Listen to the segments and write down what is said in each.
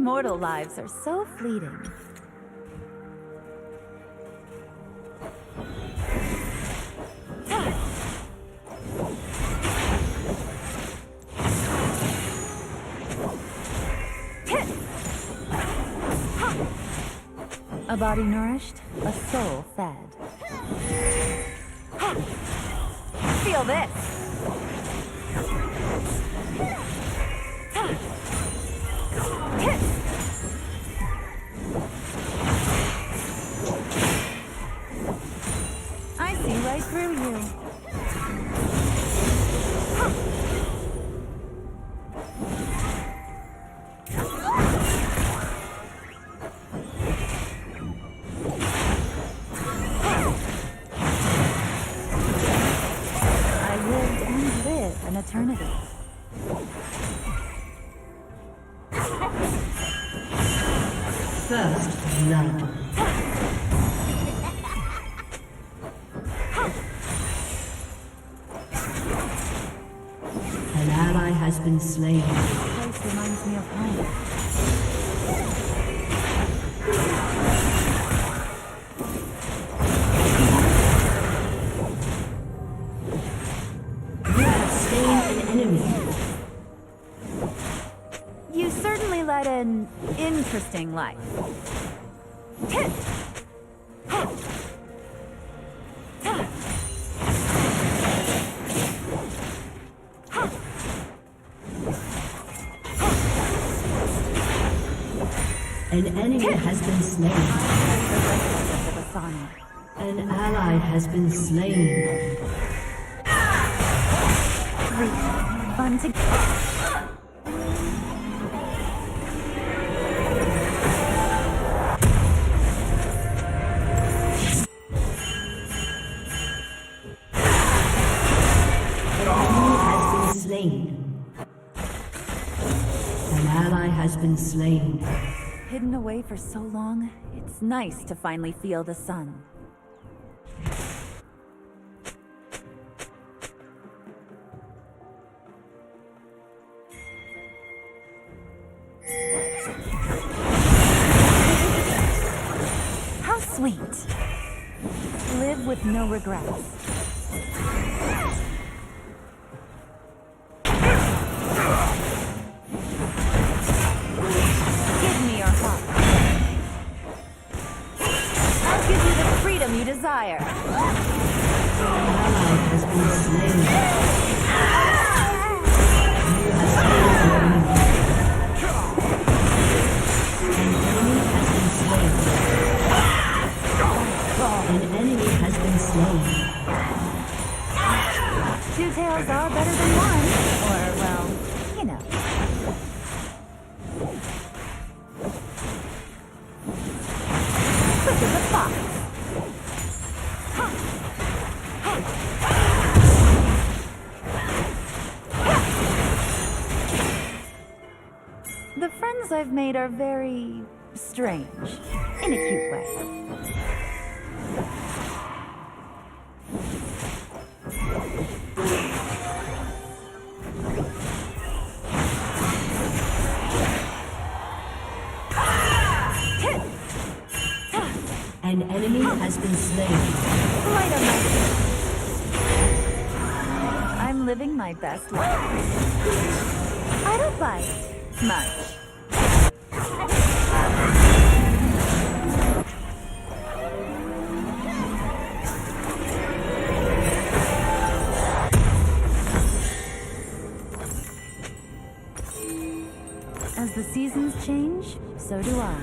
mortal lives are so fleeting. A body nourished, a soul fed. Feel this! I see right through you. An eternity. First blood. An ally has been slain. This place reminds me of home. You certainly led an interesting life. An enemy has been slain. An ally has been slain. Fun to An ally has been slain. Hidden away for so long, it's nice to finally feel the sun. How sweet. Live with no regrets. You desire. An ally has been slain. You have slain an enemy. An enemy has been slain. Two tails are better than one. Or, well, you know. Quick as a fox. The friends I've made are very strange, in a cute way. An enemy has been slain. Light on my feet. I'm living my best life. I don't bite much. As the seasons change, so do I.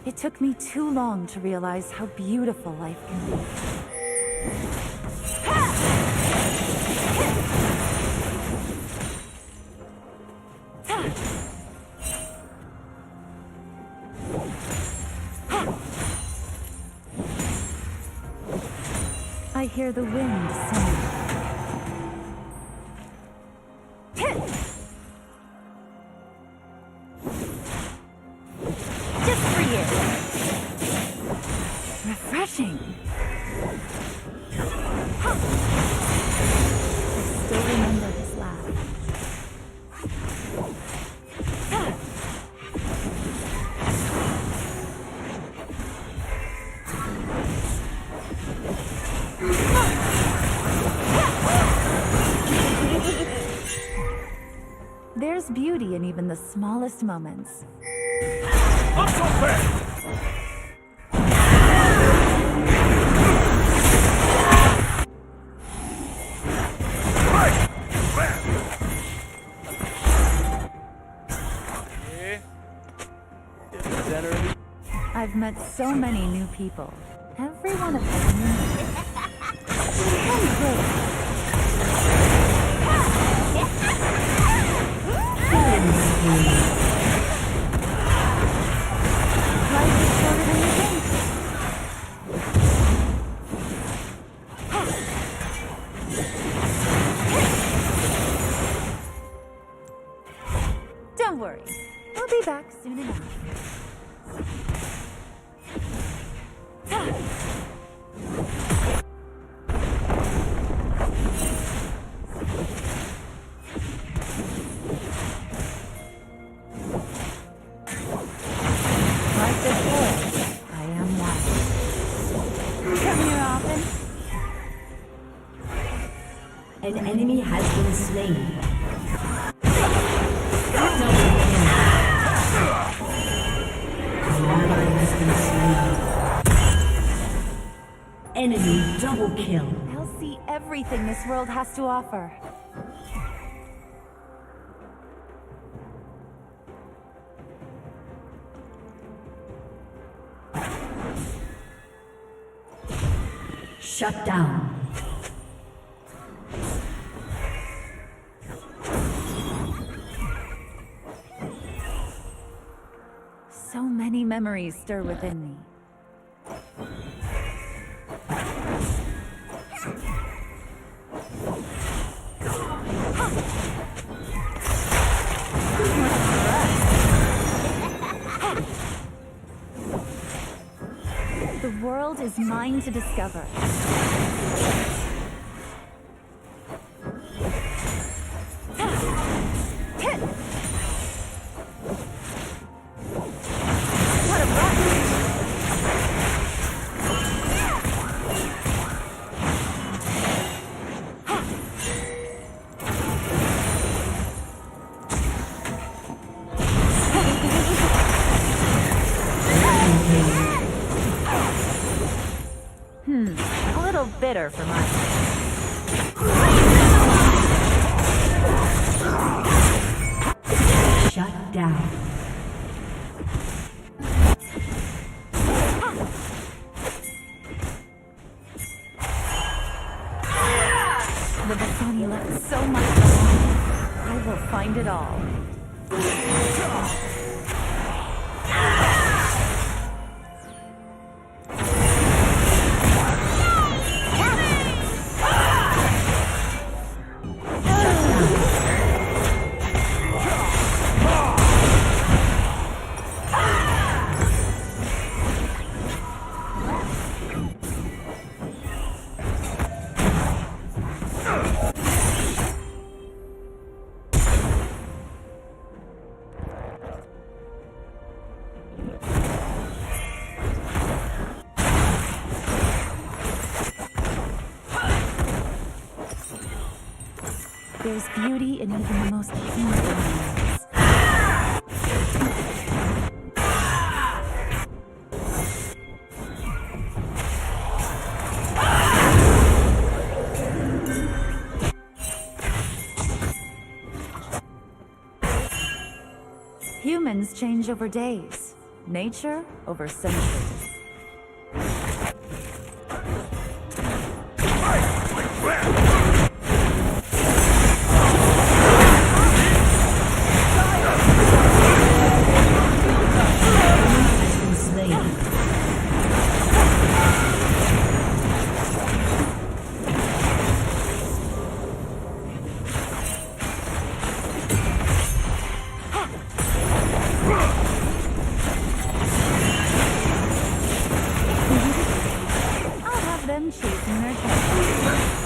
It took me too long to realize how beautiful life can be. I hear the wind singing. There's beauty in even the smallest moments. Not so fast! I've met so many new people. Everyone of them unique. I'm great. Life is shorter than you think. Don't worry. We'll be back soon enough. An enemy has been slain. Enemy double kill. I'll see everything this world has to offer. Shut down. So many memories stir within me. The world is mine to discover. A little bitter for my Shut down. The Vistani left so much behind. I will find it all. There's beauty in even the most painful moments. Humans change over days, nature over centuries. Them chasing their tails.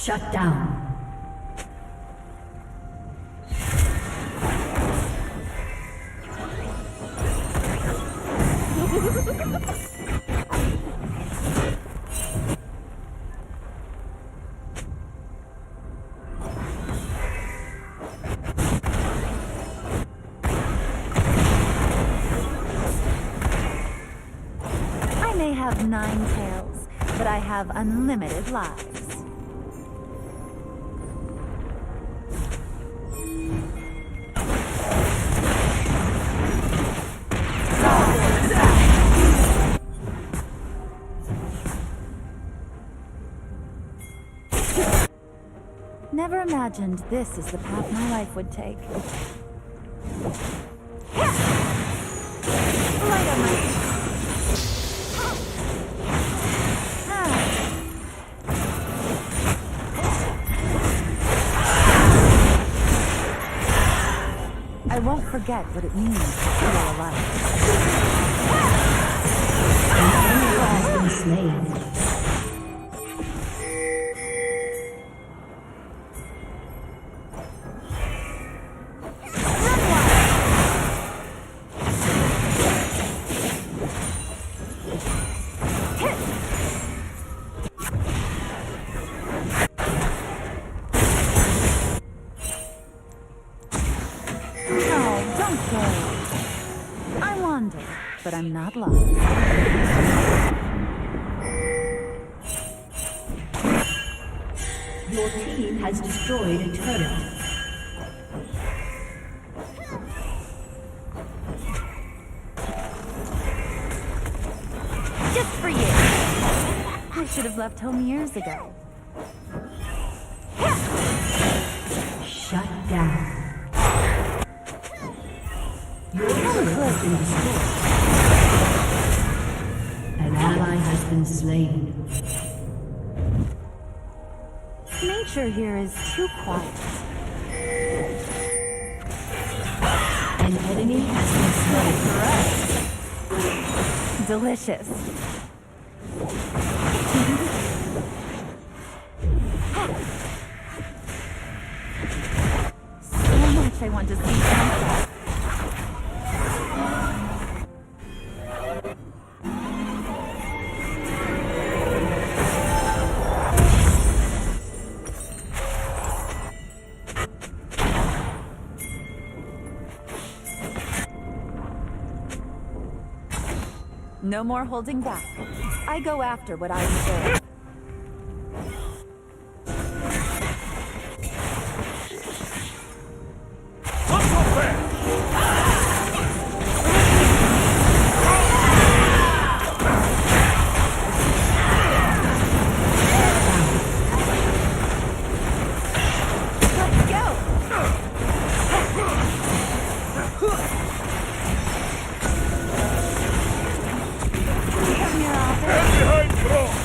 Shut down. I may have 9 tails, but I have unlimited lives. Never imagined this is the path my life would take. Light on my... I won't forget what it means to feel alive. An enemy has been slain. I wander, but I'm not lost. Your team has destroyed a turret. Just for you! I should have left home years ago. Shut down. Your turret has been destroyed. An ally has been slain. Nature here is too quiet. An enemy has been slain. Delicious. So much I want to see sunset. No more holding back. I go after what I deserve. Not so fast! Let's go! Come here, Arthur. Behind throne!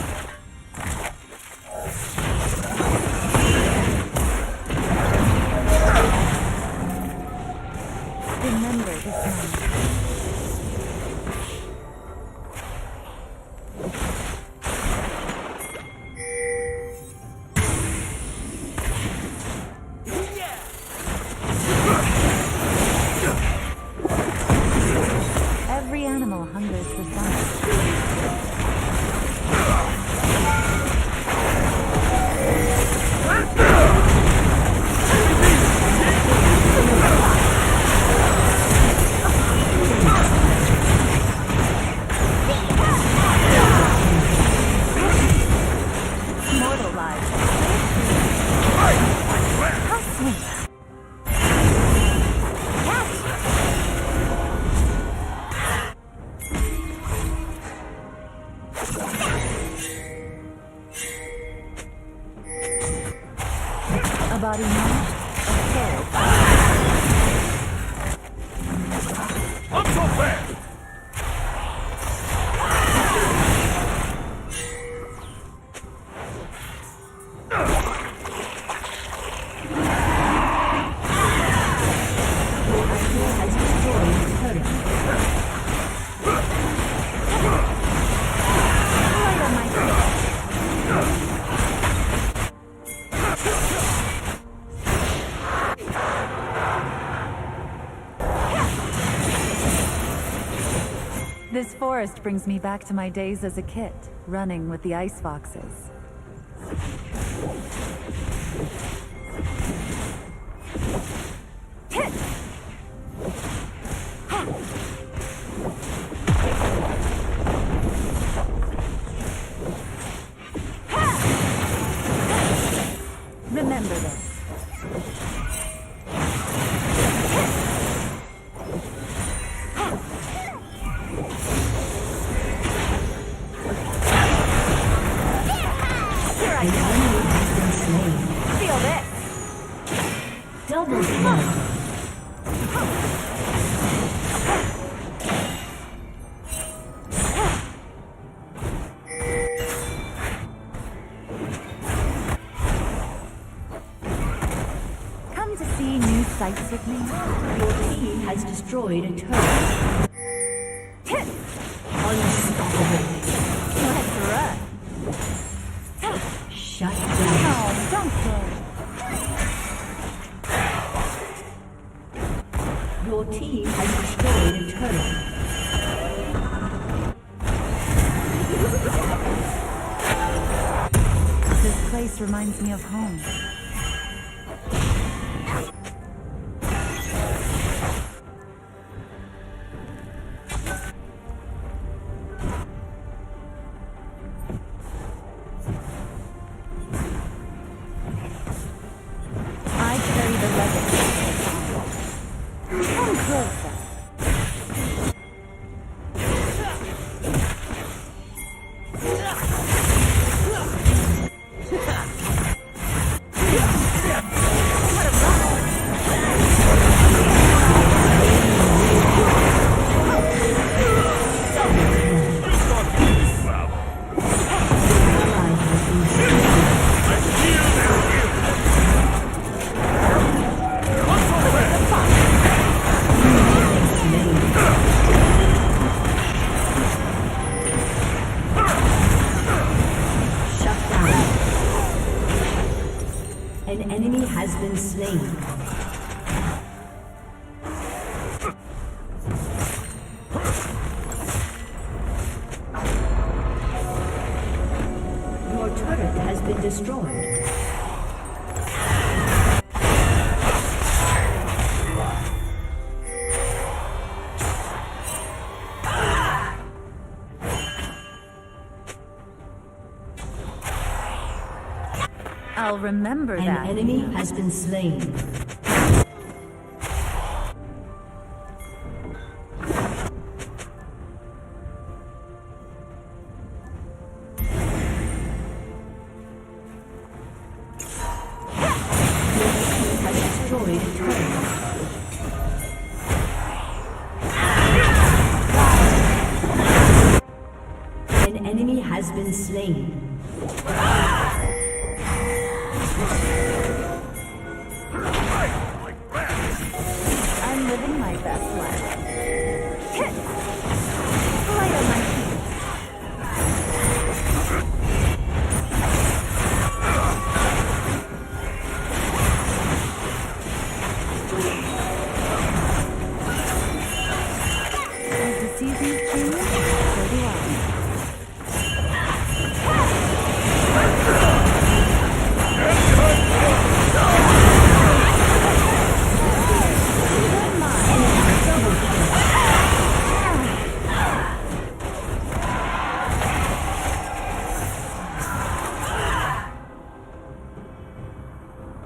forest brings me back to my days as a kid, running with the ice foxes. Remember this. An enemy has been slain. Feel this. Double kill. Come to see new sights with me. Your team has destroyed a turret. Unstoppable. Let's run. Shut down. Oh, don't go. Your team has destroyed a turret. This place reminds me of home. I carry the legacy. Come closer. Ally has been slain. Shut down. An enemy has been slain. Your turret has been destroyed. I'll remember An that. enemy has been slain. Has destroyed a turret. An enemy has been slain. I'm living my best life. Light on my feet. As the seasons change, so do I.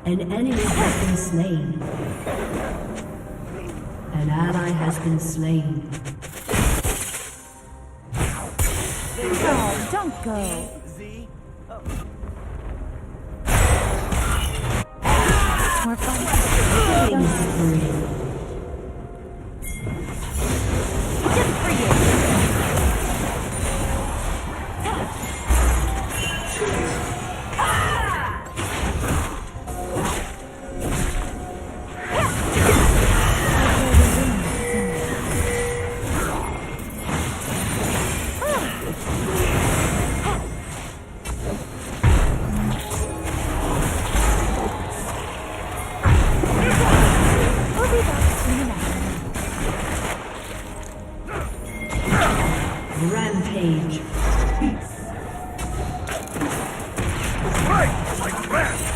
An enemy has been slain. An ally has been slain. Oh, don't go. More fun. Killing spree. Just for you. We'll be back. peace. Right, like that.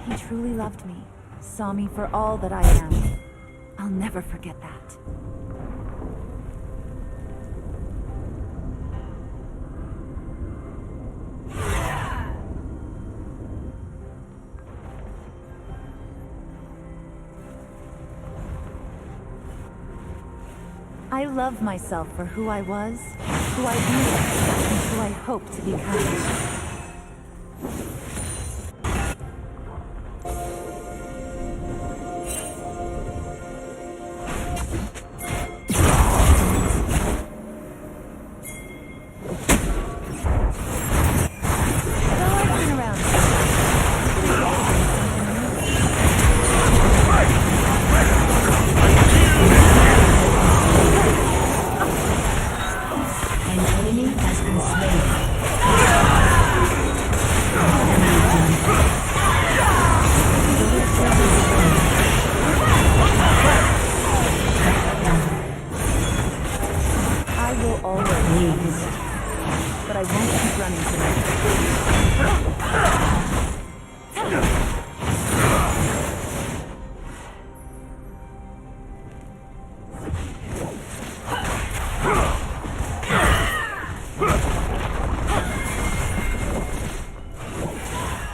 He truly loved me, saw me for all that I am. I'll never forget that. I love myself for who I was, who I am, and who I hope to become. But I won't keep running tonight.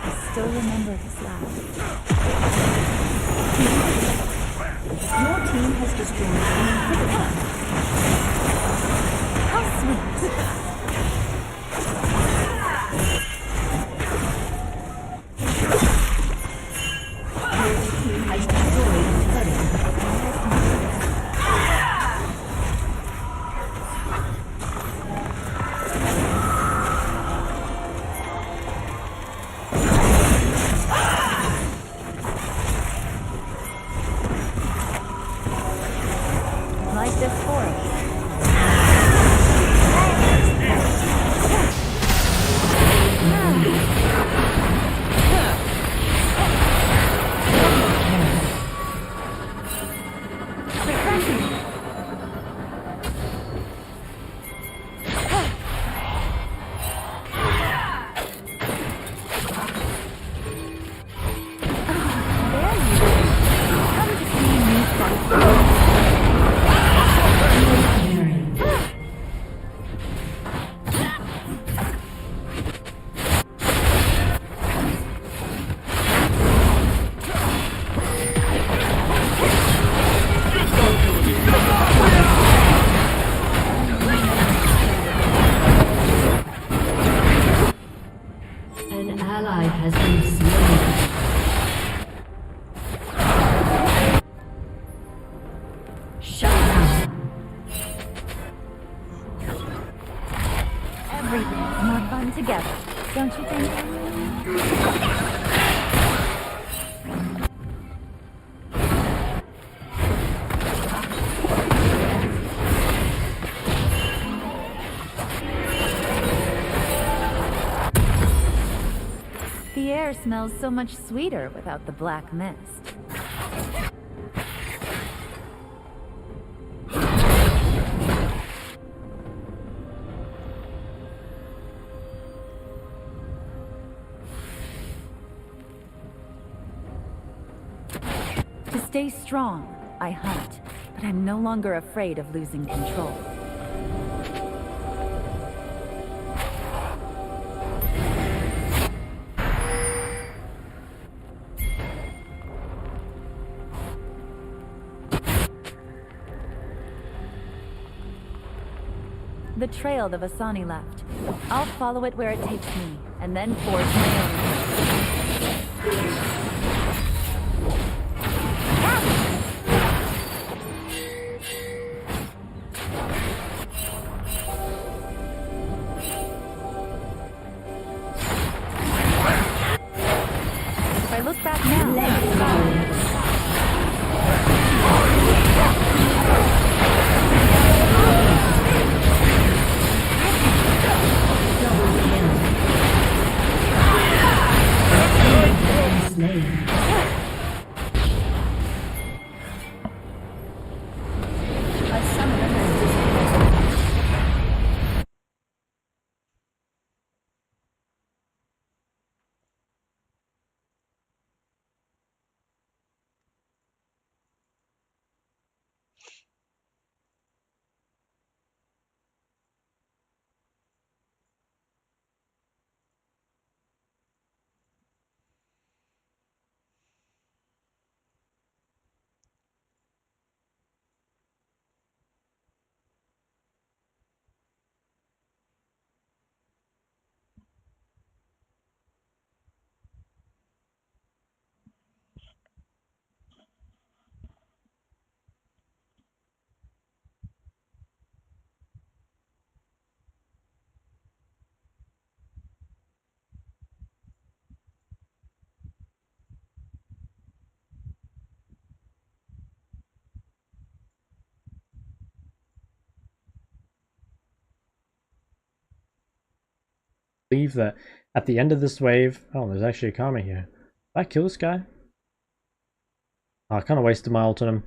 I still remember his laugh. Your team has destroyed an inhibitor. How sweet! Like this forest. An ally has been slain. Shut down. Everything's more fun together, don't you think? The air smells so much sweeter without the black mist. To stay strong, I hunt, but I'm no longer afraid of losing control. The trail the Vasani left. I'll follow it where it takes me, and then forge my own way. If I look back now, Slain. a summoner has disconnected. Believe that at the end of this wave, oh, there's actually a karma here. Did I kill this guy? Oh, I kind of wasted my ult on him.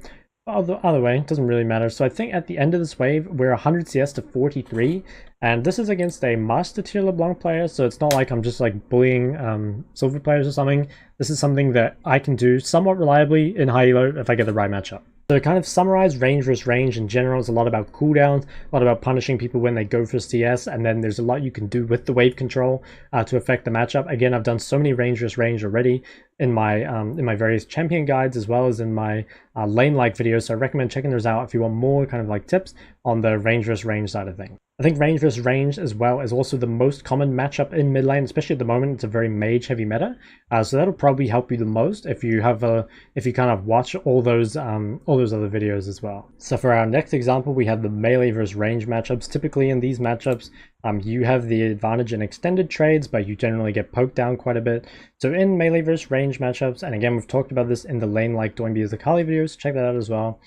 Either way, it doesn't really matter. So I think at the end of this wave, we're 100 CS to 43, and this is against a Master Tier LeBlanc player, so it's not like I'm just like bullying silver players or something. This is something that I can do somewhat reliably in high elo if I get the right matchup. So to kind of summarize range versus range in general, it's a lot about cooldowns, a lot about punishing people when they go for CS, and then there's a lot you can do with the wave control to affect the matchup. Again, I've done so many range versus range already in my various champion guides as well as in my lane-like videos, so I recommend checking those out if you want more kind of like tips on the range versus range side of things. I think range versus range as well is also the most common matchup in mid lane, especially at the moment. It's a very mage heavy meta, so that'll probably help you the most if you kind of watch all those other videos as well. So for our next example, we have the melee versus range matchups. Typically in these matchups, you have the advantage in extended trades, but you generally get poked down quite a bit. So in melee versus range matchups, and again we've talked about this in the lane like Doinby as the Kali videos, check that out as well.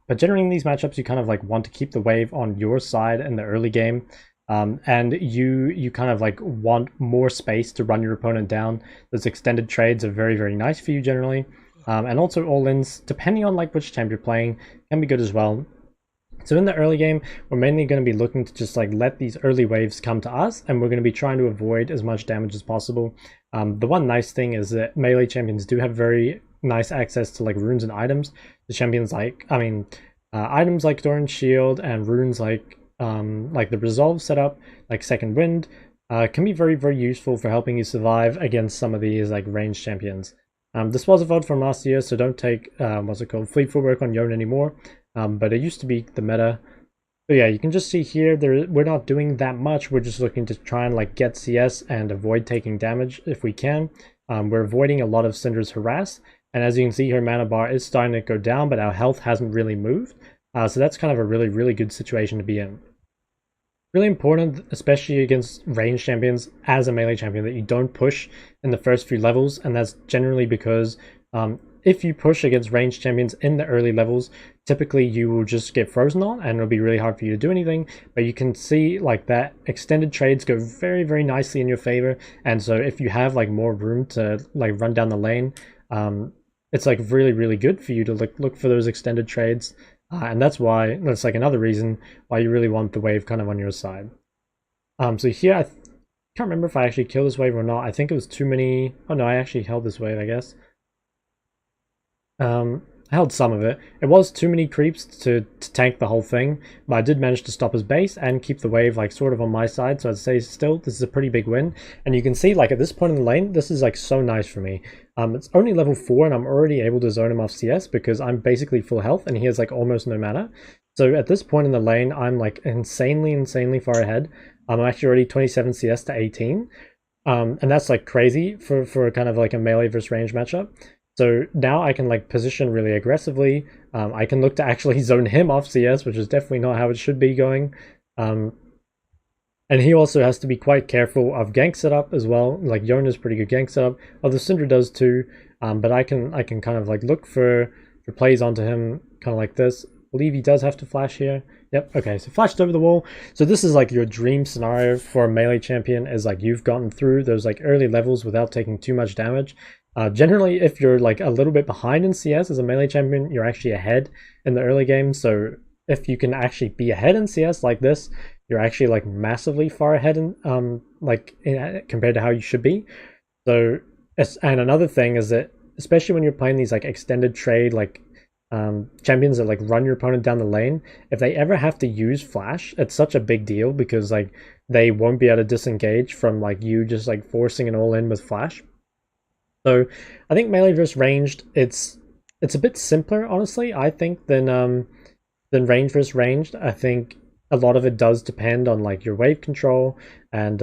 But generally in these matchups, you kind of like want to keep the wave on your side in the early game, and you kind of like want more space to run your opponent down. Those extended trades are very, very nice for you generally, and also all-ins, depending on like which champ you're playing, can be good as well. So in the early game, we're mainly going to be looking to just like let these early waves come to us, and we're going to be trying to avoid as much damage as possible. The one nice thing is that melee champions do have very nice access to like runes and items. The champions like, items like Doran's Shield and runes like the Resolve setup, like Second Wind, can be very, very useful for helping you survive against some of these like ranged champions. This was a VOD from last year, so don't take Fleet Footwork on Yone anymore, but it used to be the meta. But yeah, you can just see here, we're not doing that much. We're just looking to try and like get CS and avoid taking damage if we can. We're avoiding a lot of Syndra's harass, and as you can see, her mana bar is starting to go down, but our health hasn't really moved. So that's kind of a really, really good situation to be in. Really important, especially against ranged champions as a melee champion, that you don't push in the first few levels, and that's generally because if you push against ranged champions in the early levels, typically you will just get frozen on and it'll be really hard for you to do anything. But you can see like that extended trades go very, very nicely in your favor, and so if you have like more room to like run down the lane, it's like really, really good for you to look for those extended trades. And that's like another reason why you really want the wave kind of on your side. So here, I can't remember if I actually killed this wave or not. I think it was too many. Oh no, I actually held this wave, I guess. I held some of it. It was too many creeps to tank the whole thing, but I did manage to stop his base and keep the wave like sort of on my side. So I'd say still, this is a pretty big win. And you can see like at this point in the lane, this is like so nice for me. It's only level 4 and I'm already able to zone him off CS because I'm basically full health and he has like almost no mana. So at this point in the lane, I'm like insanely far ahead. I'm actually already 27 CS to 18. And that's like crazy for kind of like a melee versus range matchup. So now I can like position really aggressively. I can look to actually zone him off CS, which is definitely not how it should be going. And he also has to be quite careful of gank setup as well. Like Yone is pretty good gank setup. Although Syndra does too. But I can kind of like look for plays onto him, kind of like this. I believe he does have to flash here. Yep, okay, so flashed over the wall. So this is like your dream scenario for a melee champion, is like you've gotten through those like early levels without taking too much damage. Generally, if you're like a little bit behind in CS as a melee champion, you're actually ahead in the early game. So if you can actually be ahead in CS like this, you're actually like massively far ahead in compared to how you should be. So, and another thing is that especially when you're playing these like extended trade like champions that like run your opponent down the lane, if they ever have to use flash, it's such a big deal because like they won't be able to disengage from like you just like forcing an all in with flash. So I think melee versus ranged, it's a bit simpler, honestly, I think, than range versus ranged. I think a lot of it does depend on like your wave control and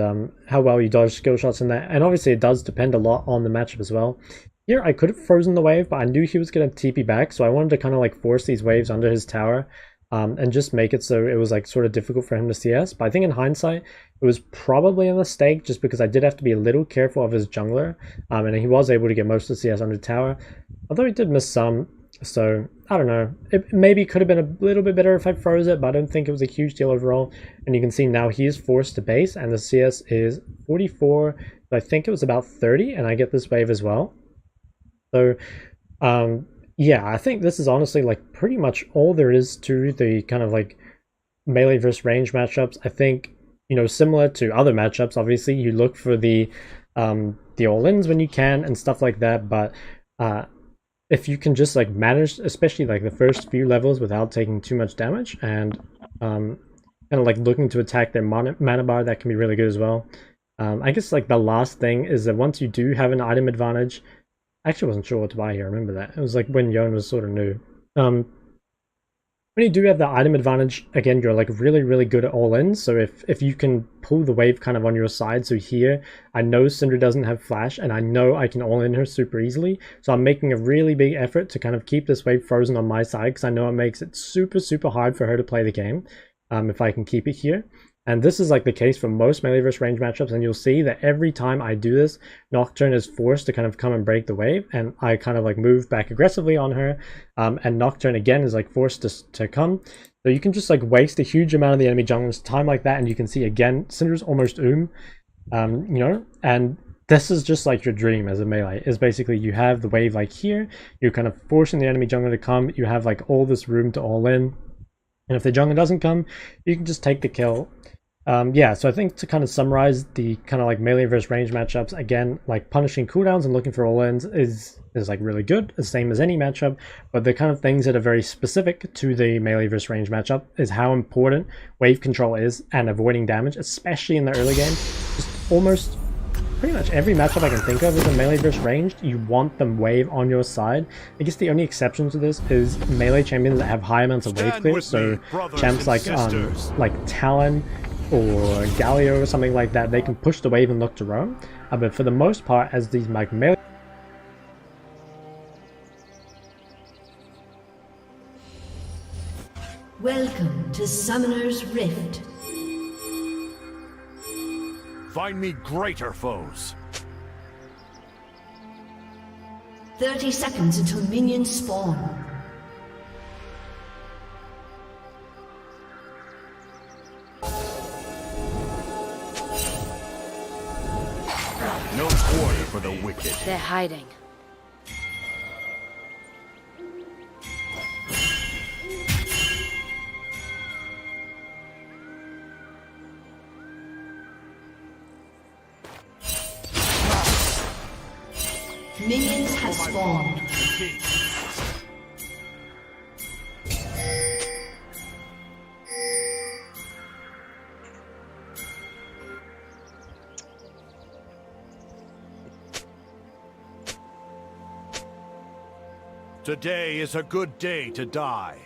how well you dodge skill shots in that, and obviously it does depend a lot on the matchup as well. Here I could have frozen the wave, but I knew he was going to TP back, so I wanted to kind of like force these waves under his tower and just make it so it was like sort of difficult for him to CS. But I think in hindsight, it was probably a mistake just because I did have to be a little careful of his jungler, and he was able to get most of the CS under tower, although he did miss some. So I don't know, it maybe could have been a little bit better if I froze it, but I don't think it was a huge deal overall. And you can see now he is forced to base and the CS is 44, but I think it was about 30, and I get this wave as well. So yeah, I think this is honestly like pretty much all there is to the kind of like melee versus range matchups. I think, you know, similar to other matchups, obviously you look for the all-ins when you can and stuff like that, but if you can just like manage, especially like the first few levels without taking too much damage and kind of like looking to attack their mana bar, that can be really good as well. I guess like the last thing is that once you do have an item advantage, I actually wasn't sure what to buy here, I remember that. It was like when Yone was sort of new. When you do have the item advantage, again, you're like really good at all-ins. So if you can pull the wave kind of on your side, so here, I know Syndra doesn't have flash, and I know I can all-in her super easily. So I'm making a really big effort to kind of keep this wave frozen on my side, because I know it makes it super hard for her to play the game, if I can keep it here. And this is like the case for most melee versus range matchups, and you'll see that every time I do this, Nocturne is forced to kind of come and break the wave, and I kind of like move back aggressively on her, and Nocturne again is like forced to come. So you can just like waste a huge amount of the enemy jungler's time like that, and you can see again, Syndra's almost you know, and this is just like your dream as a melee, is basically you have the wave like here, you're kind of forcing the enemy jungler to come, you have like all this room to all in, and if the jungler doesn't come, you can just take the kill. Yeah, so I think to kind of summarize the kind of like melee versus range matchups, again, like punishing cooldowns and looking for all-ins is like really good, the same as any matchup, but the kind of things that are very specific to the melee versus range matchup is how important wave control is and avoiding damage, especially in the early game. Just almost pretty much every matchup I can think of is a melee versus ranged, you want the wave on your side. I guess the only exception to this is melee champions that have high amounts of wave clear, so champs like Talon or Galio or something like that, they can push the wave and look to roam. But for the most part, as these like melee... Welcome to Summoner's Rift. Find me greater foes. 30 seconds until minions spawn. No quarter for the wicked. They're hiding. Minions have spawned. Today is a good day to die.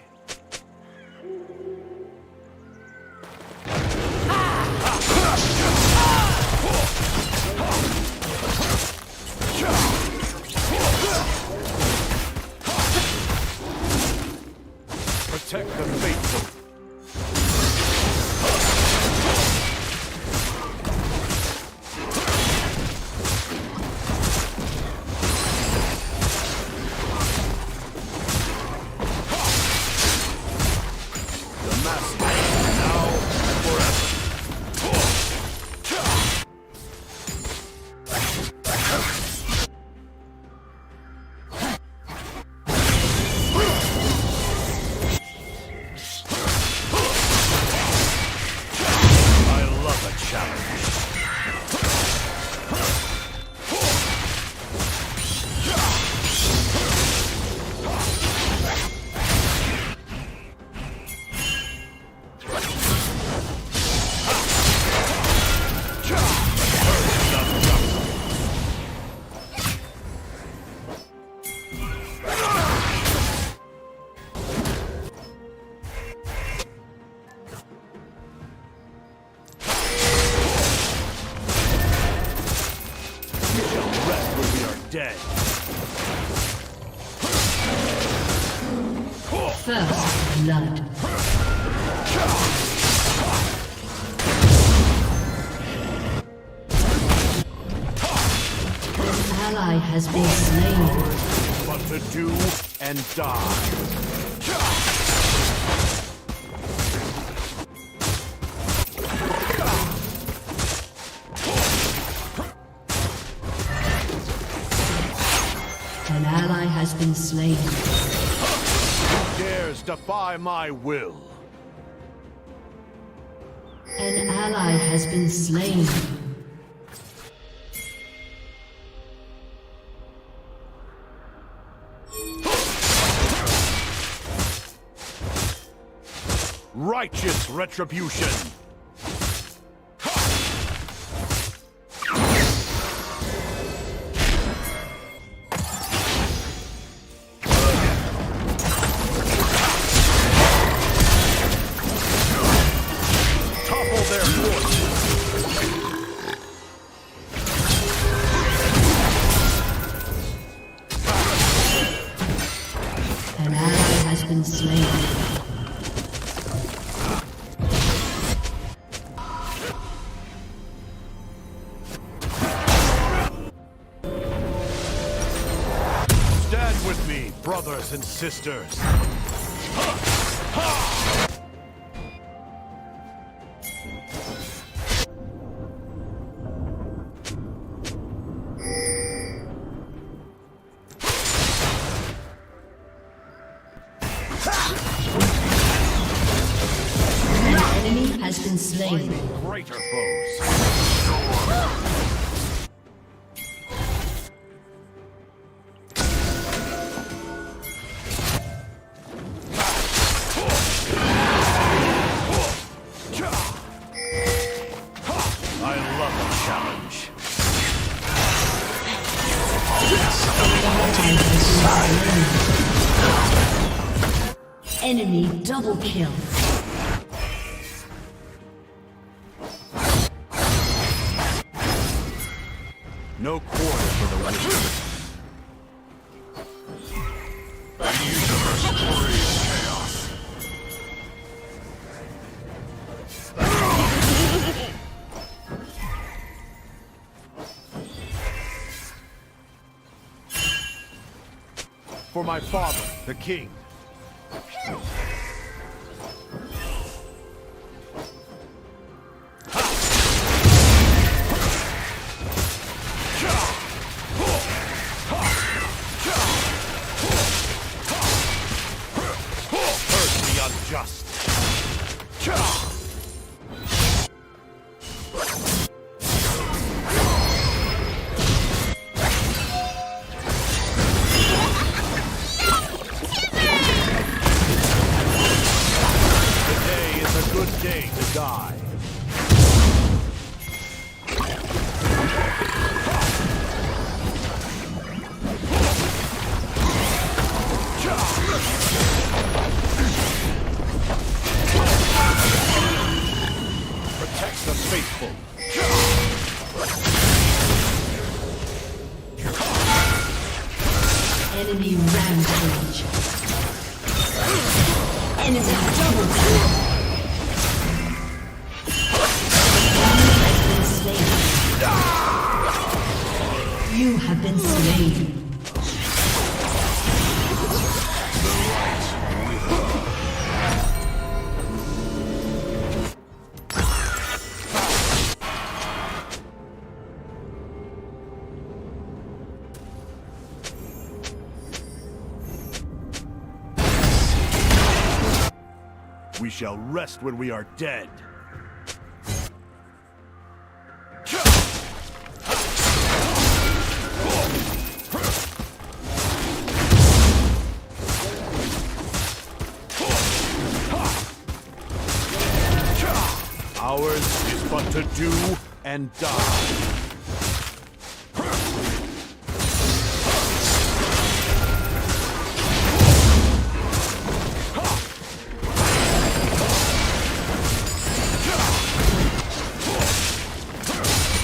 master, now and forever. I love a challenge. Dead. First blood. An ally has been slain. But to do and die. An ally has been slain. Who dares defy my will? An ally has been slain. Righteous retribution. Topple their forces. An ally has been slain. Stand with me, brothers and sisters. An enemy has been slain. Greater foes. I love a challenge. Enemy double kill. No quarter for the wicked. The universe craves chaos. For my father, the king. Curse the unjust. Today is a good day to die. Protect the faithful. Enemy rampage. Enemy double kill. You have been slain. shall rest when we are dead. Ours is but to do and die.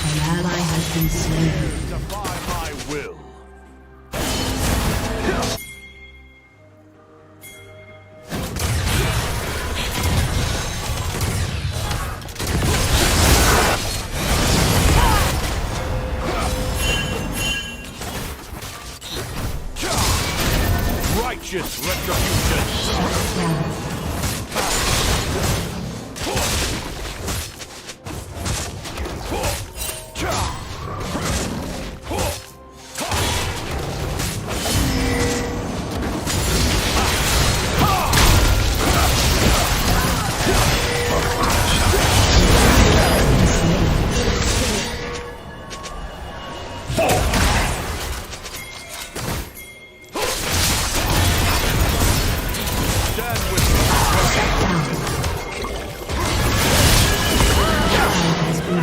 An ally has been slain. Defy my will. Righteous retribution.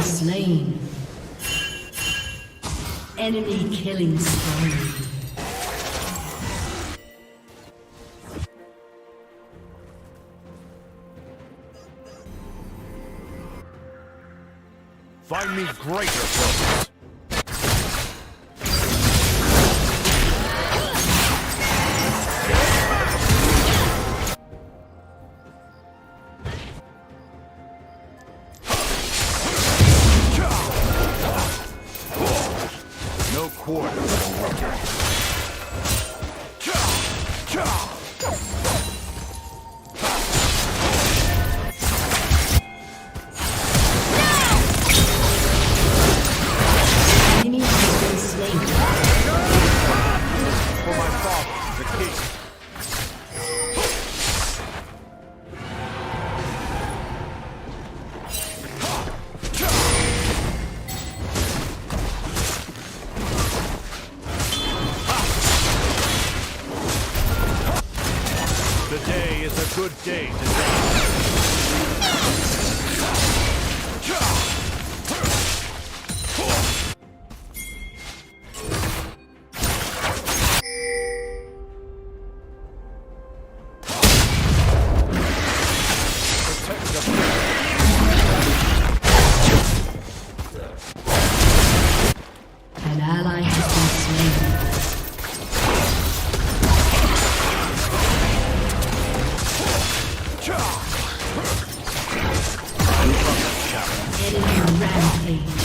Slain. Enemy killing spree. Find me greater foes. No quarter for the wicked. Enemy has been slain. For my father, the king. Today is a good day to die. Protect the An ally has been slain. Enemy rampage.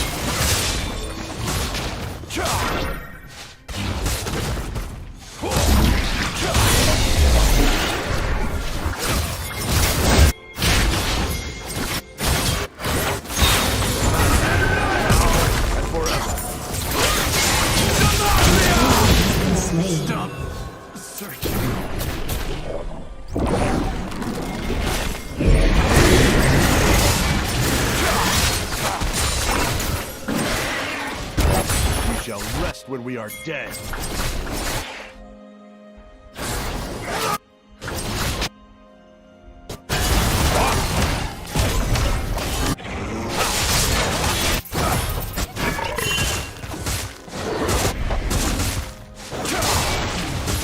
Been slain. We shall rest when we are dead.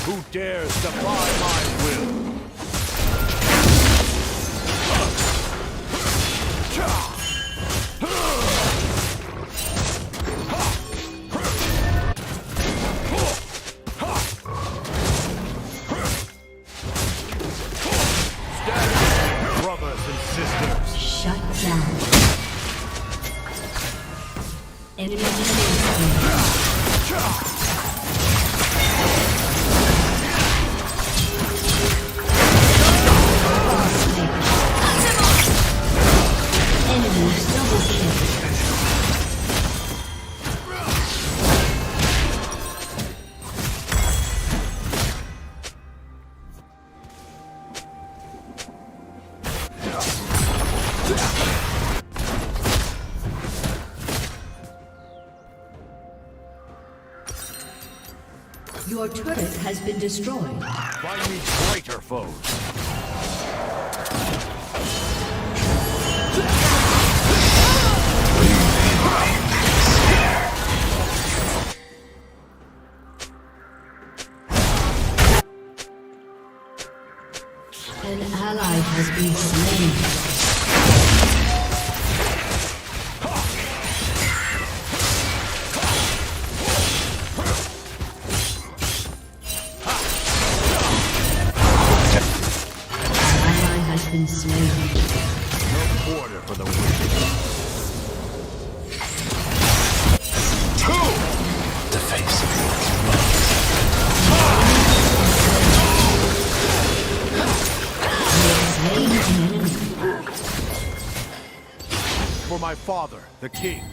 Who dares defy my will? Stand, brothers and sisters. Shut down. Enemy killing spree. Enemy double kill. Your turret has been destroyed. Find me greater foes. An ally has been slain. Been slain. No quarter for the wicked. The face. For my father, the king.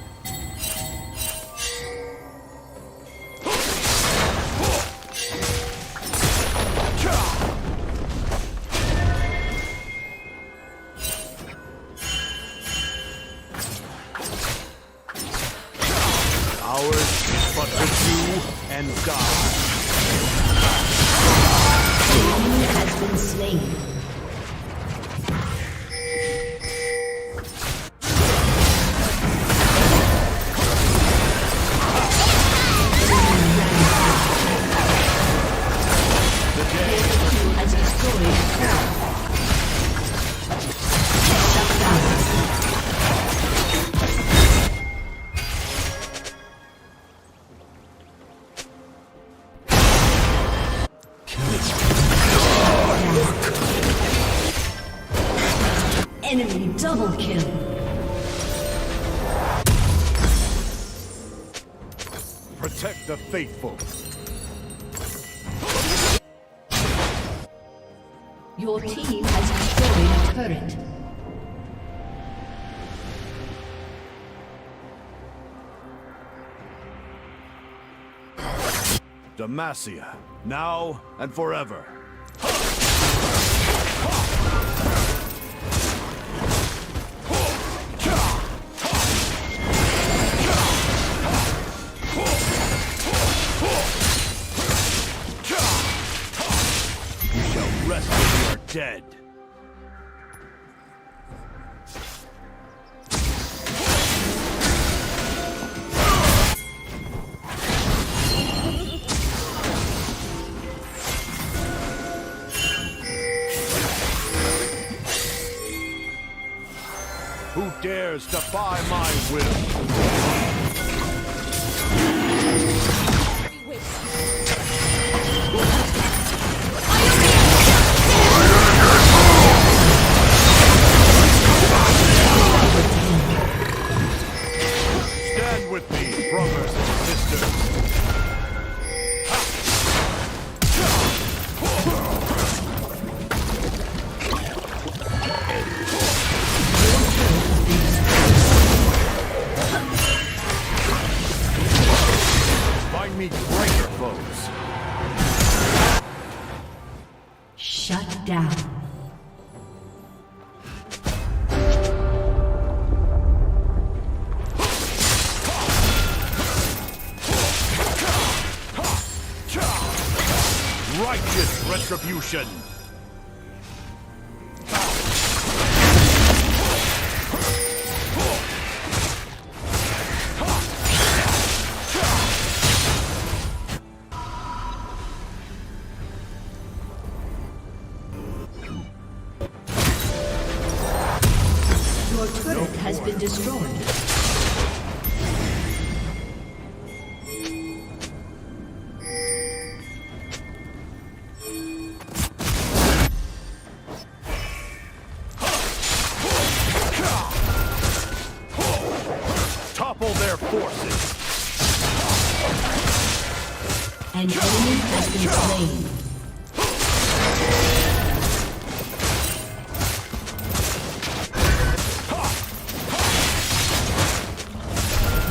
Ours is but to do and die. The enemy has been slain. Enemy double kill. Protect the faithful. Your team has destroyed a turret. Demacia, now and forever. Rest when you are dead. Who dares defy my will? Stand with me, brothers and sisters. Find me greater foes. Shut down. Righteous retribution. Your turret has been destroyed. Topple their forces. An enemy has been slain.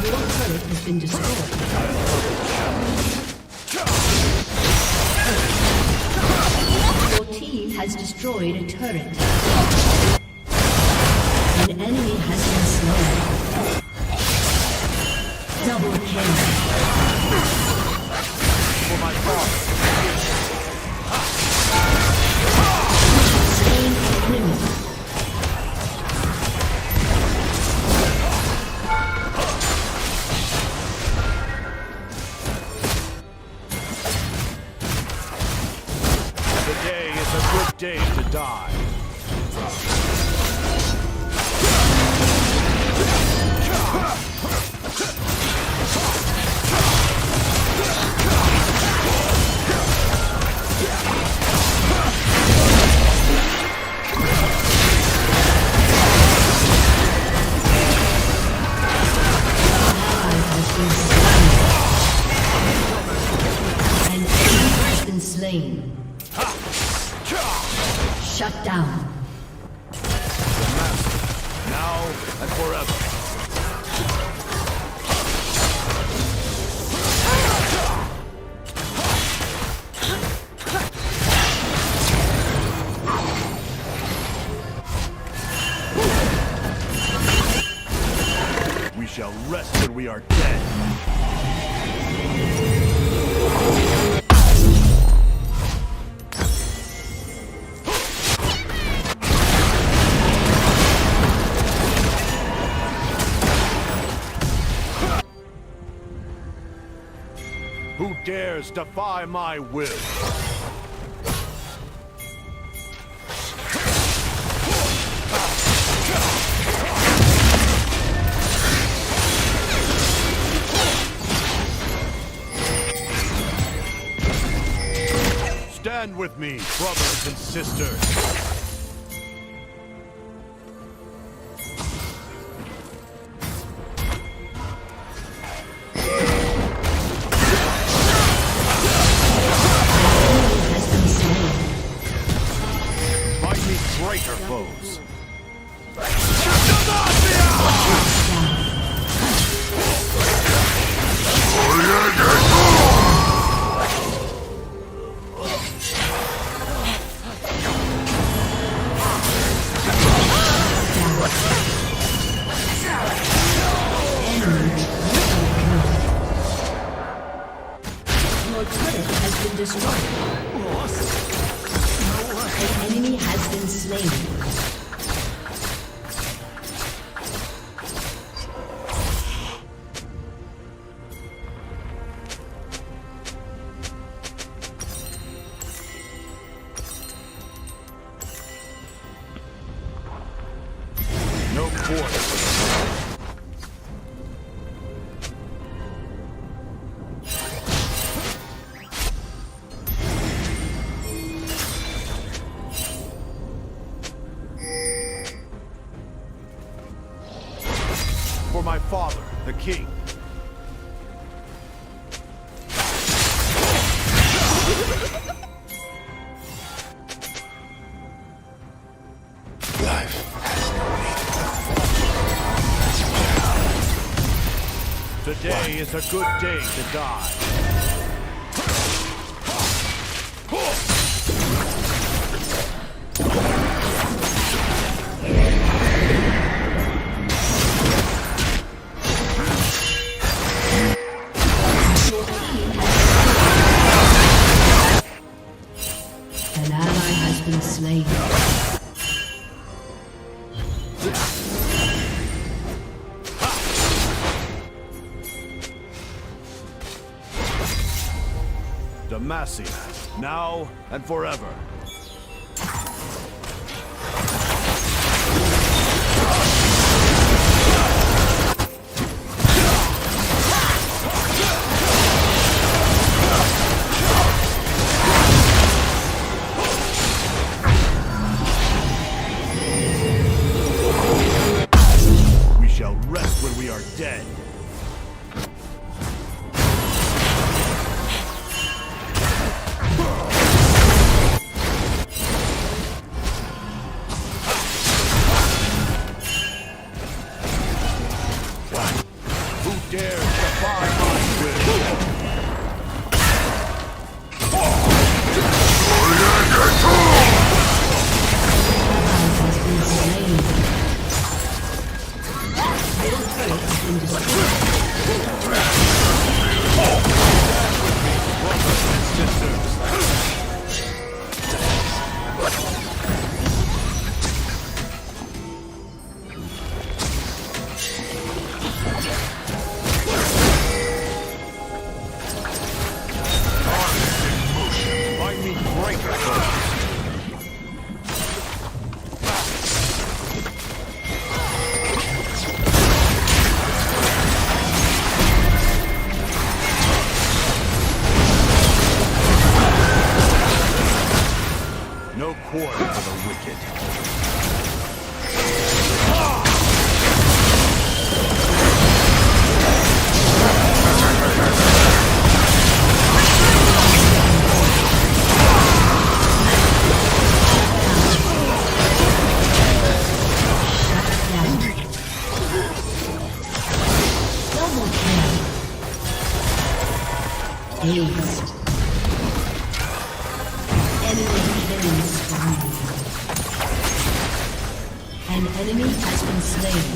Your turret has been destroyed. Your team has destroyed a turret. An enemy has been slain. Double kill. for my father. Today is a good day to die. An enemy has been slain. Shut down. Now and forever. We shall rest when we are dead. Who dares defy my will? Stand with me, brothers and sisters. Fight me greater foes. Your turret has been destroyed. An enemy has been slain. No quarter. For my father, the king. Today is a good day to die. An ally has been slain. Demacia, now and forever. We shall rest when we are dead. Who dares defy my will? Has been slain. Your turret has been destroyed. Aced. Enemy killing spree. An enemy has been slain.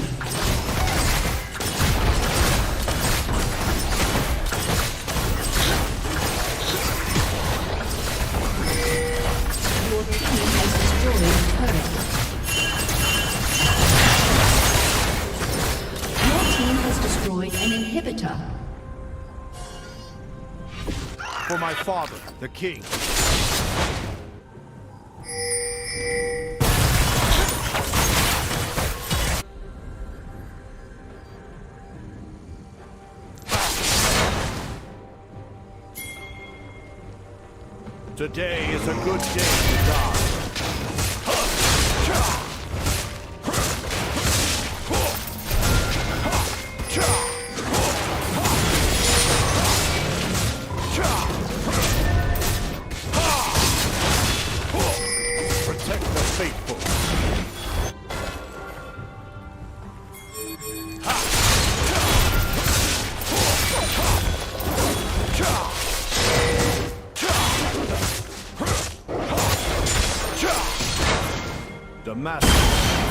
Your team has destroyed a turret. Your team has destroyed an inhibitor. For my father, the king. Today is a good day to die. Protect the faithful. Damascus,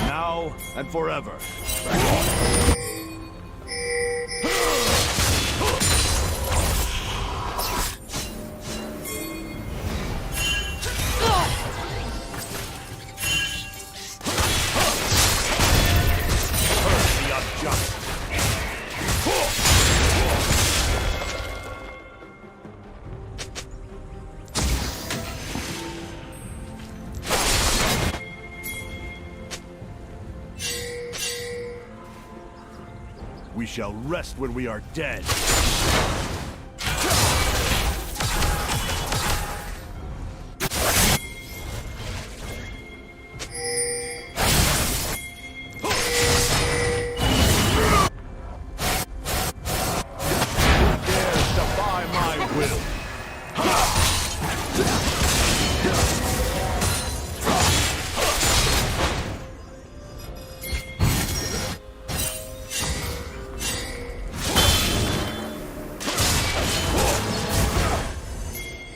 now and forever. Curse the unjust. We shall rest when we are dead. Who dares defy my will?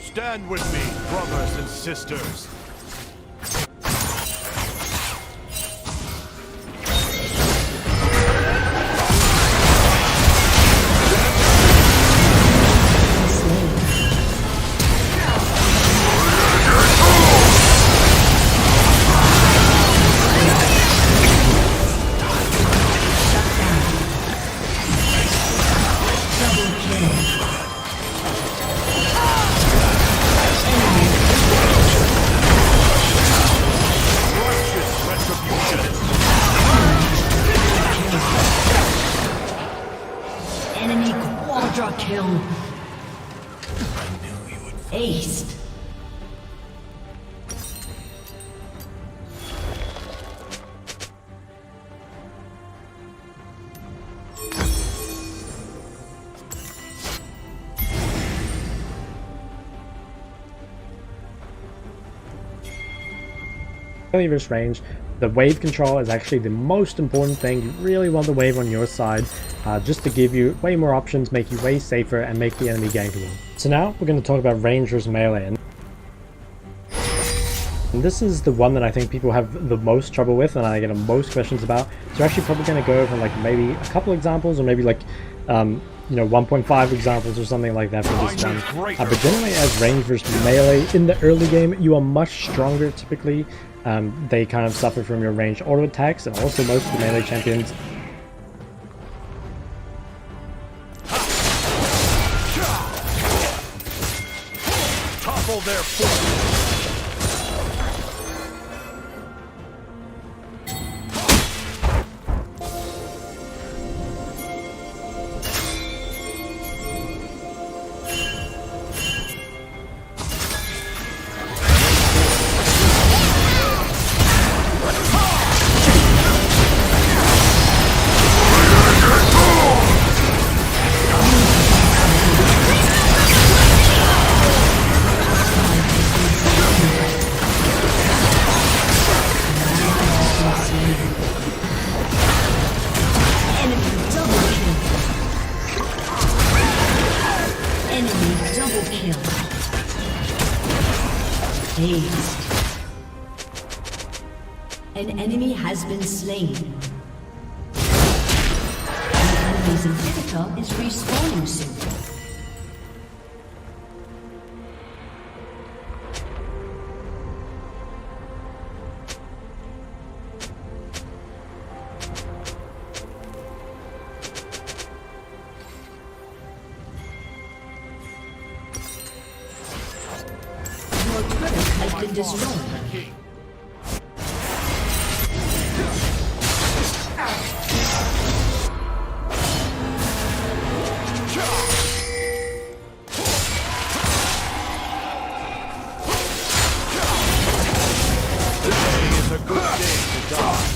Stand with me, brothers and sisters. Enemy quadra kill. Aced. This range, the wave control is actually the most important thing. You really want the wave on your side, just to give you way more options, make you way safer, and make the enemy gankable. So now we're going to talk about range versus melee, and this is the one that I think people have the most trouble with, and I get the most questions about. So we're actually probably going to go over like maybe a couple examples, or maybe like you know, 1.5 examples or something like that for this one. But generally, as range versus melee in the early game, you are much stronger typically. They kind of suffer from your range auto attacks, and also most of the melee champions Topple their force. kill. Aced. An enemy has been slain. An enemy's inhibitor is respawning soon. Your turret has been destroyed. It's a good day to die.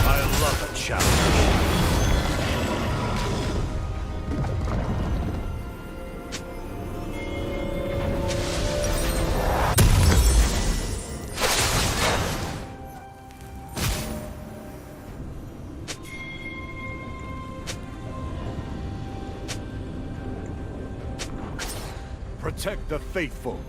I love a challenge. Protect the faithful.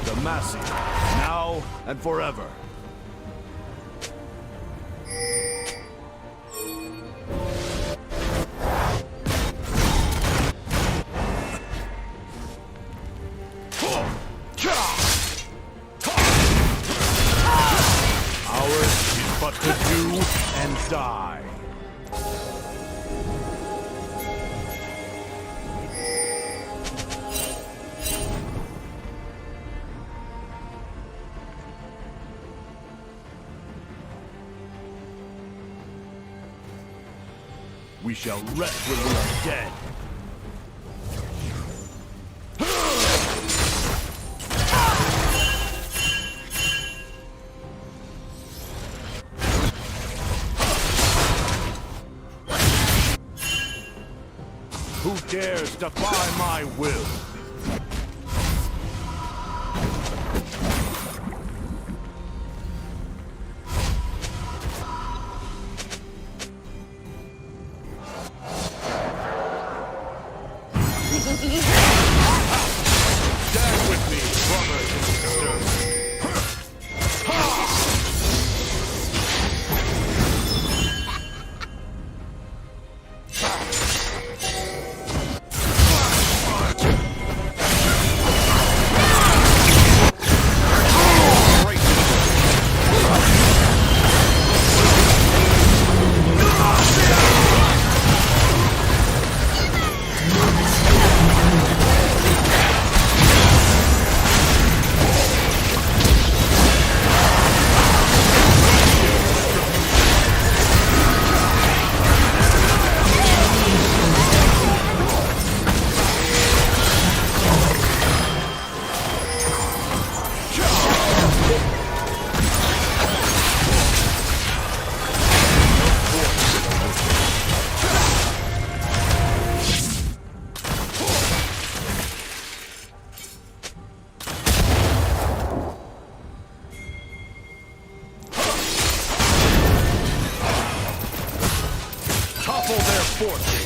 The Massey, now and forever. Ours is but to do and die. We shall rest when we are dead. Who dares defy my will? Stand with me, brothers and sisters. Topple their forces.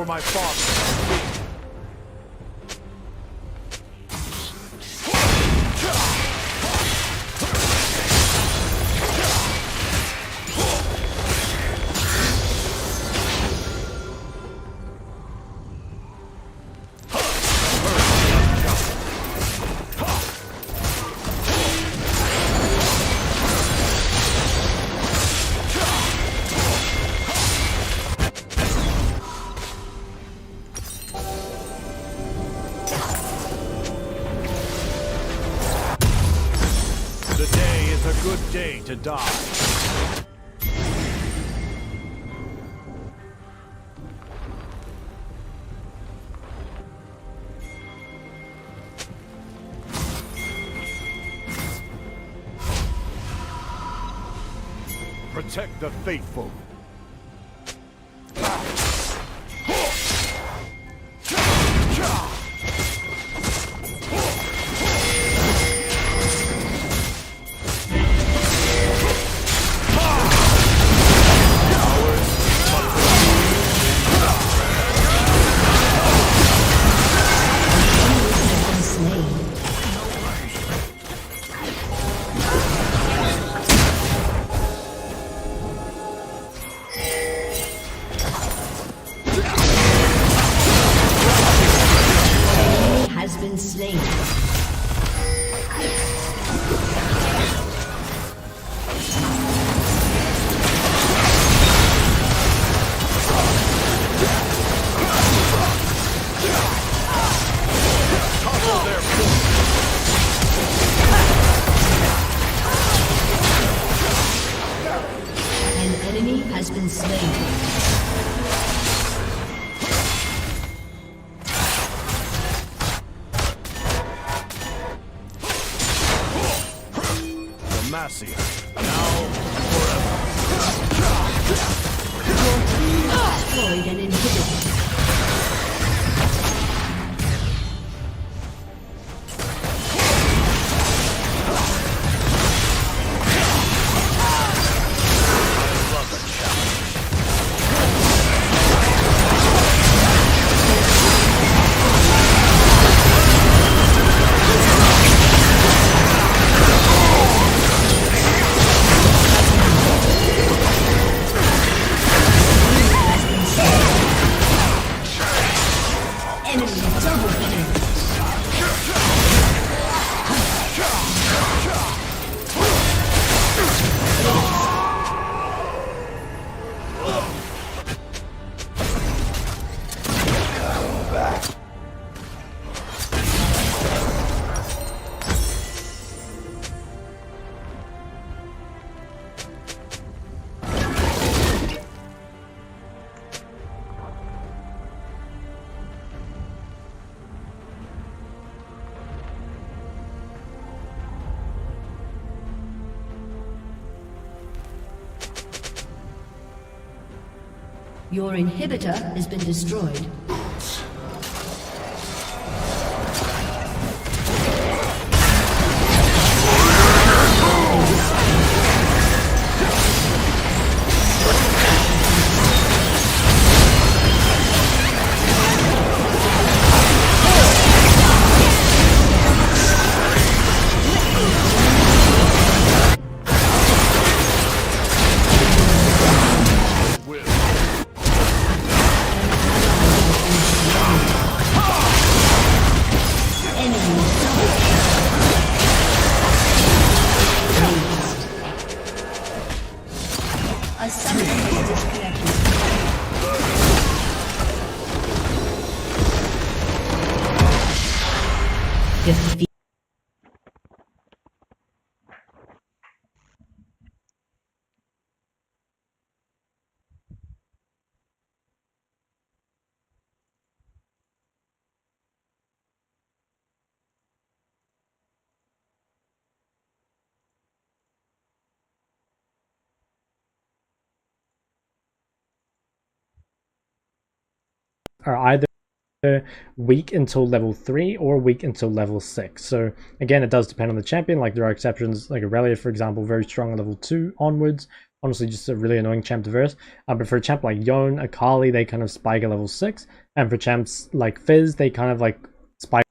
for my father. Today is a good day to die. Protect the faithful. Has been slain. An enemy has been slain. Demacia, now forever. Destroyed an inhibitor. Enemy double kill. Your inhibitor has been destroyed. A summoner has disconnected. Defeat. Are either weak until level 3 or weak until level 6. So again, it does depend on the champion. Like there are exceptions, like Aurelia, for example, very strong at level 2 onwards. Honestly, just a really annoying champ to verse. But for a champ like Yone, Akali, they kind of spike at level 6. And for champs like Fizz, they kind of like spike.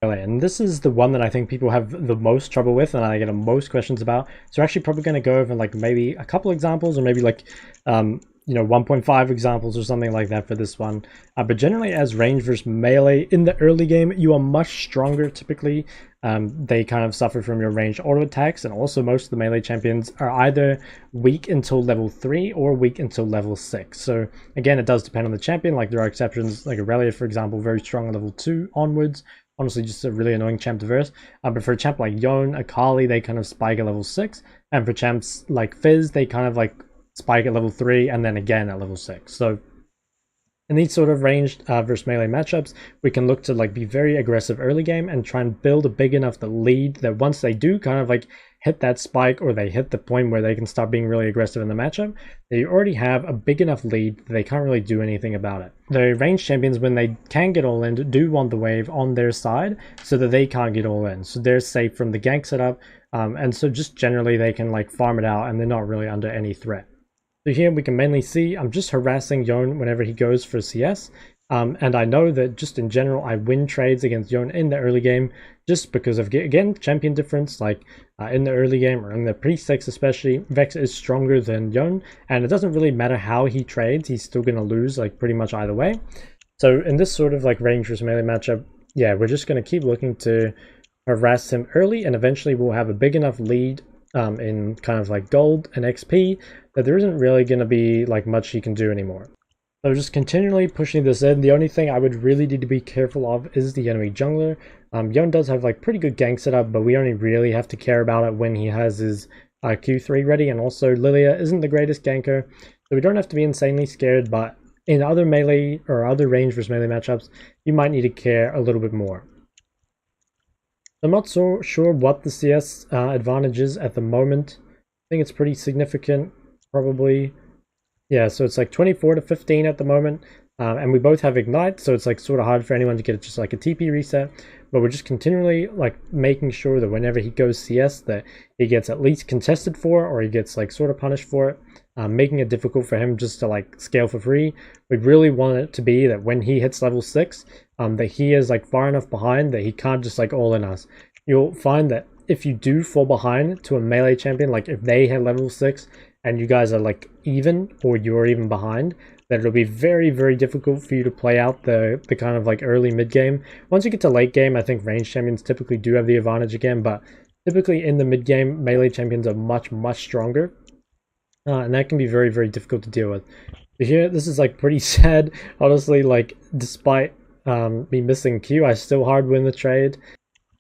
And this is the one that I think people have the most trouble with and I get the most questions about. So we're actually probably going to go over like maybe a couple examples or maybe like, you know, 1.5 examples or something like that for this one. But generally as range versus melee in the early game, you are much stronger typically. They kind of suffer from your range auto attacks, and also most of the melee champions are either weak until level 3 or weak until level 6. So again, it does depend on the champion. Like there are exceptions, like Aurelia, for example, very strong on level 2 onwards. Honestly, just a really annoying champ to verse. But for a champ like Yone, Akali, they kind of spike at level 6. And for champs like Fizz, they kind of like spike at level 3 and then again at level 6. So in these sort of ranged versus melee matchups, we can look to like be very aggressive early game and try and build a big enough lead that once they do kind of like hit that spike or they hit the point where they can start being really aggressive in the matchup, they already have a big enough lead that they can't really do anything about it. The ranged champions, when they can get all in, do want the wave on their side so that they can't get all in. So they're safe from the gank setup, and so just generally they can like farm it out and they're not really under any threat. So here we can mainly see I'm just harassing Yone whenever he goes for CS. And I know that just in general, I win trades against Yone in the early game just because of, again, champion difference. Like in the early game or in the pre-6 especially, Vex is stronger than Yone, and it doesn't really matter how he trades, he's still going to lose like pretty much either way. So in this sort of like range versus melee matchup, yeah, we're just going to keep looking to harass him early, and eventually we'll have a big enough lead in kind of like gold and XP that there isn't really going to be like much he can do anymore. So just continually pushing this in. The only thing I would really need to be careful of is the enemy jungler. Yone does have like pretty good gank setup, but we only really have to care about it when he has his Q3 ready, and also Lilia isn't the greatest ganker, so we don't have to be insanely scared, but in other melee or other range versus melee matchups, you might need to care a little bit more. I'm not so sure what the CS advantage is at the moment. I think it's pretty significant, probably. Yeah, so it's like 24 to 15 at the moment, and we both have Ignite, so it's like sort of hard for anyone to get just like a TP reset, but we're just continually like making sure that whenever he goes CS that he gets at least contested for, or he gets like sort of punished for it, making it difficult for him just to like scale for free. We really want it to be that when he hits level 6, that he is like far enough behind that he can't just like all in us. You'll find that if you do fall behind to a melee champion, like if they hit level 6 and you guys are like even or you're even behind, that it'll be very, very difficult for you to play out the kind of like early mid game. Once you get to late game, I think range champions typically do have the advantage again, but typically in the mid game, melee champions are much, much stronger. And that can be very, very difficult to deal with. So here, this is like pretty sad. Honestly, like despite me missing Q, I still hard win the trade.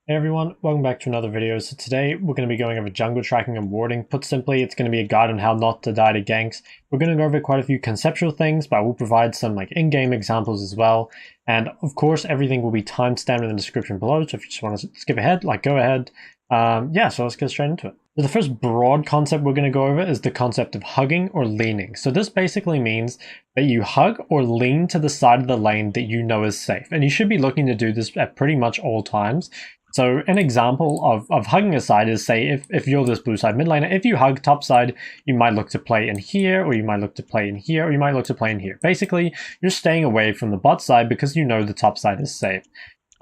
Hey everyone, welcome back to another video. So today we're going to be going over jungle tracking and warding. Put simply, it's going to be a guide on how not to die to ganks. We're going to go over quite a few conceptual things, but I will provide some like in-game examples as well. And of course, everything will be timestamped in the description below. So if you just want to skip ahead, like go ahead. Yeah, so let's get straight into it. So the first broad concept we're going to go over is the concept of hugging or leaning. So this basically means that you hug or lean to the side of the lane that you know is safe. And you should be looking to do this at pretty much all times. So an example of hugging a side is, say, if you're this blue side mid laner, if you hug top side, you might look to play in here, or you might look to play in here, or you might look to play in here. Basically, you're staying away from the bot side because you know the top side is safe.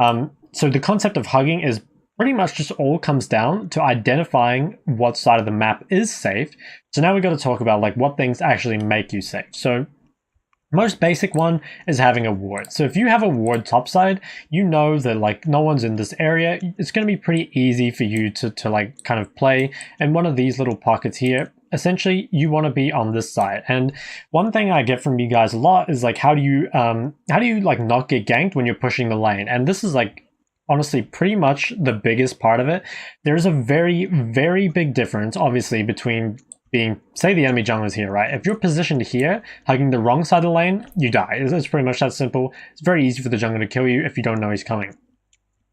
So the concept of hugging is pretty much just all comes down to identifying what side of the map is safe. So now we've got to talk about like what things actually make you safe. So most basic one is having a ward. So if you have a ward topside, you know that like no one's in this area. It's going to be pretty easy for you to like kind of play in one of these little pockets here. Essentially, you want to be on this side. And one thing I get from you guys a lot is like, how do you like not get ganked when you're pushing the lane? And this is like honestly pretty much the biggest part of it. There's a very, very big difference, obviously, between being, say the enemy jungler is here, right? If you're positioned here, hugging the wrong side of the lane, you die. It's pretty much that simple. It's very easy for the jungler to kill you if you don't know he's coming.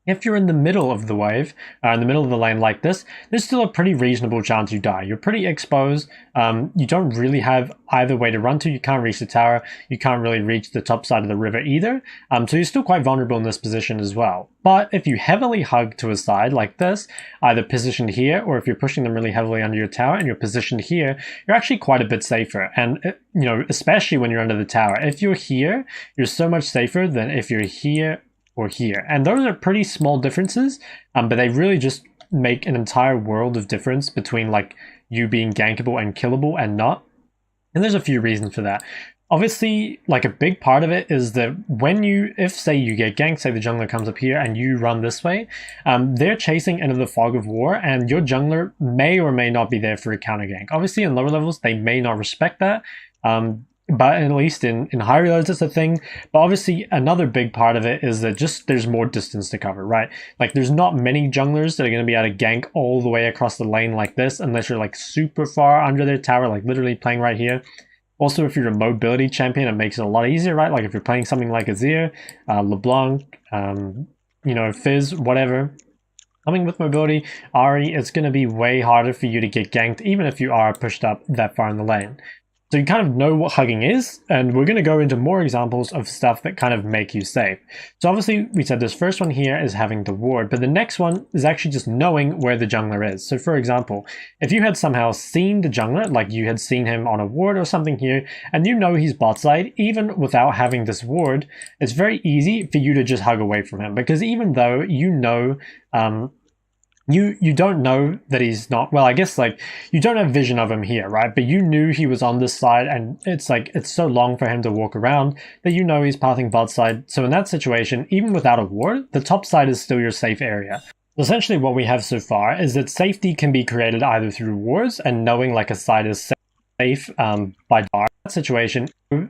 If you're in the middle of the wave, in the middle of the lane like this, there's still a pretty reasonable chance you die. You're pretty exposed. You don't really have either way to run to. You can't reach the tower. You can't really reach the top side of the river either. So you're still quite vulnerable in this position as well. But if you heavily hug to a side like this, either positioned here, or if you're pushing them really heavily under your tower and you're positioned here, you're actually quite a bit safer. And, you know, especially when you're under the tower. If you're here, you're so much safer than if you're here or here. And those are pretty small differences, but they really just make an entire world of difference between like you being gankable and killable and not. And there's a few reasons for that. Obviously, like a big part of it is that when if say you get ganked, say the jungler comes up here and you run this way, they're chasing into the fog of war and your jungler may or may not be there for a counter gank. Obviously in lower levels, they may not respect that. But at least in higher loads, it's a thing. But obviously, another big part of it is that just there's more distance to cover, right? Like, there's not many junglers that are going to be able to gank all the way across the lane like this, unless you're like super far under their tower, like literally playing right here. Also, if you're a mobility champion, it makes it a lot easier, right? Like if you're playing something like Azir, LeBlanc, you know, Fizz, whatever. Coming with mobility, Ahri, it's going to be way harder for you to get ganked, even if you are pushed up that far in the lane. So you kind of know what hugging is, and we're going to go into more examples of stuff that kind of make you safe. So obviously, we said this first one here is having the ward, but the next one is actually just knowing where the jungler is. So for example, if you had somehow seen the jungler, like you had seen him on a ward or something here, and you know he's bot side, even without having this ward, it's very easy for you to just hug away from him, because even though you know you don't know that he's not, well, I guess like you don't have vision of him here, right? But you knew he was on this side, and it's like it's so long for him to walk around that you know he's pathing bot side. So in that situation, even without a ward, the top side is still your safe area. Essentially what we have so far is that safety can be created either through wards and knowing like a side is safe by that situation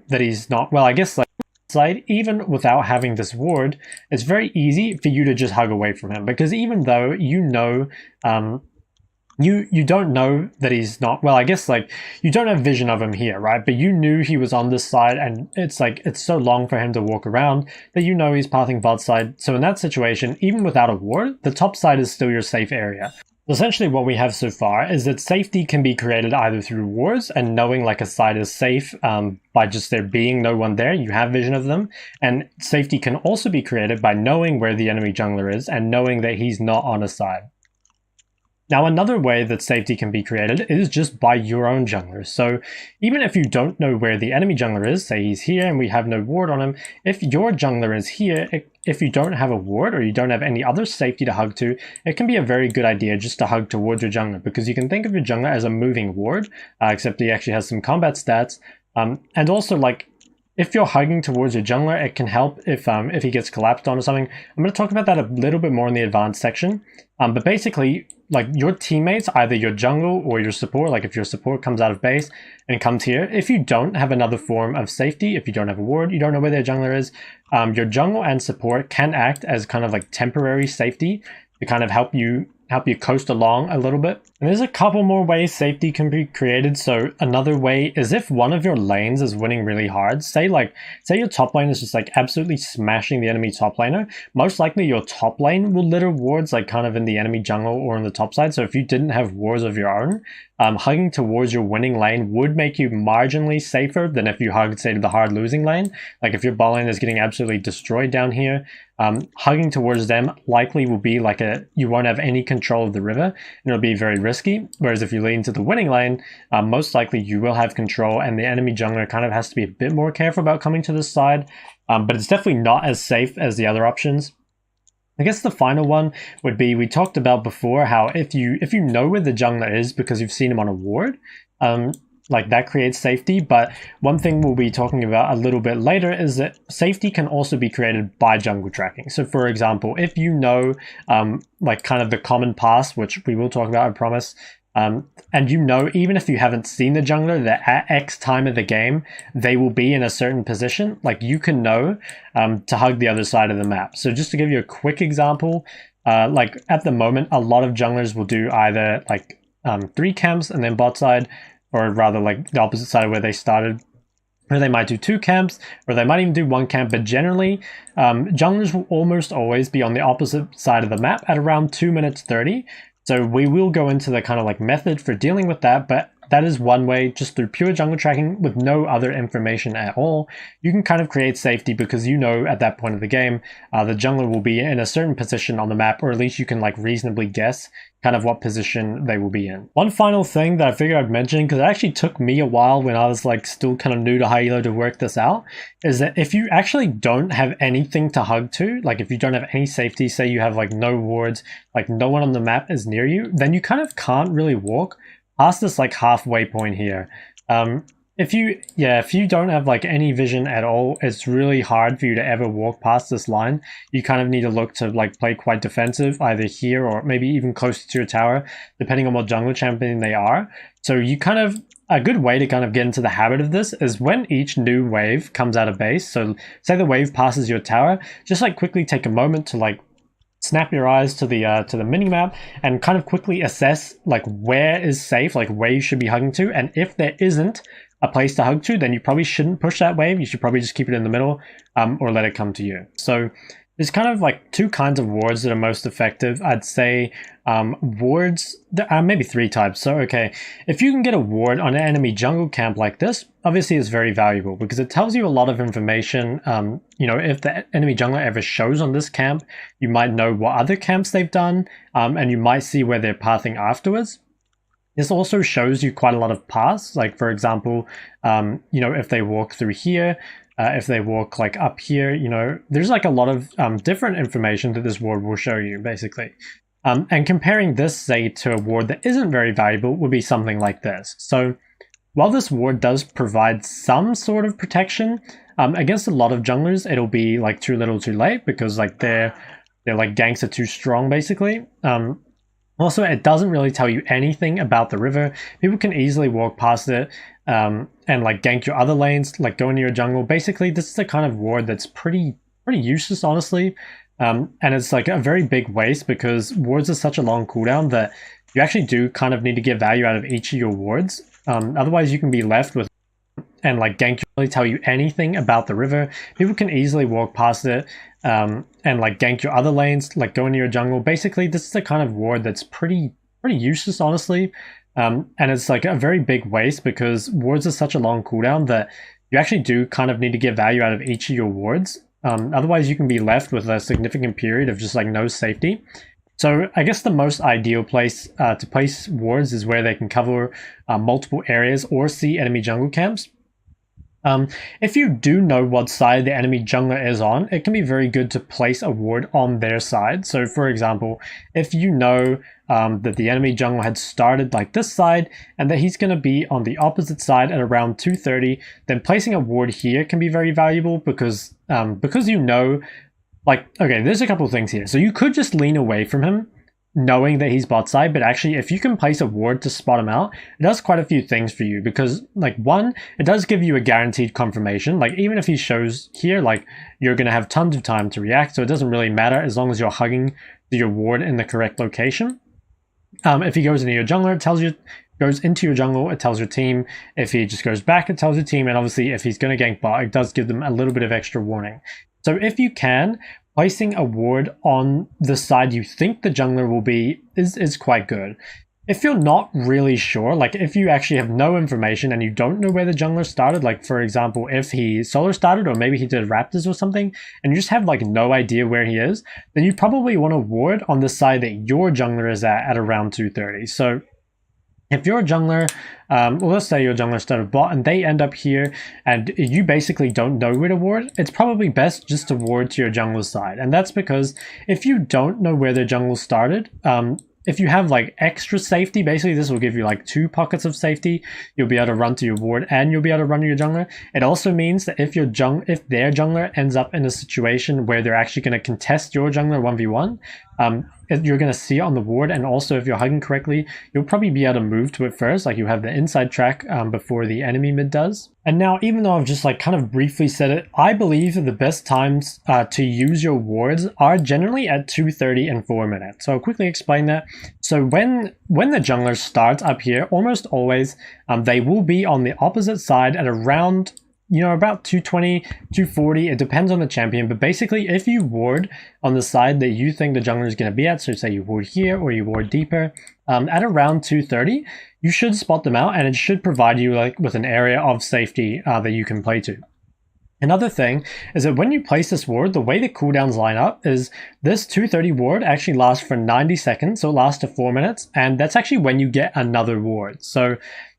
that he's not, well, I guess like side, even without having this ward, it's very easy for you to just hug away from him, because even though you know you don't know that he's not, well, I guess like you don't have vision of him here, right? But you knew he was on this side, and it's like it's so long for him to walk around that you know he's pathing bot side. So in that situation, even without a ward, the top side is still your safe area. Essentially what we have so far is that safety can be created either through wards and knowing like a side is safe by just there being no one there, you have vision of them, and safety can also be created by knowing where the enemy jungler is and knowing that he's not on a side. Now, another way that safety can be created is just by your own jungler. So even if you don't know where the enemy jungler is, say he's here and we have no ward on him, if your jungler is here, if you don't have a ward or you don't have any other safety to hug to, it can be a very good idea just to hug towards your jungler, because you can think of your jungler as a moving ward, except he actually has some combat stats. And also, like, if you're hugging towards your jungler, it can help if he gets collapsed on or something. I'm going to talk about that a little bit more in the advanced section. But basically, like your teammates, either your jungle or your support, like if your support comes out of base and comes here, if you don't have another form of safety, if you don't have a ward, you don't know where their jungler is, your jungle and support can act as kind of like temporary safety to kind of help you coast along a little bit. And there's a couple more ways safety can be created. So another way is if one of your lanes is winning really hard, say your top lane is just like absolutely smashing the enemy top laner, most likely your top lane will litter wards like kind of in the enemy jungle or on the top side. So if you didn't have wards of your own, hugging towards your winning lane would make you marginally safer than if you hugged, say, to the hard losing lane. Like if your bot lane is getting absolutely destroyed down here, hugging towards them likely will be like you won't have any control of the river and it'll be very risky. Whereas if you lean to the winning lane, most likely you will have control and the enemy jungler kind of has to be a bit more careful about coming to this side. But it's definitely not as safe as the other options. I guess the final one would be, we talked about before how if you know where the jungler is because you've seen him on a ward, like that creates safety. But one thing we'll be talking about a little bit later is that safety can also be created by jungle tracking. So for example, if you know like kind of the common pass, which we will talk about, I promise, and you know, even if you haven't seen the jungler, that at X time of the game, they will be in a certain position, like you can know to hug the other side of the map. So just to give you a quick example, like at the moment, a lot of junglers will do either like 3 camps and then bot side, or rather like the opposite side of where they started, or they might do 2 camps, or they might even do 1 camp, but generally junglers will almost always be on the opposite side of the map at around 2 minutes 30. So we will go into the kind of like method for dealing with that, but that is one way, just through pure jungle tracking with no other information at all. You can kind of create safety because you know at that point of the game, the jungler will be in a certain position on the map, or at least you can like reasonably guess kind of what position they will be in. One final thing that I figured I'd mention, because it actually took me a while when I was like still kind of new to high elo to work this out, is that if you actually don't have anything to hug to, like if you don't have any safety, say you have like no wards, like no one on the map is near you, then you kind of can't really walk past this like halfway point here. If you don't have like any vision at all, it's really hard for you to ever walk past this line. You kind of need to look to like play quite defensive, either here or maybe even closer to your tower, depending on what jungle champion they are. So you kind of, a good way to kind of get into the habit of this is when each new wave comes out of base. So say the wave passes your tower, just like quickly take a moment to like snap your eyes to the mini map and kind of quickly assess like where is safe, like where you should be hugging to. And if there isn't a place to hug to, then you probably shouldn't push that wave. You should probably just keep it in the middle, or let it come to you. So there's kind of like 2 kinds of wards that are most effective. I'd say wards, there are maybe 3 types. So okay, if you can get a ward on an enemy jungle camp like this, obviously it's very valuable because it tells you a lot of information. You know, if the enemy jungler ever shows on this camp, you might know what other camps they've done, and you might see where they're pathing afterwards. This also shows you quite a lot of paths. Like for example, you know, if they walk through here, if they walk like up here, you know, there's like a lot of different information that this ward will show you basically. And comparing this, say, to a ward that isn't very valuable would be something like this. So while this ward does provide some sort of protection against a lot of junglers, it'll be like too little too late because like their like ganks are too strong basically. Also, it doesn't really tell you anything about the river. People can easily walk past it and like gank your other lanes, like go into your jungle. Basically, this is the kind of ward that's pretty useless, honestly. And it's like a very big waste because wards are such a long cooldown that you actually do kind of need to get value out of each of your wards. Otherwise, you can be left with and like gank really tell you anything about the river. People can easily walk past it and like gank your other lanes, like go into your jungle. Basically, this is the kind of ward that's pretty useless, honestly. And it's like a very big waste because wards are such a long cooldown that you actually do kind of need to get value out of each of your wards. Otherwise, you can be left with a significant period of just like no safety. So I guess the most ideal place to place wards is where they can cover multiple areas or see enemy jungle camps. If you do know what side the enemy jungler is on, it can be very good to place a ward on their side. So for example, if you know that the enemy jungler had started like this side and that he's going to be on the opposite side at around 2:30, then placing a ward here can be very valuable because you know, like, okay, there's a couple of things here. So you could just lean away from him knowing that he's bot side, but actually if you can place a ward to spot him out, it does quite a few things for you because, like, one, it does give you a guaranteed confirmation. Like, even if he shows here, like, you're going to have tons of time to react, so it doesn't really matter as long as you're hugging your ward in the correct location. If he goes into your jungler, it tells you, goes into your jungle, it tells your team. If he just goes back, it tells your team, and obviously if he's going to gank bot, it does give them a little bit of extra warning. So if you can, placing a ward on the side you think the jungler will be is quite good. If you're not really sure, like if you actually have no information and you don't know where the jungler started, like for example, if he solo started or maybe he did Raptors or something, and you just have like no idea where he is, then you probably want a ward on the side that your jungler is at around 2:30. So if you're a jungler, well, let's say your jungler started bot and they end up here and you basically don't know where to ward, it's probably best just to ward to your jungler side. And that's because if you don't know where their jungle started, if you have like extra safety, basically this will give you like 2 pockets of safety. You'll be able to run to your ward and you'll be able to run to your jungler. It also means that if their jungler ends up in a situation where they're actually going to contest your jungler 1v1, you're going to see it on the ward, and also if you're hugging correctly, you'll probably be able to move to it first, like you have the inside track before the enemy mid does. And now, even though I've just like kind of briefly said it, I believe that the best times to use your wards are generally at 2:30 and 4 minutes. So I'll quickly explain that. So when the jungler starts up here, almost always they will be on the opposite side at around, you know, about 2:20, 2:40, it depends on the champion, but basically if you ward on the side that you think the jungler is going to be at, so say you ward here or you ward deeper, at around 2:30, you should spot them out and it should provide you like with an area of safety that you can play to. Another thing is that when you place this ward, the way the cooldowns line up is this 2:30 ward actually lasts for 90 seconds, so it lasts to 4 minutes, and that's actually when you get another ward. So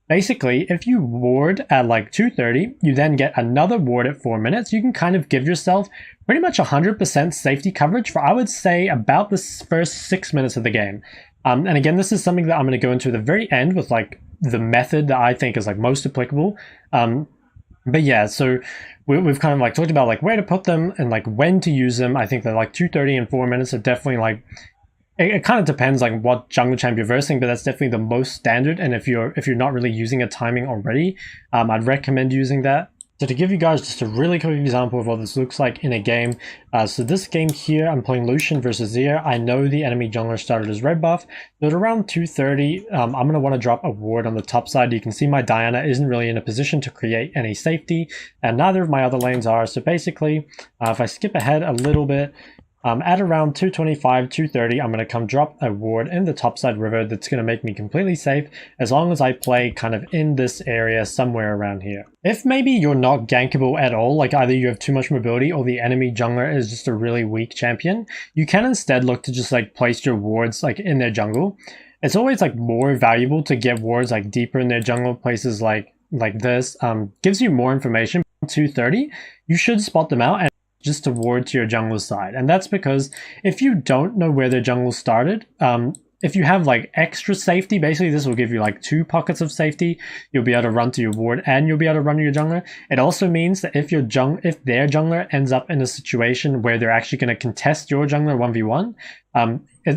basically, if you ward at like 2:30, you then get another ward at 4 minutes, you can kind of give yourself pretty much 100% safety coverage for, I would say, about the first 6 minutes of the game. And again, this is something that I'm going to go into at the very end with like the method that I think is like most applicable. But yeah, so we've kind of like talked about like where to put them and like when to use them. I think that like 2:30 and 4 minutes are definitely like, it kind of depends like what jungle champ you're versing, but that's definitely the most standard. And if you're not really using a timing already, I'd recommend using that. So to give you guys just a really quick example of what this looks like in a game. So this game here, I'm playing Lucian versus Xayah. I know the enemy jungler started as red buff. So at around 2:30, I'm going to want to drop a ward on the top side. You can see my Diana isn't really in a position to create any safety, and neither of my other lanes are. So basically, if I skip ahead a little bit, at around 2:25, 2:30, I'm going to come drop a ward in the topside river that's going to make me completely safe as long as I play kind of in this area somewhere around here. If maybe you're not gankable at all, like either you have too much mobility or the enemy jungler is just a really weak champion, you can instead look to just like place your wards like in their jungle. It's always like more valuable to get wards like deeper in their jungle, places like this. Gives you more information. 2:30, you should spot them out and just to ward to your jungler side. And that's because if you don't know where their jungle started, if you have like extra safety, basically this will give you like 2 pockets of safety. You'll be able to run to your ward and you'll be able to run to your jungler. It also means that if their jungler ends up in a situation where they're actually going to contest your jungler 1v1,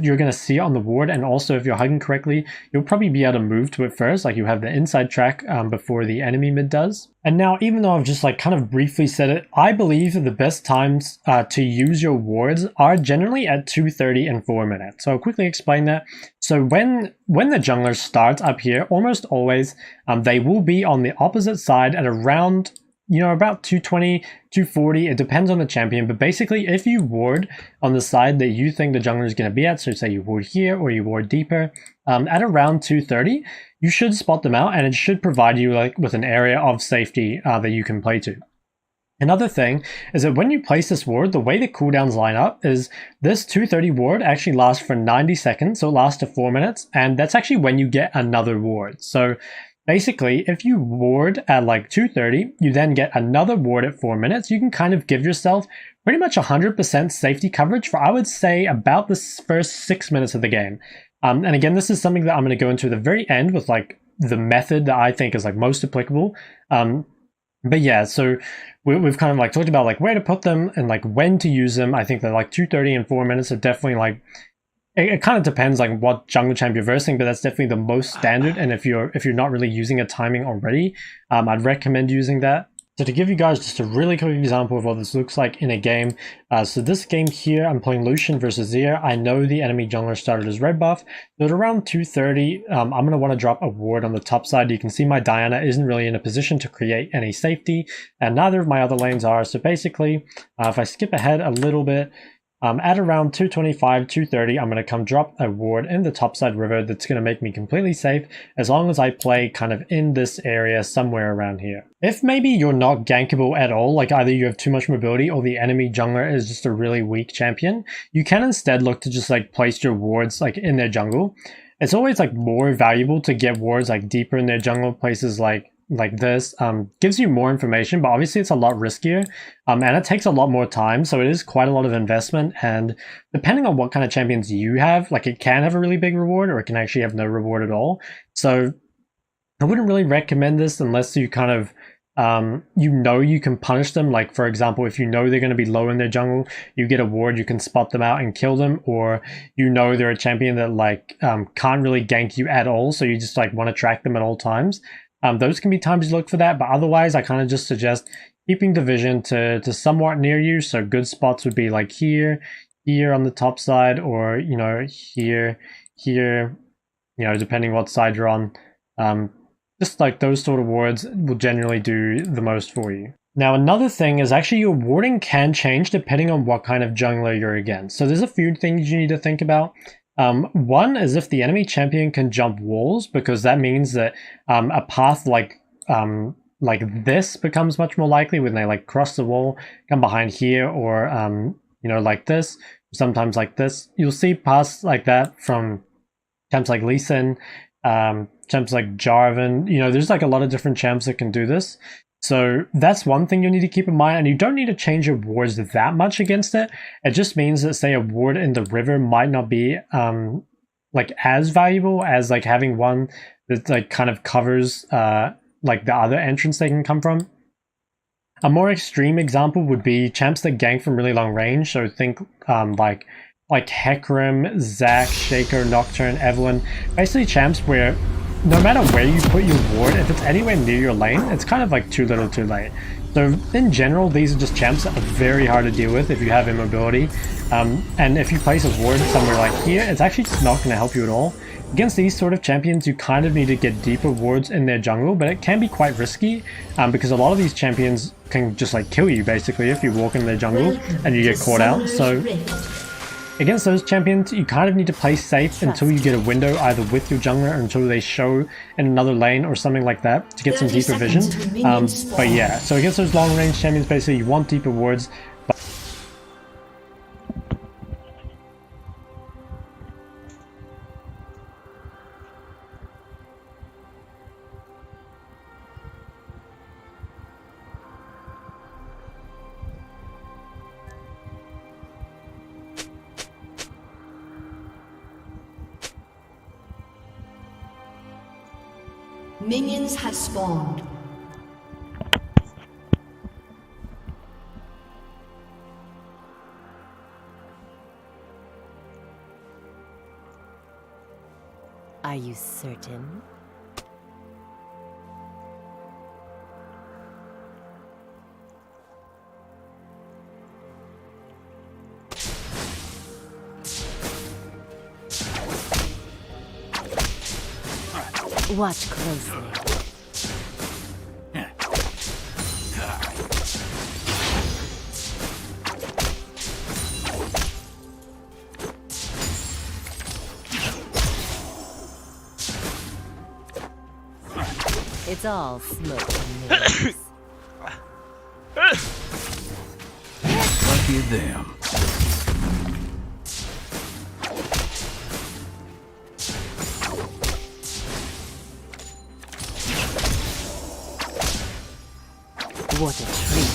you're going to see it on the ward, and also if you're hugging correctly, you'll probably be able to move to it first, like you have the inside track before the enemy mid does. And now, even though I've just like kind of briefly said it, I believe that the best times to use your wards are generally at 2:30 and 4 minutes. So I'll quickly explain that. So when the jungler starts up here, almost always they will be on the opposite side at around, you know, about 2:20, 2:40, it depends on the champion, but basically if you ward on the side that you think the jungler is going to be at, so say you ward here or you ward deeper, at around 2:30, you should spot them out and it should provide you like with an area of safety that you can play to. Another thing is that when you place this ward, the way the cooldowns line up is this 2:30 ward actually lasts for 90 seconds, so it lasts to 4 minutes, and that's actually when you get another ward. So basically, if you ward at like 2:30, you then get another ward at 4 minutes, you can kind of give yourself pretty much 100% safety coverage for, I would say, about the first 6 minutes of the game. And again, this is something that I'm going to go into at the very end with like the method that I think is like most applicable. But yeah, so we've kind of like talked about like where to put them and like when to use them. I think that like 2:30 and 4 minutes are definitely like, it kind of depends like what jungle champ you're versing, but that's definitely the most standard. And if you're not really using a timing already, I'd recommend using that. So to give you guys just a really quick example of what this looks like in a game. So this game here, I'm playing Lucian versus Zia. I know the enemy jungler started as red buff. So at around 2:30, I'm going to want to drop a ward on the top side. You can see my Diana isn't really in a position to create any safety, and neither of my other lanes are. So basically, if I skip ahead a little bit, at around 2:25, 2:30, I'm going to come drop a ward in the topside river that's going to make me completely safe as long as I play kind of in this area somewhere around here. If maybe you're not gankable at all, like either you have too much mobility or the enemy jungler is just a really weak champion, you can instead look to just like place your wards like in their jungle. It's always like more valuable to get wards like deeper in their jungle, places like this. Gives you more information, but obviously it's a lot riskier, and it takes a lot more time, so it is quite a lot of investment. And depending on what kind of champions you have, like it can have a really big reward or it can actually have no reward at all. So I wouldn't really recommend this unless you kind of you can punish them. Like for example, if you know they're going to be low in their jungle, you get a ward, you can spot them out and kill them, or you know they're a champion that like can't really gank you at all, so you just like want to track them at all times. Those can be times you look for that, but otherwise I kind of just suggest keeping the vision to somewhat near you. So good spots would be like here on the top side, or you know here, you know, depending what side you're on. Just like those sort of wards will generally do the most for you. Now another thing is actually your warding can change depending on what kind of jungler you're against. So there's a few things you need to think about. One is if the enemy champion can jump walls, because that means that a path like this becomes much more likely when they like cross the wall, come behind here, or you know, like this, sometimes like this. You'll see paths like that from champs like Lee Sin, champs like Jarvan. You know, there's like a lot of different champs that can do this. So that's one thing you need to keep in mind, and you don't need to change your wards that much against it. It just means that, say, a ward in the river might not be like as valuable as like having one that like kind of covers like the other entrance they can come from. A more extreme example would be champs that gank from really long range. So think like Hecarim, Zac, Shaker, Nocturne, Evelynn, basically champs where no matter where you put your ward, if it's anywhere near your lane, it's kind of like too little too late. So in general, these are just champs that are very hard to deal with if you have immobility. And if you place a ward somewhere like here, it's actually just not going to help you at all. Against these sort of champions, you kind of need to get deeper wards in their jungle, but it can be quite risky because a lot of these champions can just like kill you basically if you walk in their jungle and you get caught out. So against those champions, you kind of need to play safe until you get a window either with your jungler or until they show in another lane or something like that to get some deeper vision. But yeah, so against those long range champions, basically you want deeper wards. Minions have spawned. Are you certain? Watch closely. It's all smoke and mirrors. Lucky them. What a treat.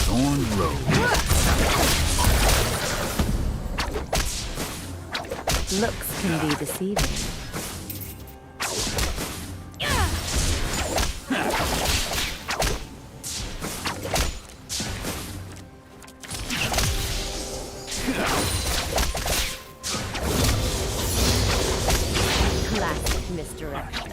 Thorn Road. Looks can be deceiving. Classic misdirection.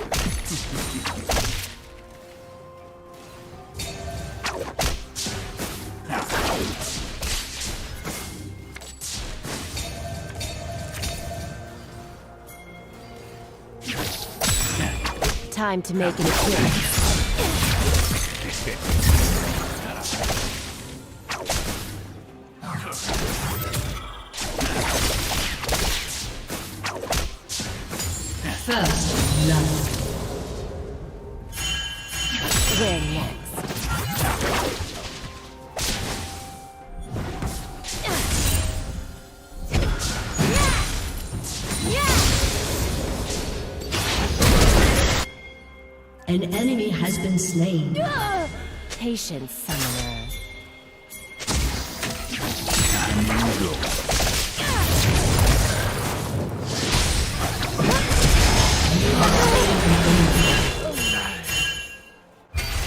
Time to make an appearance. First love. Where next? An enemy has been slain. Patience, summoner.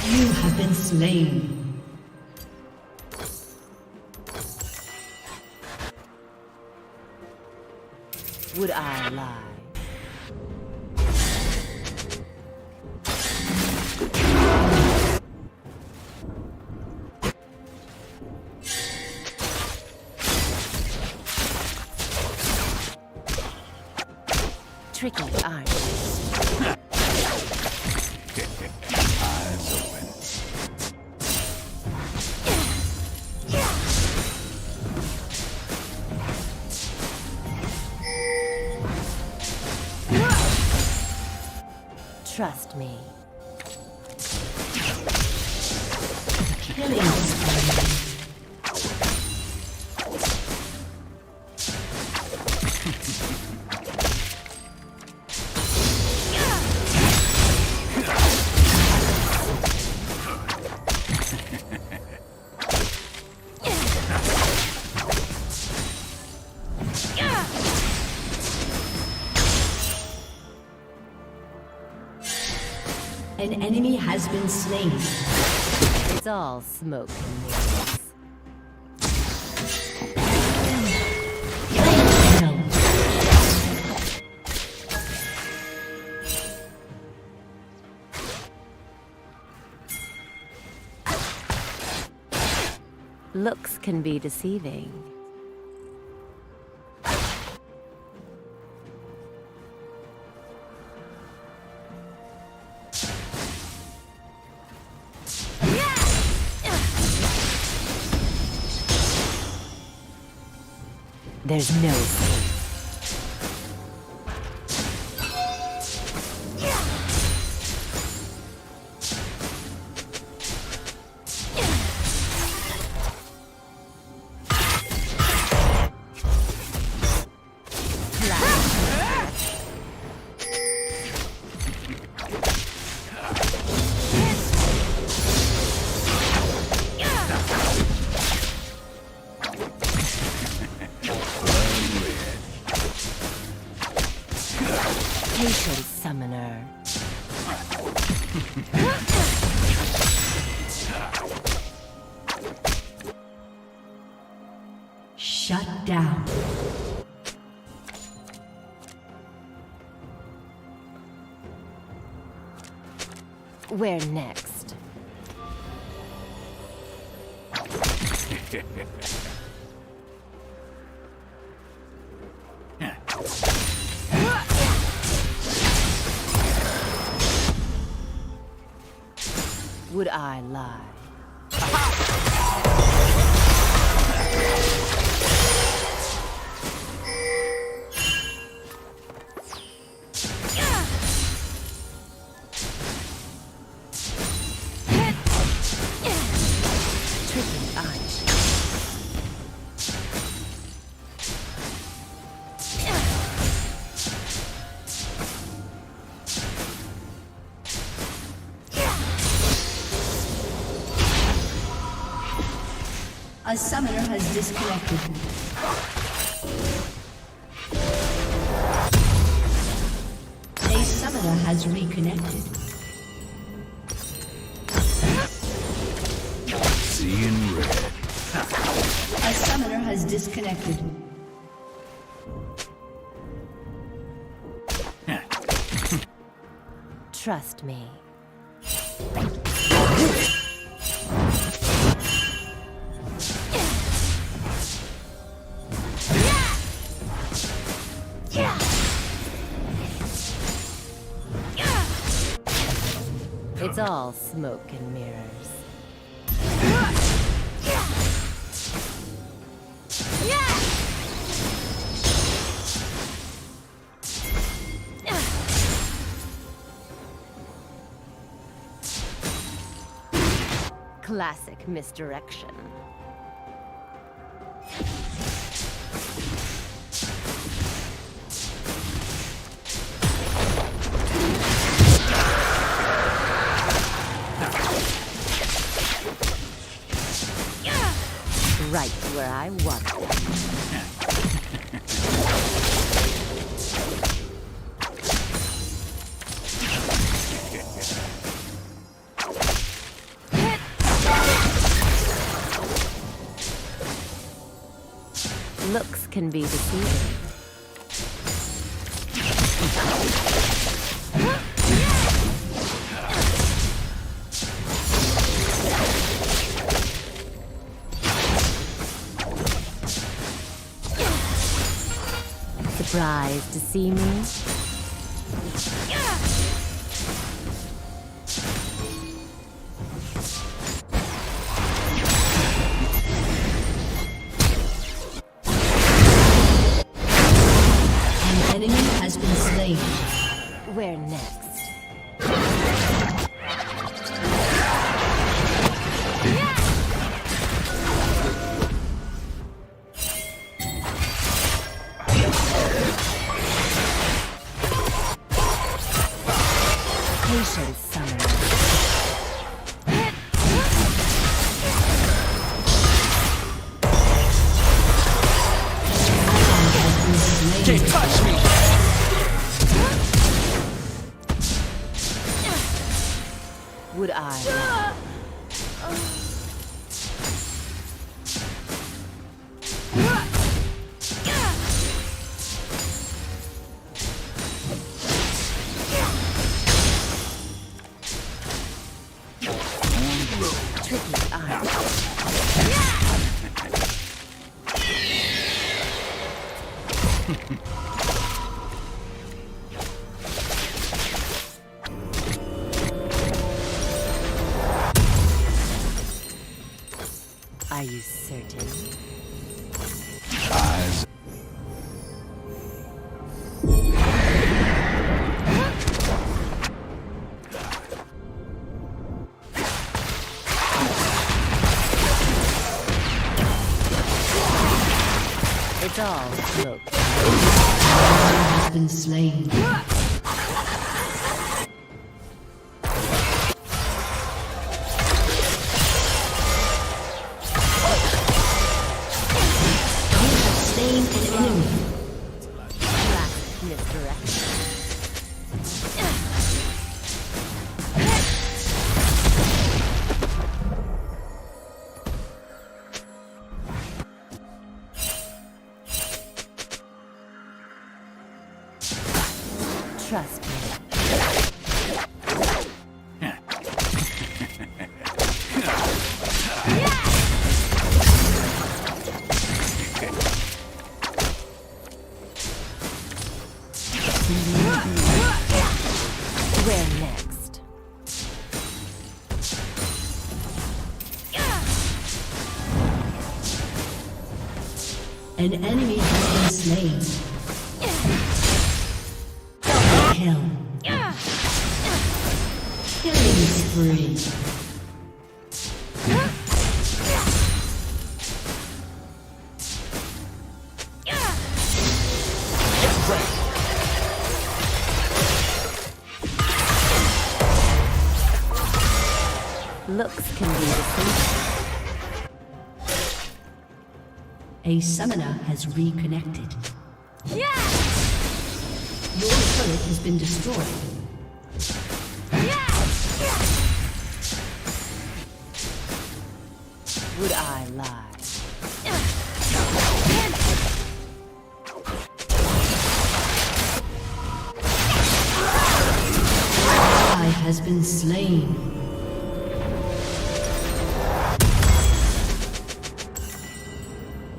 You have been slain. Would I lie? Tricky, aren't you? Eyes open. Trust me. Killing spree. An enemy has been slain. It's all smoke and mirrors. No. Looks can be deceiving. There's no escape. Patience, summoner. Shut down. Where next? Would I lie? Tricky, aren't you? A summoner has disconnected. A summoner has reconnected. Seeing red. A summoner has disconnected. Trust me. It's all smoke and mirrors. Classic misdirection. Right where I want them. Looks can be deceiving. Surprised to see me? An enemy has been slain. Where next? Patience, summoner. Can't touch me! Would I? Tricky eye. Are you certain? Eyes. It's all smoke. Has been slain. Slain an enemy. Classic misdirection. Trust me. Where next? An enemy has been slain. Double kill. Killing spree. Looks can be deceiving. A summoner has reconnected. Yeah! Your turret has been destroyed. Would I lie? Ally has been slain.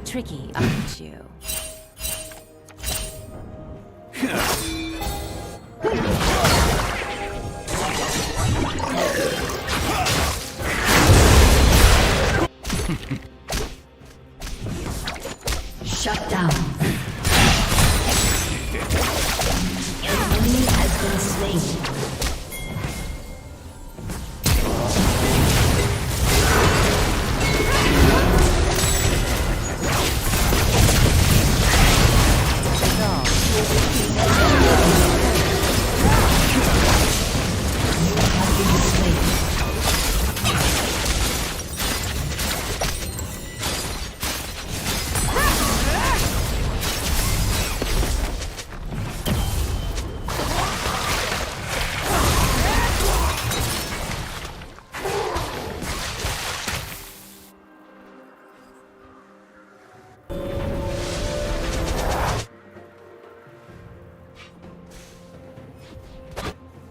Tricky, aren't you? Shut down. An enemy has been slain.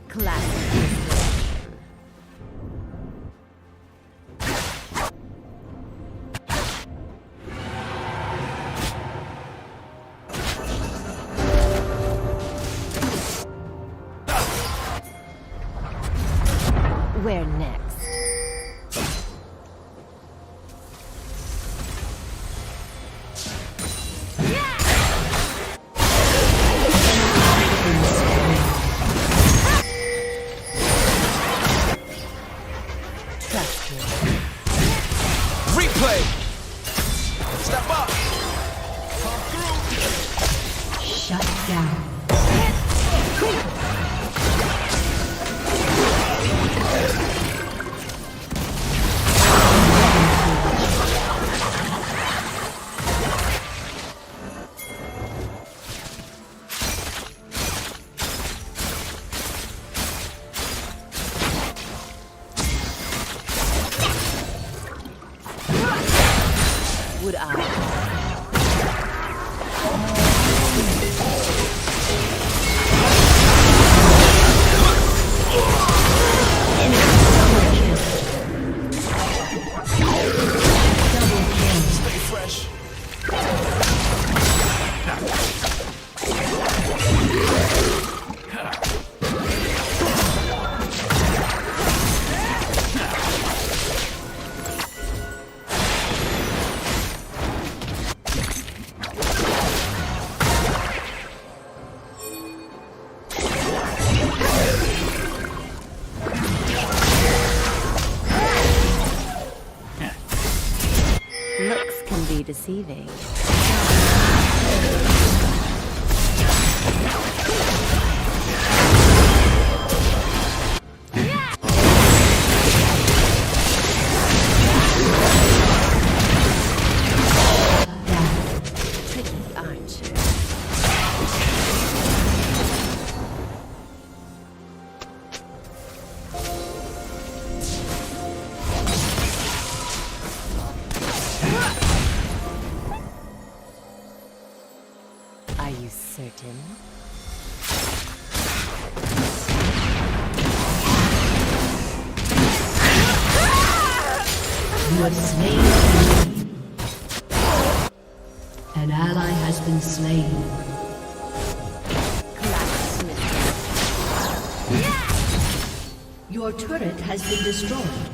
Classic. Where next? Trust me. Replay! Step up! Come through! Shut down. Would I? Stay fresh. Looks can be deceiving. Tricky, aren't you? Are you certain? You have slain an enemy. An ally has been slain. Your turret has been destroyed.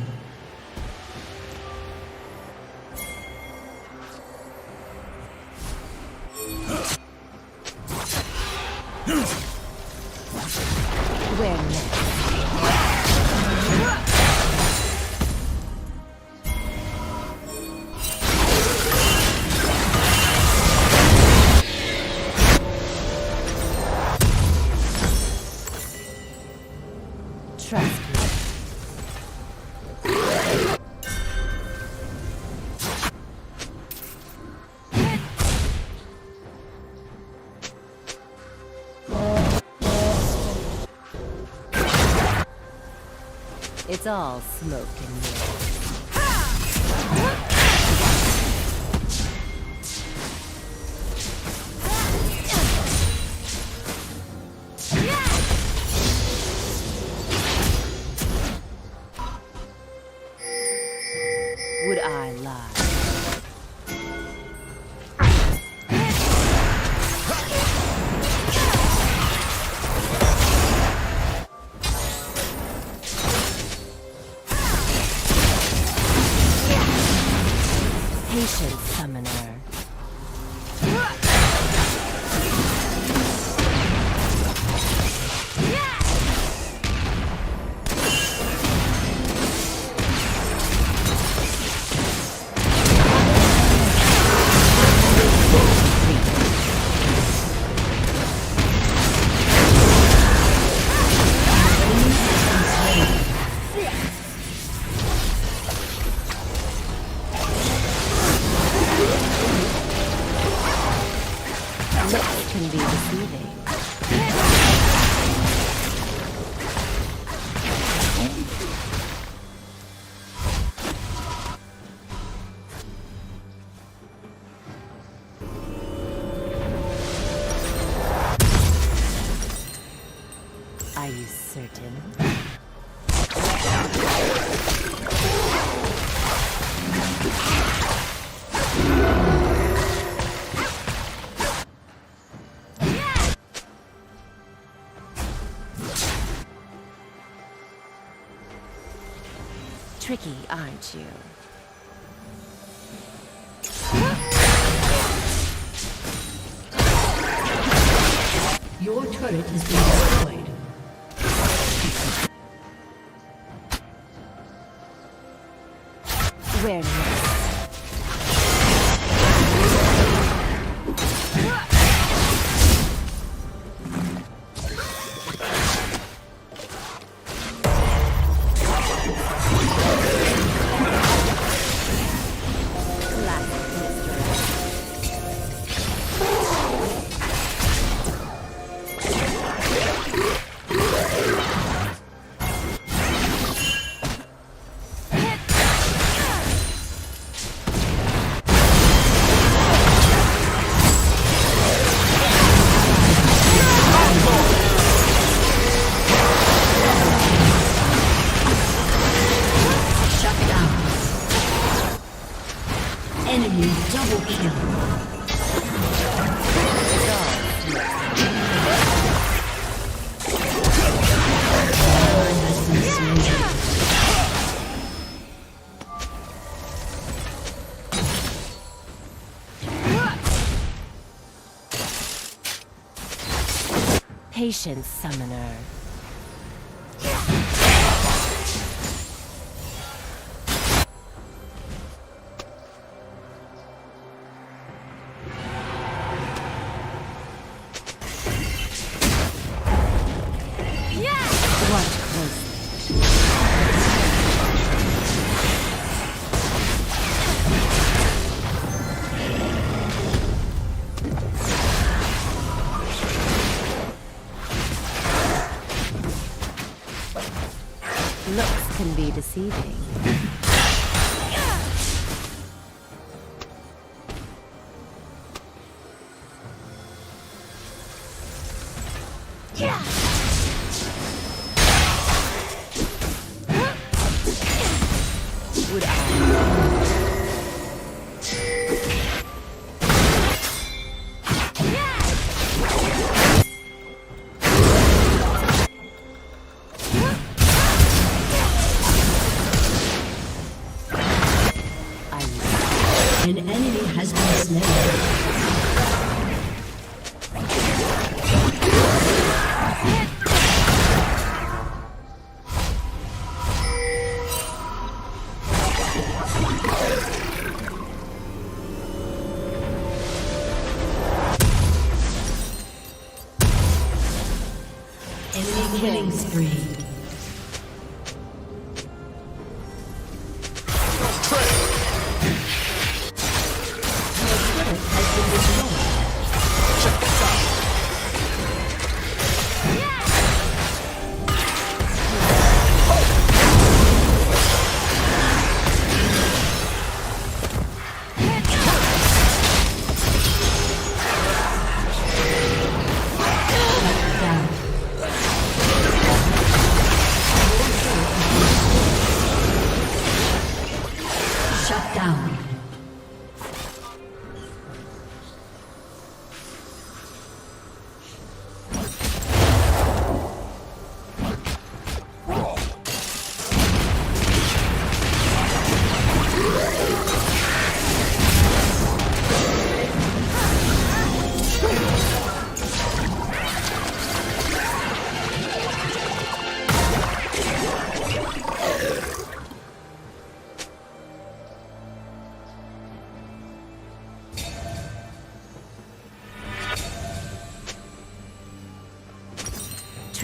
Where next? Trust me. It's all smoke and mirrors. Would I lie? Patient summoner. Looks can be deceiving. Are you certain? Tricky, aren't you? Your turret has been destroyed. Where next? Enemy double kill. Ally has been slain. Patient summoner. Watch closely. Looks can be deceiving. Would An enemy has been slain. Enemy killing spree.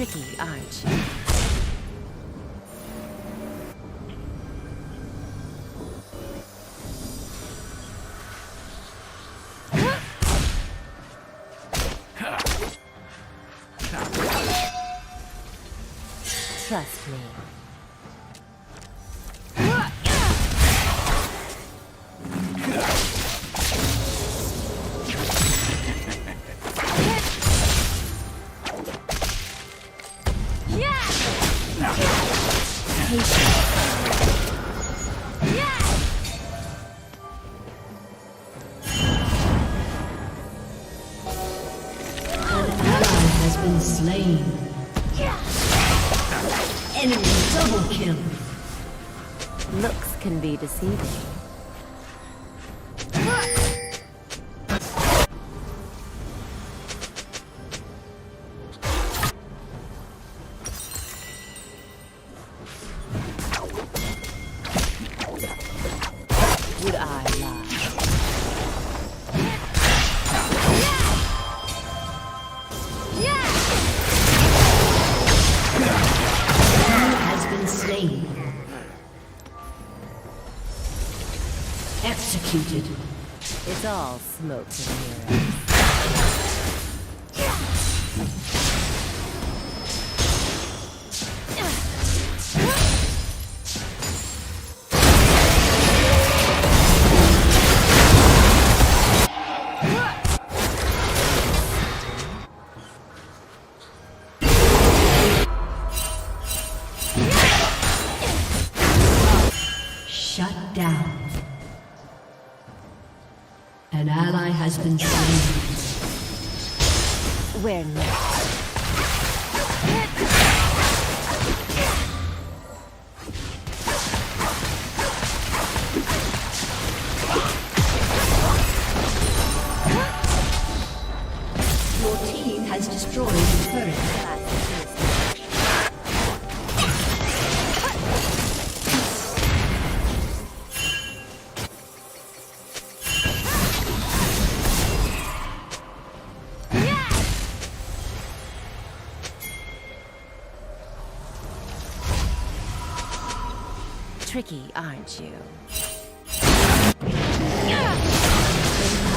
Tricky, aren't you? Trust me. Has been slain. Enemy double kill. Looks can be deceiving. Would I lie? Has been slain. Executed. It's all smoke and mirrors. Shut down. An ally has been slain. Where next? Your team has destroyed the turret. Tricky, aren't you?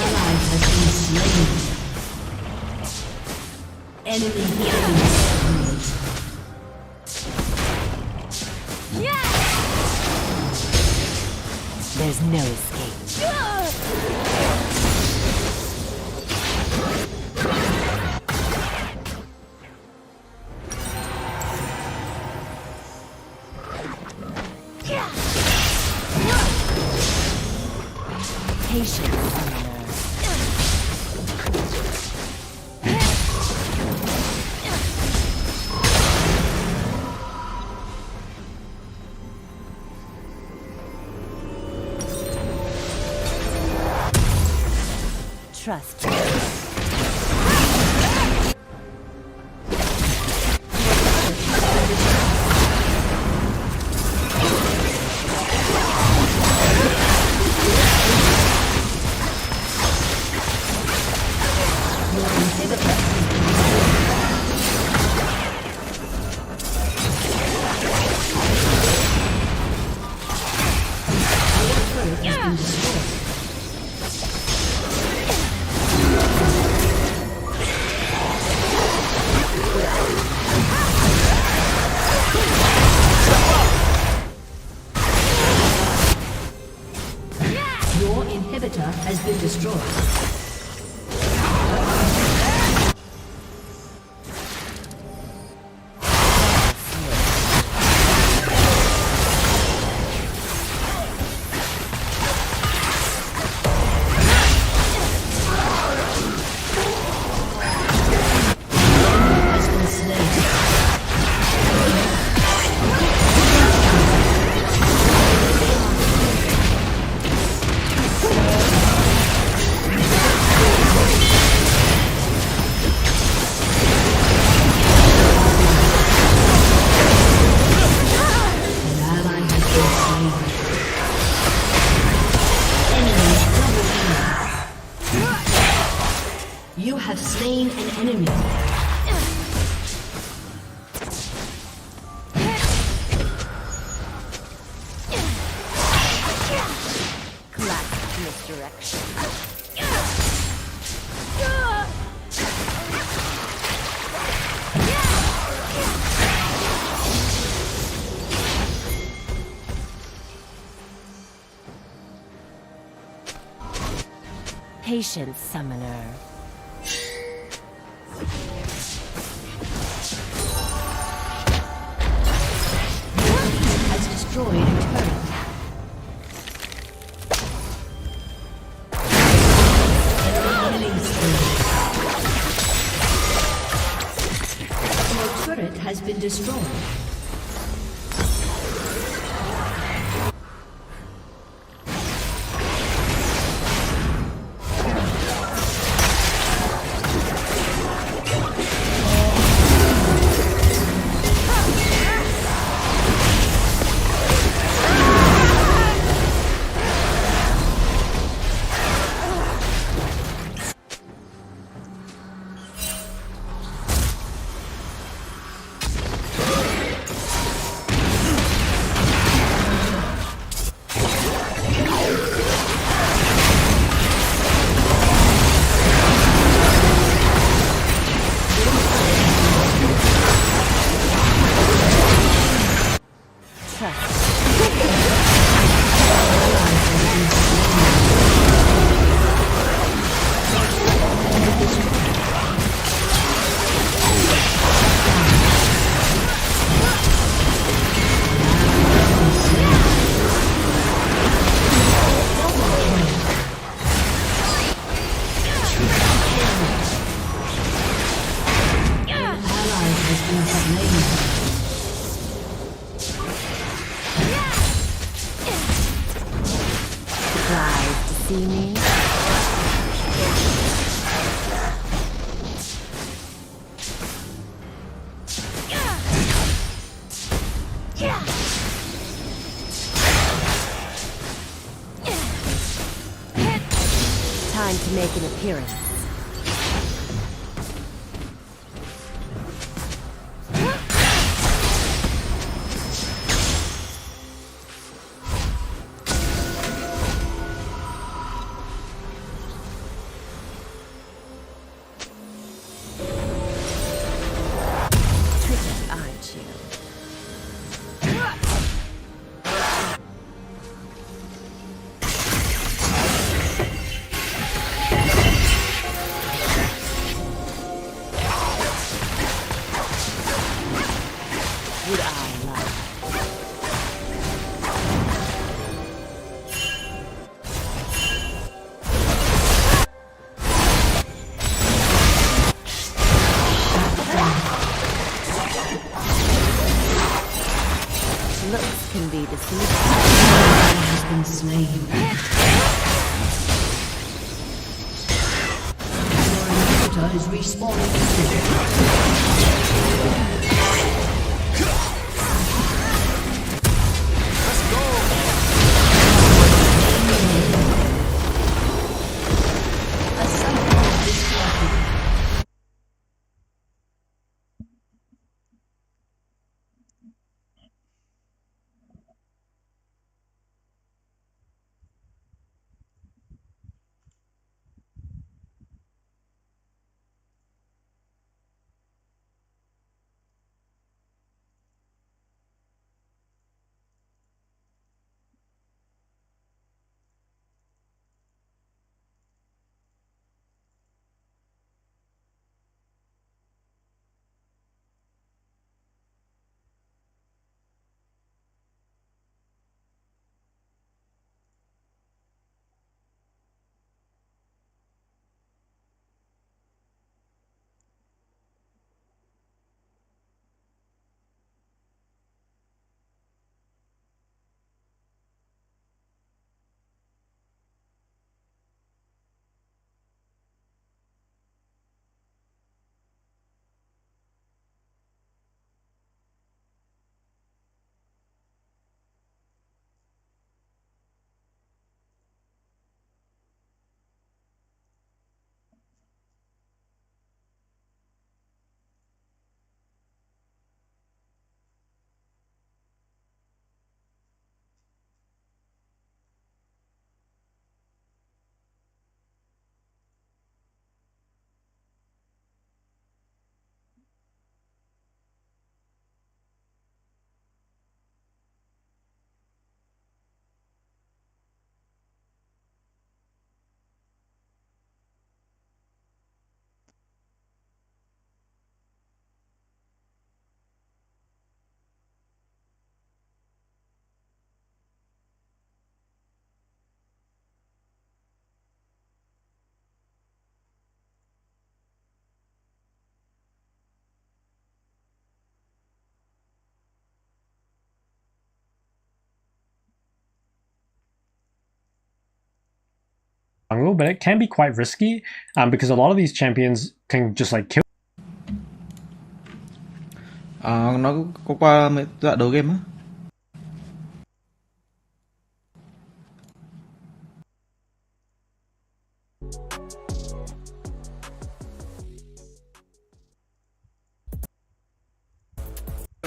Ally has been slain. Enemy killing There's no escape. Patience, summoner. Trust me. Your inhibitor has been destroyed. You have slain an enemy. direction. Patience, summoner. Has destroyed a turret. Killing spree. Your turret has been destroyed. Surprised to see me? Time to make an appearance. Tricky, aren't you? Would I lie? Looks can be deceiving. Has been slain. Your inhibitor is respawning. A summoner has disconnected. struggle, but it can be quite risky because a lot of these champions can just like kill. Nó có qua mấy đoạn đầu game á.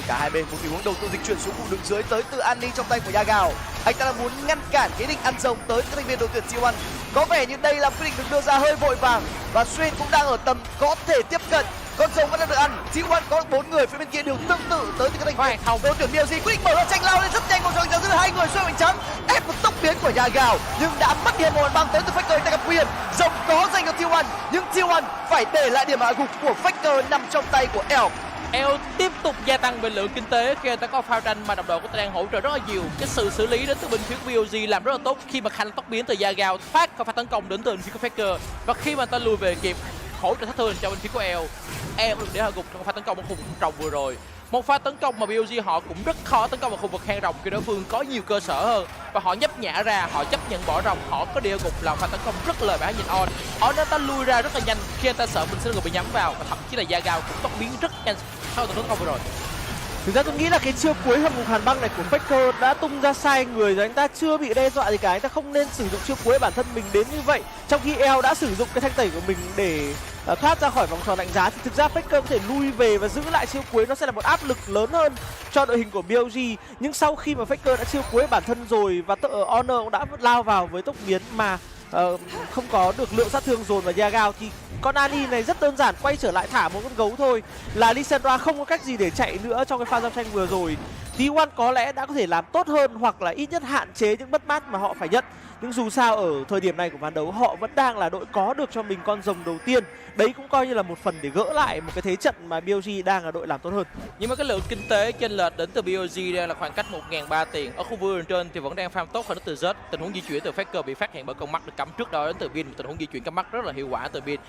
Cả hai bên một tình huống đầu tư dịch chuyển xuống vùng đường dưới tới từ Annie trong tay của Yagao. Anh ta đang muốn ngăn cản cái định ăn rồng tới các thành viên đội tuyển T1. Có vẻ như đây là quyết định được đưa ra hơi vội vàng và Xuyên cũng đang ở tầm có thể tiếp cận. Con rồng vẫn đang được ăn. T1 có 4 người, phía bên kia đều tương tự tới từ các thành viên đội tuyển BLG. Quyết định mở ra tranh lao lên rất nhanh, một rồi giữ hai người Xuyên bánh trắng ép một tốc biến của Yagao nhưng đã mất điểm một băng tới từ Faker. Tay gặp quyền rồng có dành cho T1 nhưng T1 phải để lại điểm hạ gục của Faker nằm trong tay của Elf. EO tiếp tục gia tăng về lượng kinh tế khi ta có pha tranh mà đồng đội của ta đang hỗ trợ rất là nhiều. Cái sự xử lý đến từ bên phía BLG làm rất là tốt khi mà khanh tốc biến từ Yagao phát pha tấn công đến từ bên phía của Faker và khi mà ta lùi về kịp hỗ trợ thất thường cho bên phía của EO được để hạ gục trong pha tấn công ở khu vực rồng vừa rồi. Một pha tấn công mà BLG họ cũng rất khó tấn công vào khu vực hang rồng khi đối phương có nhiều cơ sở hơn và họ nhấp nhả ra, họ chấp nhận bỏ rồng, họ có địa gục làm pha tấn công rất lợi bả nhìn On nên ta lui ra rất là nhanh khi anh ta sợ mình sẽ là người bị nhắm vào và thậm chí là Yagao cũng tốc biến rất nhanh sau tấn công vừa rồi. Thực ra tôi nghĩ là cái chiêu cuối hầm ngục hàn băng này của Faker đã tung ra sai người rồi, anh ta chưa bị đe dọa gì cả, anh ta không nên sử dụng chiêu cuối bản thân mình đến như vậy. Trong khi EO đã sử dụng cái thanh tẩy của mình để thoát ra khỏi vòng tròn đánh giá thì thực ra Faker có thể lui về và giữ lại chiêu cuối, nó sẽ là một áp lực lớn hơn cho đội hình của BLG. Nhưng sau khi mà Faker đã chiêu cuối bản thân rồi và Honor cũng đã lao vào với tốc biến mà không có được lượng sát thương dồn vào Yagao thì con Annie này rất đơn giản quay trở lại thả một con gấu thôi là Lissandra không có cách gì để chạy nữa trong cái pha giao tranh vừa rồi. T1 có lẽ đã có thể làm tốt hơn hoặc là ít nhất hạn chế những mất mát mà họ phải nhận. Nhưng dù sao ở thời điểm này của ván đấu họ vẫn đang là đội có được cho mình con rồng đầu tiên. Đấy cũng coi như là một phần để gỡ lại một cái thế trận mà BLG đang là đội làm tốt hơn. Nhưng mà cái lượng kinh tế chênh lệch đến từ BLG đang là khoảng cách 1.300 tiền. Ở khu vực trên thì vẫn đang farm tốt hơn đến từ Z. Tình huống di chuyển từ Faker bị phát hiện bởi con mắt được cắm trước đó đến từ Vin. Tình huống di chuyển cắm mắt rất là hiệu quả từ Vin.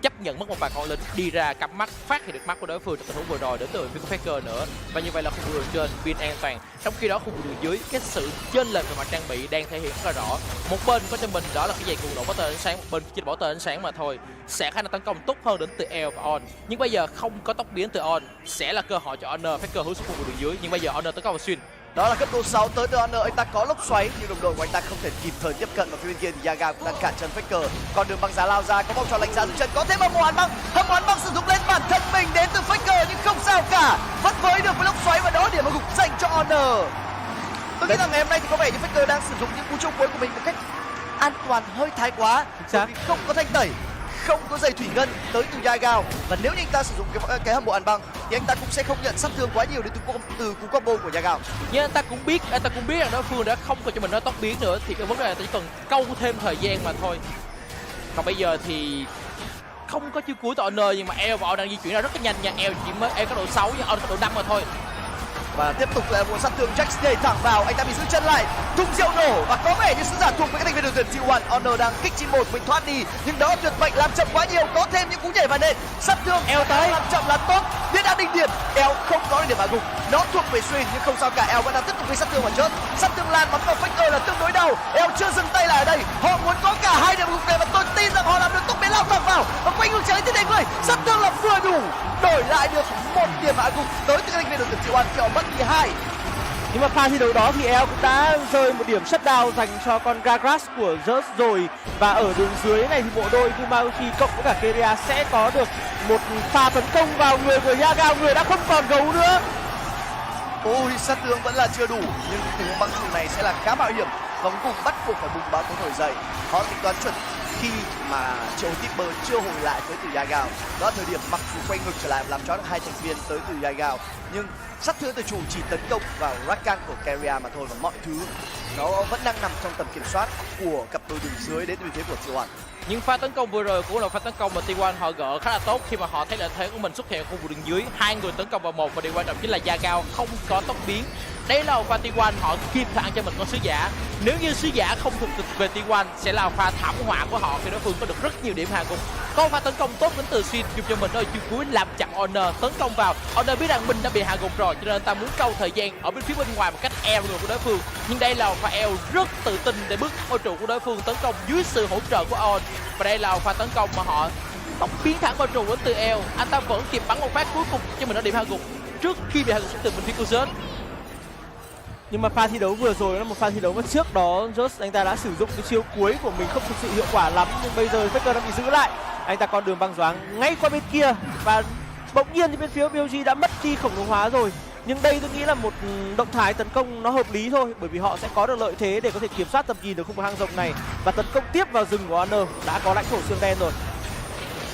Chấp nhận mất một vài con lính đi ra cắm mắt, phát hiện được mắt của đối phương trong tình huống vừa rồi đến từ phía của Faker nữa. Và như vậy là khu vực trên Vin an toàn. Trong khi đó khu vực dưới cái sự chênh lệch về mặt trang bị đang thể hiện rất là rõ. Một bên có cho mình đó là cái dây cuồng nổ bảo tơ ánh sáng, một bên chỉ bảo tơ ánh sáng mà thôi. Sẽ khả năng tấn công tốt hơn đến từ EO và On. Nhưng bây giờ không có tốc biến từ On sẽ là cơ hội cho Honor. Faker hướng xuống khu vực đường dưới nhưng bây giờ Honor tấn công vào xuyên. Đó là cấp độ 6 tới từ Honor, anh ta có lốc xoáy nhưng đồng đội của anh ta không thể kịp thời tiếp cận, và phía bên kia thì Yagao cũng đang cản chân Faker. Con đường băng giá lao ra, có vòng tròn lạnh giá dưới chân, có thêm một hầm hàn băng sử dụng lên bản thân mình đến từ Faker nhưng không sao cả, vẫn với được với lốc xoáy và đó điểm mà gục dành cho Honor. Tôi nghĩ rằng ngày hôm nay thì có vẻ như Faker đang sử dụng những cú chiêu cuối của mình một cách an toàn hơi thái quá, bởi vì không có thanh tẩy, không có dây thủy ngân tới từ Yagao, và nếu như anh ta sử dụng cái hầm bộ hàn băng thì anh ta cũng sẽ không nhận sát thương quá nhiều đến từ cú combo của Yagao. Nhưng anh ta cũng biết rằng đối phương đã không còn cho mình nó tốc biến nữa thì cái vấn đề là chỉ cần câu thêm thời gian mà thôi. Còn bây giờ thì không có chiêu cuối từ Honor nhưng mà EO và On đang di chuyển ra rất là nhanh nha. EO có độ 6 nhưng On có độ 5 mà thôi. Và tiếp tục là một sát thương Jax để thẳng vào, anh ta bị giữ chân lại, thùng rượu nổ và có vẻ như sứ giả thuộc với các thành viên đội tuyển T1. Honor đang kích 91 mình thoát đi nhưng đó tuyệt mệnh làm chậm quá nhiều, có thêm những cú nhảy vào nền, sát thương EO tới làm chậm là tốt, biết đã đỉnh điểm. EO không có được điểm hạ gục, nó thuộc về Xuyên nhưng không sao cả, EO vẫn đang tiếp tục gây sát thương vào chớt, sát thương lan bắn vào Faker là tương đối đau. EO chưa dừng tay lại ở đây, họ muốn có cả hai điểm gục này và tôi tin rằng họ làm được, tốc biến lao thẳng vào và quay ngược trở lại tiếp đầy người, sát thương là vừa đủ đổi lại được một điểm hạ gục tới từ các thành viên đội tuyển T1 khi họ mất đi 2. Nhưng mà pha thi đấu đó thì EO cũng đã rơi một điểm shutdown dành cho con Gragas của Zeus rồi. Và ở đường dưới này thì bộ đôi Kumauchi cộng với cả Keria sẽ có được một pha tấn công vào người của Yagao, người đã không còn gấu nữa. Ôi, sát thương vẫn là chưa đủ nhưng tình huống băng trụ này sẽ là khá mạo hiểm và cuối cùng bắt buộc phải bùng báo tối nổi dậy. Họ tính toán chuẩn khi mà triệu Tipper chưa hồi lại tới từ Yagao. Đó là thời điểm mặc dù quay ngược trở lại làm cho được hai thành viên tới từ Yagao, nhưng sát thương từ chủ chỉ tấn công vào Rakan của Keria mà thôi, và mọi thứ nó vẫn đang nằm trong tầm kiểm soát của cặp đôi đường dưới đến từ phía của T1. Nhưng pha tấn công vừa rồi cũng là pha tấn công mà T1 họ gỡ khá là tốt khi mà họ thấy lợi thế của mình xuất hiện ở khu vực đường dưới. Hai người tấn công vào một và điều quan trọng chính là Yagao không có tốc biến Đây là pha T1, họ kim thẳng cho mình con sứ giả. Nếu như sứ giả không thuộc về T1 sẽ là pha thảm họa của họ khi đối phương có được rất nhiều điểm hạ gục. Có pha tấn công tốt đến từ Shin giúp cho mình ở chiều cuối làm chặn Honor tấn công vào. Honor biết rằng mình đã bị hạ gục rồi, cho nên ta muốn câu thời gian ở bên phía bên ngoài một cách eo người của đối phương. Nhưng đây là pha eo rất tự tin để bước ô trụ của đối phương tấn công dưới sự hỗ trợ của On. Và đây là pha tấn công mà họ biến thẳng vào trụ đến từ eo. Anh ta vẫn kịp bắn một phát cuối cùng cho mình ở điểm hạ gục trước khi bị hạ gục từ bên phía Kuzet. Nhưng mà pha thi đấu vừa rồi là một pha thi đấu mà trước đó Josh anh ta đã sử dụng cái chiêu cuối của mình không thực sự hiệu quả lắm, nhưng bây giờ Faker đã bị giữ lại. Anh ta con đường băng doáng ngay qua bên kia và bỗng nhiên thì bên phía BOG đã mất đi khổng lồ hóa rồi. Nhưng đây tôi nghĩ là một động thái tấn công nó hợp lý thôi, bởi vì họ sẽ có được lợi thế để có thể kiểm soát tầm nhìn được khu vực hang rộng này và tấn công tiếp vào rừng của Honor đã có lãnh thổ xương đen rồi.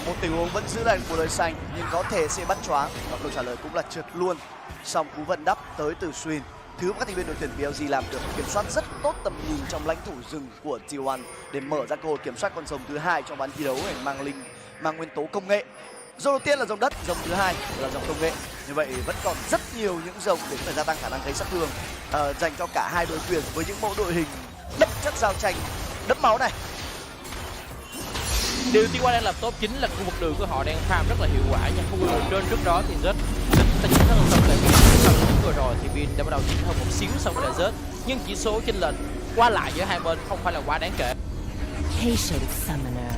Một tình huống vẫn giữ lại của đời xanh nhưng có thể sẽ bắt choáng, và câu trả lời cũng là trượt luôn. Song cú vận đắp tới từ Swin, thứ mà các thành viên đội tuyển BLG làm được, kiểm soát rất tốt tầm nhìn trong lãnh thổ rừng của T1 để mở ra cơ hội kiểm soát con rồng thứ hai trong ván thi đấu để mang nguyên tố công nghệ. Rồng đầu tiên là rồng đất, rồng thứ hai là rồng công nghệ. Như vậy vẫn còn rất nhiều những rồng để có thể gia tăng khả năng gây sát thương dành cho cả hai đội tuyển với những mẫu đội hình đậm chất giao tranh đẫm máu này. Điều T1 đang làm tốt chính là khu vực đường của họ đang farm rất là hiệu quả nha. Khu vực đường trên trước đó thì rất ta chính hơn so với sau vừa rồi thì Vin đã bắt đầu chỉnh hơn một xíu so với Desert, nhưng chỉ số chênh lệch qua lại giữa hai bên không phải là quá đáng kể. Patient summoner.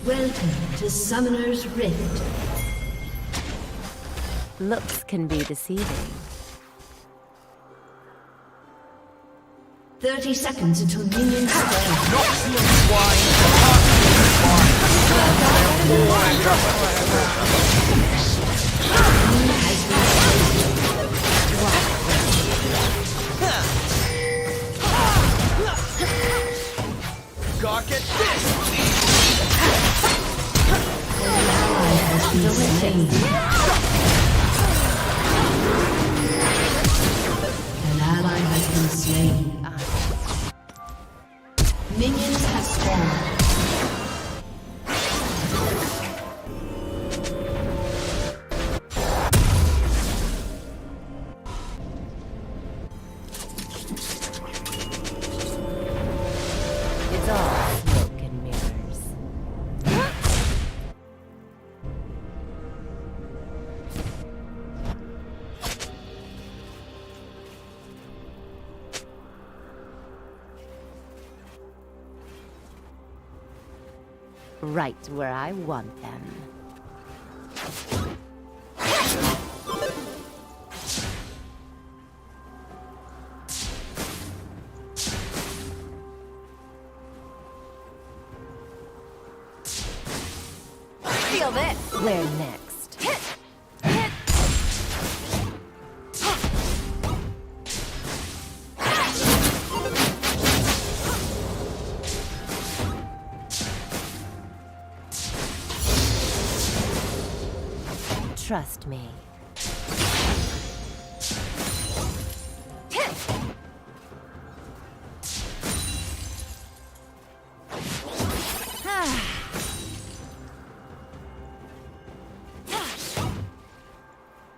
Welcome to Summoner's Rift. Looks can be deceiving. 30 seconds until minions spawn. An ally has been slain. Minions have spawned. It's all smoke and mirrors. Right where I want them. Feel this. Where next? Trust me.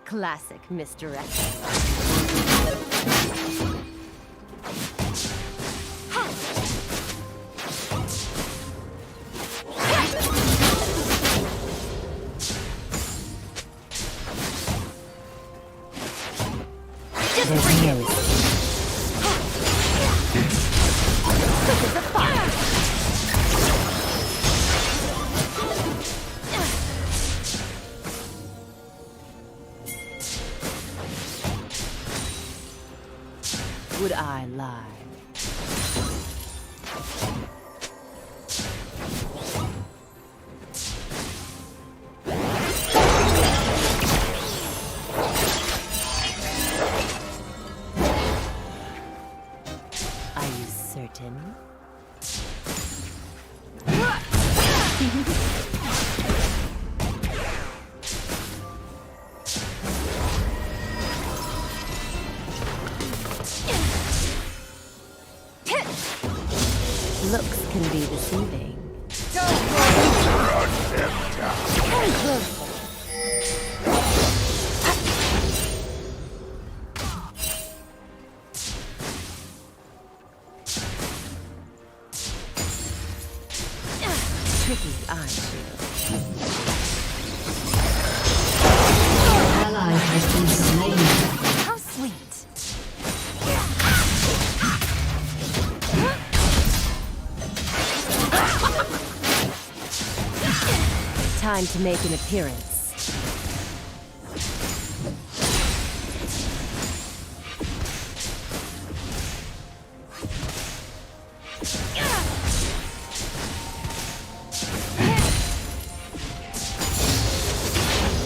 Classic misdirection. There's no would I lie? Are you certain? deceiving. Tricky eye shield. Ally has been slain. How sweet. Time to make an appearance.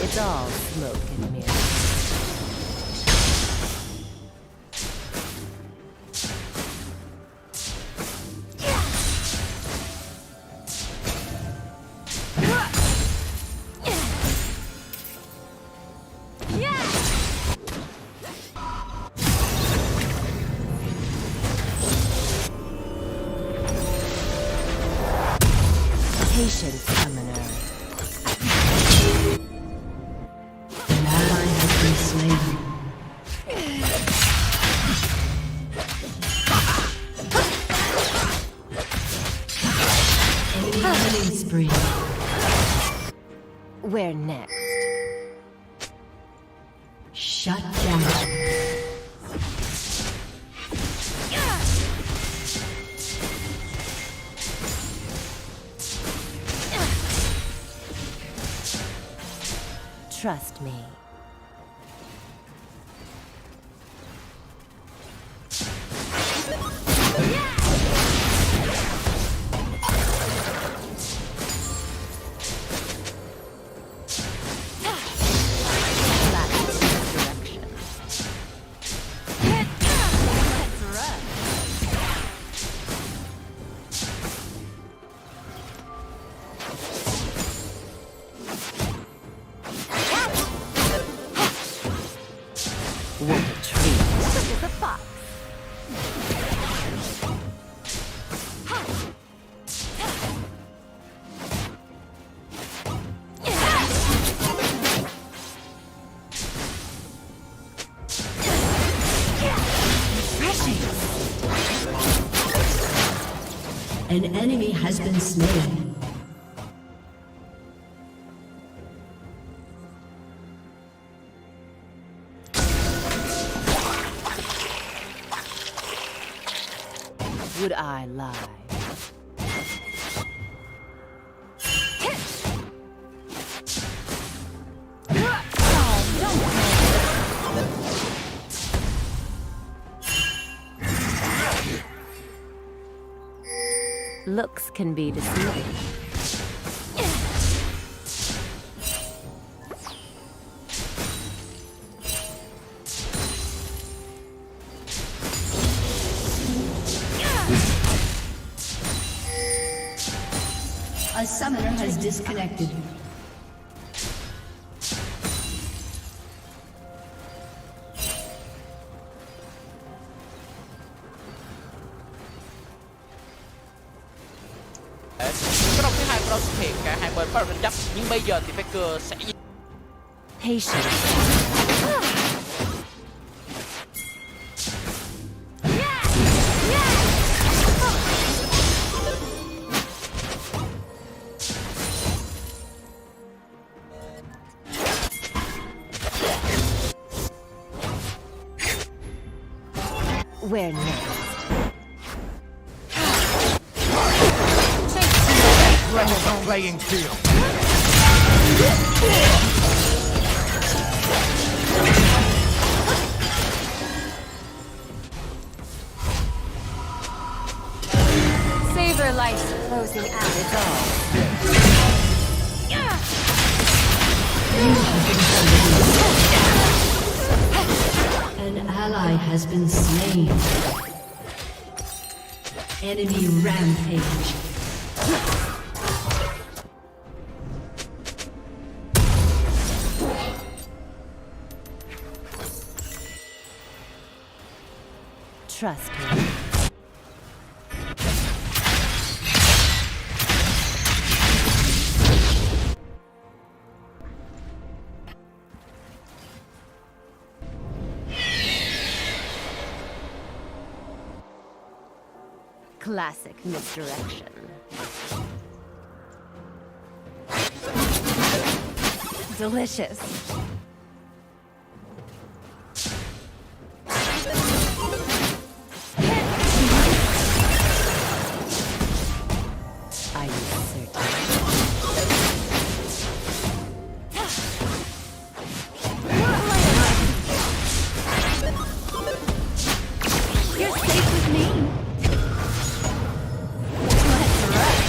It's all smoke and mirrors. Patience, summoner. An ally has been slain. Enemy killing spree. Where next? Shut down. Trust me. What a treat. Look at the fox. An enemy has been slain. Would I lie? Looks can be deceiving. A summoner has disconnected. Cái đồng thứ hai của nó xuất hiện, cả hai bên bắt đầu tranh chấp, nhưng bây giờ thì Faker sẽ Patience. Where next? Level playing field. Savor life's closing out. It's all. An ally has been slain. Enemy rampage. Trust me. Classic misdirection. Delicious. Are you certain? You're safe with me. Let's rush.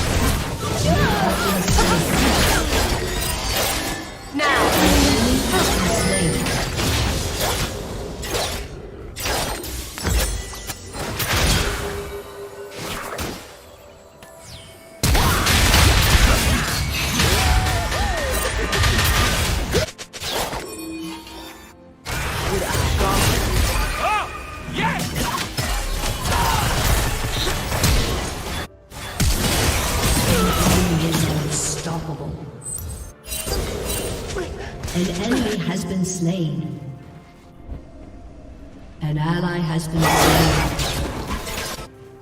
Unstoppable. An enemy has been slain. An ally has been slain.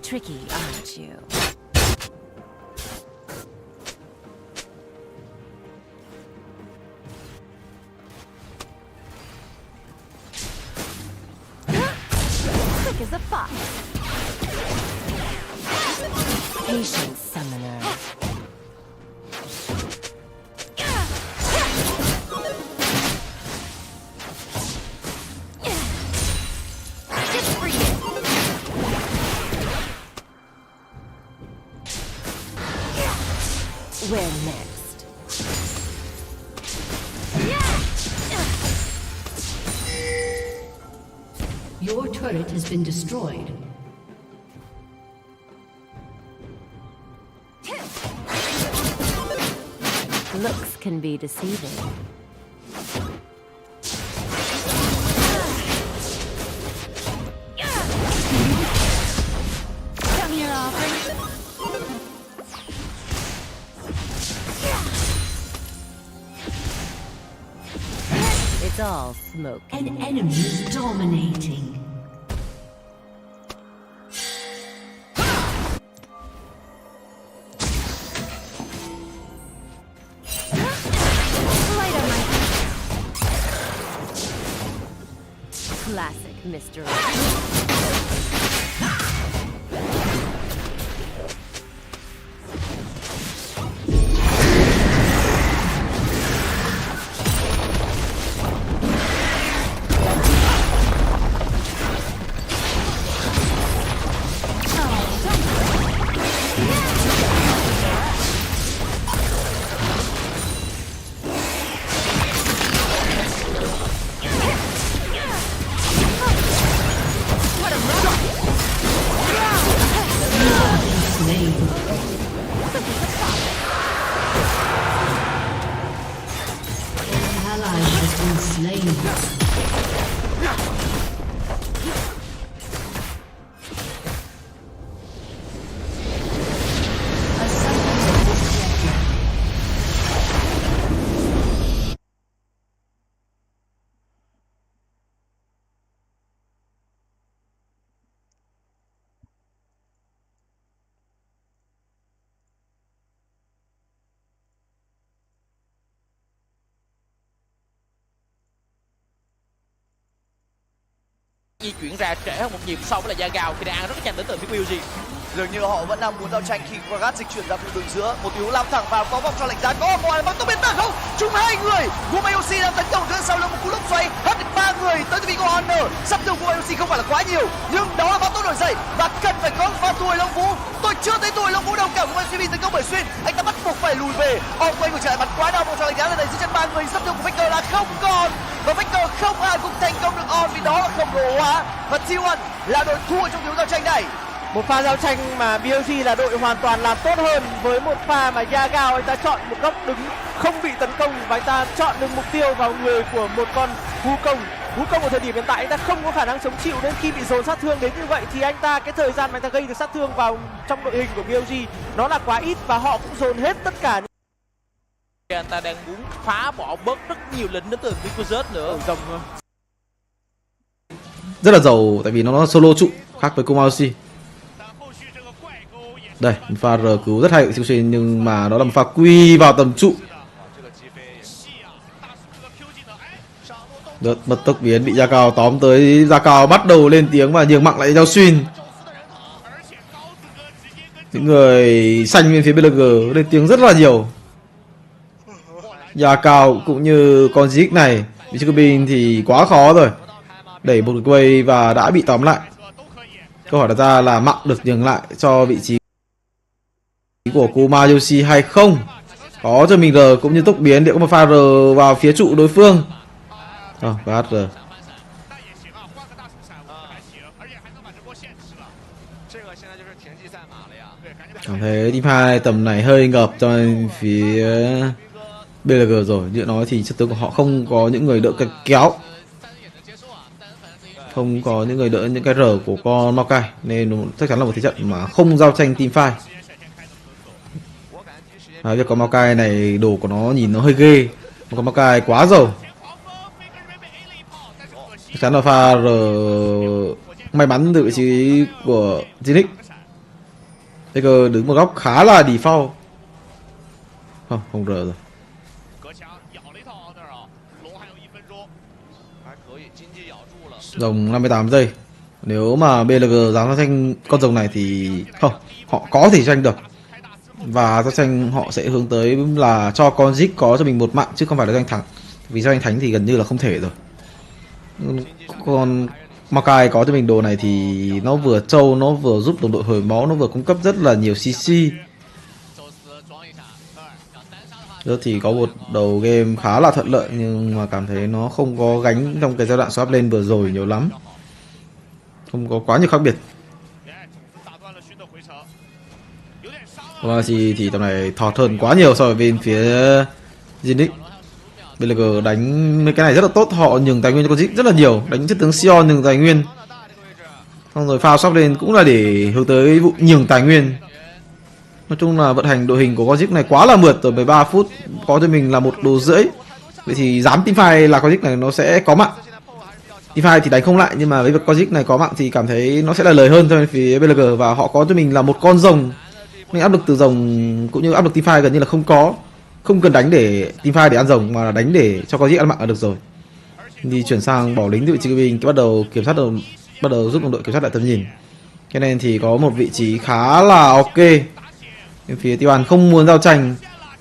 Tricky, aren't you? Quick as a fox. Patience, summoner. Just for you. Where next? Your turret has been destroyed. Looks can be deceiving. Come here, Aubrey. It's all smoke. An enemy is dominating. Light on my Classic misdirection. Slain. An ally has been slain. A summoner has disconnected. Di chuyển ra trễ hơn một nhịp so với là Yagao khi đang ăn rất nhanh đến từ phía BOG. Dường như họ vẫn đang muốn giao tranh khi Gragas dịch chuyển ra khu đường giữa. Một tình huống lao thẳng vào có vòng cho lệnh giá có ngoài bắn tốc biến tấn không chung hai người. Gumayusi đang tấn công từ sau lưng một cú lốc xoáy hất được ba người tới từ phía của Honor. Sắp thương Gumayusi không phải là quá nhiều nhưng đó là bão tố nổi dậy và cần phải có pha tuổi Long Vũ. Tôi chưa thấy tuổi Long Vũ đâu cả. Gumayusi bị tấn công bởi Xuyên, anh ta bắt buộc phải lùi về. Ông quay ngược trở lại bắn quá đau. Vòng cho lệnh giá lần này dưới chân ba người. Sắp thương của Victor là không còn và Victor không ai cũng thành công được on vì đó là khổng lồ hóa và T1 là đội thua trong tình huống giao tranh này. Một pha giao tranh mà BLG là đội hoàn toàn làm tốt hơn với một pha mà Yagao anh ta chọn một góc đứng không bị tấn công và anh ta chọn được mục tiêu vào người của một con Wukong. Wukong ở thời điểm hiện tại anh ta không có khả năng chống chịu nên khi bị dồn sát thương đến như vậy thì anh ta cái thời gian mà anh ta gây được sát thương vào trong đội hình của BLG nó là quá ít và họ cũng dồn hết tất cả. Anh ta đang muốn phá bỏ bớt rất nhiều lính đến từ Vicuzet nữa. Rồng thôi. Rất là giàu tại vì nó solo trụ khác với Kumaoshi. Đây, một pha R cứu rất hay của siêu xuyên, nhưng mà đó là một pha quy vào tầm trụ. Bật tốc biến bị Gia Cao tóm tới, Gia Cao bắt đầu lên tiếng và nhường mạng lại cho Xuyên. Những người xanh bên phía BLG lên tiếng rất là nhiều. Gia Cao cũng như con Zik này, vị trí bin thì quá khó rồi. Đẩy một quay và đã bị tóm lại. Câu hỏi đặt ra là mạng được nhường lại cho vị trí của Kuma Yoshi hay không? Có cho mình R cũng như tốc biến, liệu có một pha R vào phía trụ đối phương. Và R. Cảm thấy team 2 tầm này hơi ngợp cho phía BLG rồi. Như nói thì chất tướng của họ không có những người đỡ cái kéo, không có những người đỡ những cái R của con Maokai, nên chắc chắn là một thế trận mà không giao tranh team fight. Việc con Maokai này đồ của nó nhìn nó hơi ghê, con Maokai quá giàu. Chắc chắn là pha R may mắn từ vị trí của Zinix. Taker đứng một góc khá là default. Không R rồi. Rồng 58 giây. Nếu mà BLG dám tranh con rồng này thì không, họ có thể tranh được. Và giao tranh họ sẽ hướng tới là cho con Zik có cho mình một mạng, chứ không phải là tranh thắng. Vì giao tranh thánh thì gần như là không thể rồi. Còn Maokai có cho mình đồ này thì nó vừa trâu, nó vừa giúp đồng đội hồi máu, nó vừa cung cấp rất là nhiều CC. Rồi thì có một đầu game khá là thuận lợi, nhưng mà cảm thấy nó không có gánh trong cái giai đoạn swap lên vừa rồi nhiều lắm. Không có quá nhiều khác biệt. Thì tầm này thọt hơn quá nhiều so với bên phía Zinix. BLG đánh mấy cái này rất là tốt, họ nhường tài nguyên cho con Zik rất là nhiều, đánh chất tướng Sion nhường tài nguyên. Xong rồi pha swap lên cũng là để hướng tới vụ nhường tài nguyên. Nói chung là vận hành đội hình của con Zik này quá là mượt rồi, 13 phút có cho mình là 1 đồ rưỡi. Vậy thì dám teamfight là con Zik này nó sẽ có mạng. Teamfight thì đánh không lại, nhưng mà với việc con Zik này có mạng thì cảm thấy nó sẽ là lời hơn cho bên phía BLG, và họ có cho mình là một con rồng. Nên áp lực từ rồng cũng như áp lực teamfight gần như là không có. Không cần đánh để teamfight để ăn rồng, mà là đánh để cho con Zik ăn mạng là được rồi. Thì chuyển sang bỏ lính từ vị trí binh, bắt đầu kiểm soát bắt đầu giúp đồng đội kiểm soát lại tầm nhìn. Cho nên thì có một vị trí khá là ok. Bên phía T1 không muốn giao tranh,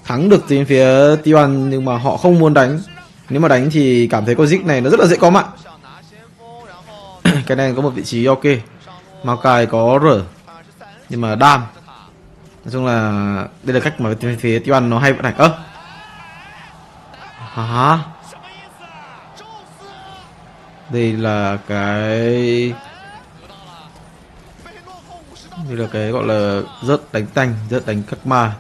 thắng được từ bên phía T1 nhưng mà họ không muốn đánh. Nếu mà đánh thì cảm thấy con Zik này nó rất là dễ có mạng. Cái này có một vị trí ok. Maokai có R nhưng mà đam. Nói chung là đây là cách mà bên phía T1 nó hay vận hành. Đây là cái gọi là rớt đánh tanh, rớt đánh các ma.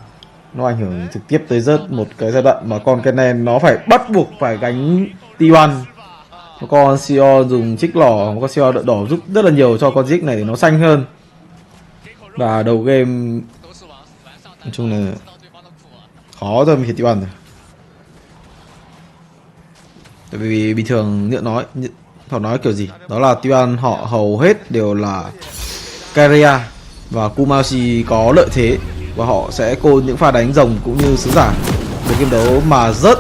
Nó ảnh hưởng trực tiếp tới rớt một cái giai đoạn mà con Kennen nó phải bắt buộc phải gánh T1. Một con Sion dùng trích lỏ, một con Sion đỡ đỏ giúp rất là nhiều cho con Zik này để nó xanh hơn. Và đầu game nói chung là khó rồi mình phải T1 rồi. Tại vì bình thường họ nói kiểu gì đó là T1 họ hầu hết đều là Keria và Kumashi có lợi thế, và họ sẽ côn những pha đánh rồng cũng như sứ giả. Một game đấu mà rớt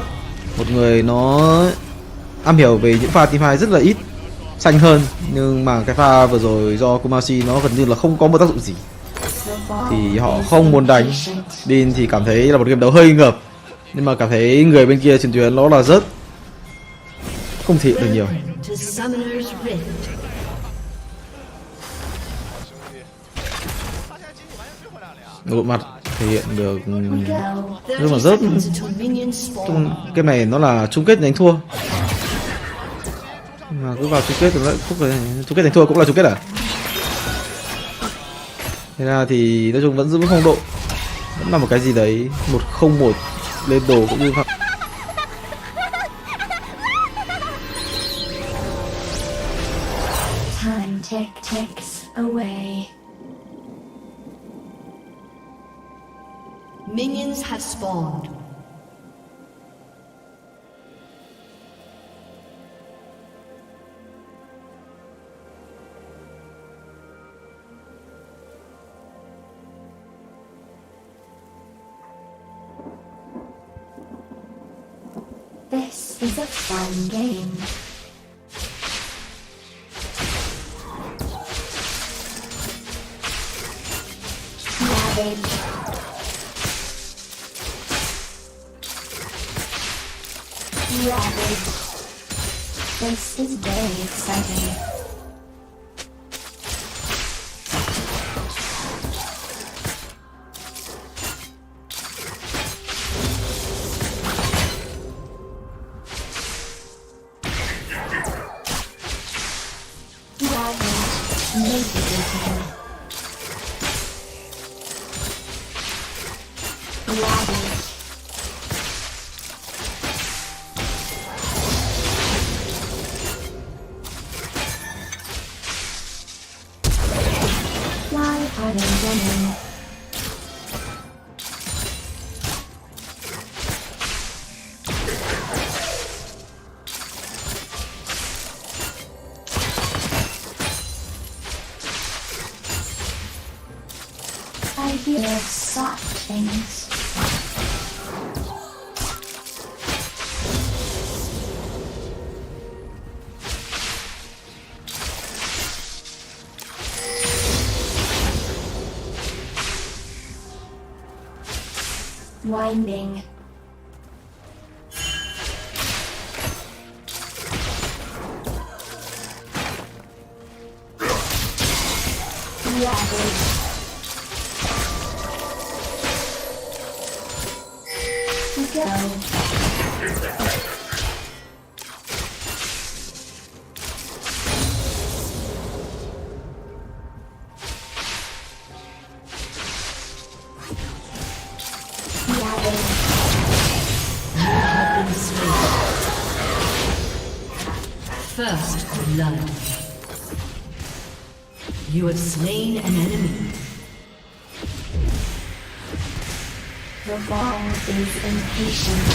một người nó am hiểu về những pha teamfight rất là ít, xanh hơn, nhưng mà cái pha vừa rồi do Kumashi nó gần như là không có một tác dụng gì thì họ không muốn đánh. Bin thì cảm thấy là một game đấu hơi ngợp, nhưng mà cảm thấy người bên kia trên tuyến nó là rớt, không thể hiện được nhiều. Bộ mặt thể hiện được, nhưng mà rớt trong game này nó là chung kết đánh thua, mà cứ vào chung kết rồi chung kết đánh thua cũng là chung kết à? Thế ra thì nói chung vẫn giữ phong độ, vẫn là một cái gì đấy 1-0-1 lên đồ cũng như vậy. Time ticks away. Minions have spawned. This is a fun game. Ravage. Ravage. This is very exciting. Why are they running? I hear soft things. Winding. Ravage. Go. First blood. You have slain an enemy. The ball is impatient.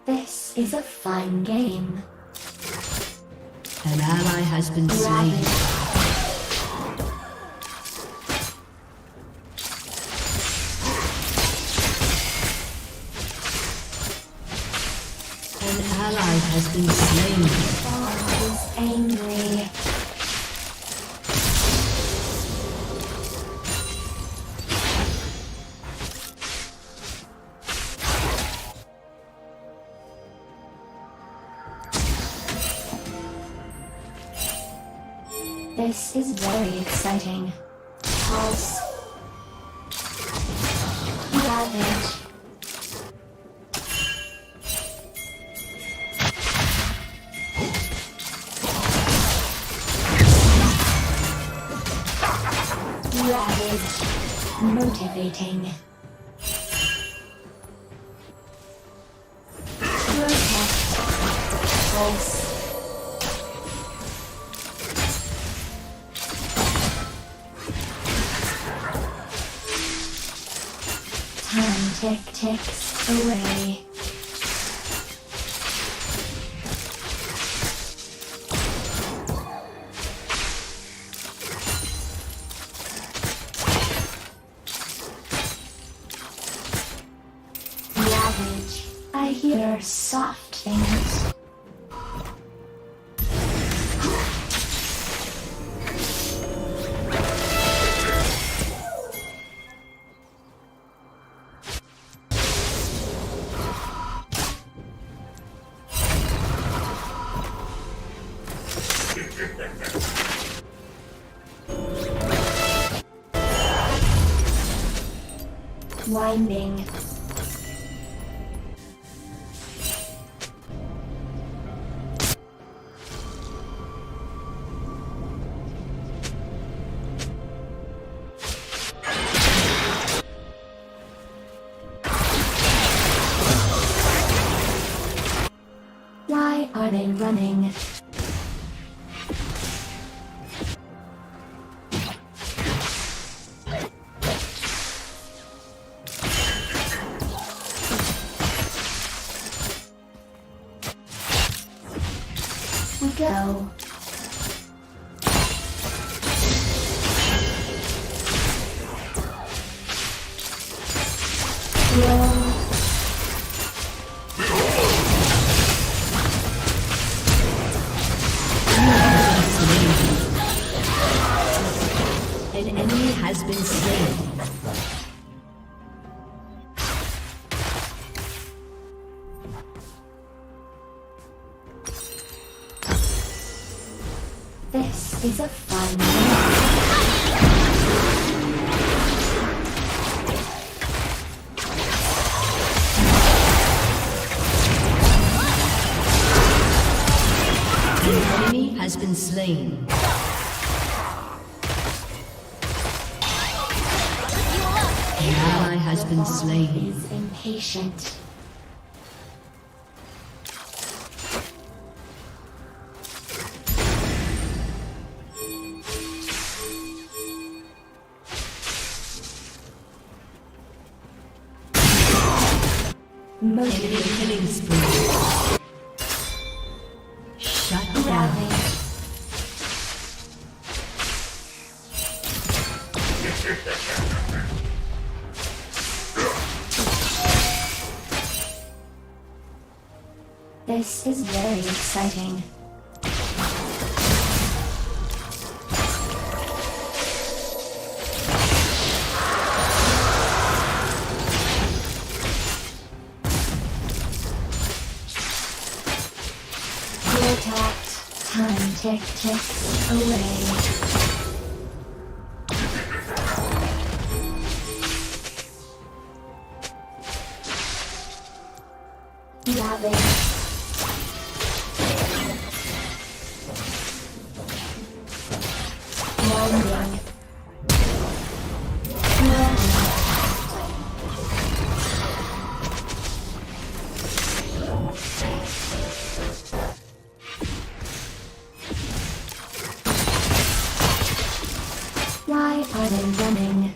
This is a fun game. An ally has been slain. An ally has been slain. Ball is angry. This is very exciting. Pulse. Ravage. Ravage. Motivating. Protect. Pulse. Time ticks away. Ravage. I hear soft things. Winding. Why are they running? Go. Roll. An enemy has been slain. This is a fun game. An enemy has been slain. An ally has been slain. Is impatient. Enemy killing spree. Shut down. Rally. This is very exciting. You're attacked. Time ticks away. Ravage. Rounding. Why are they running?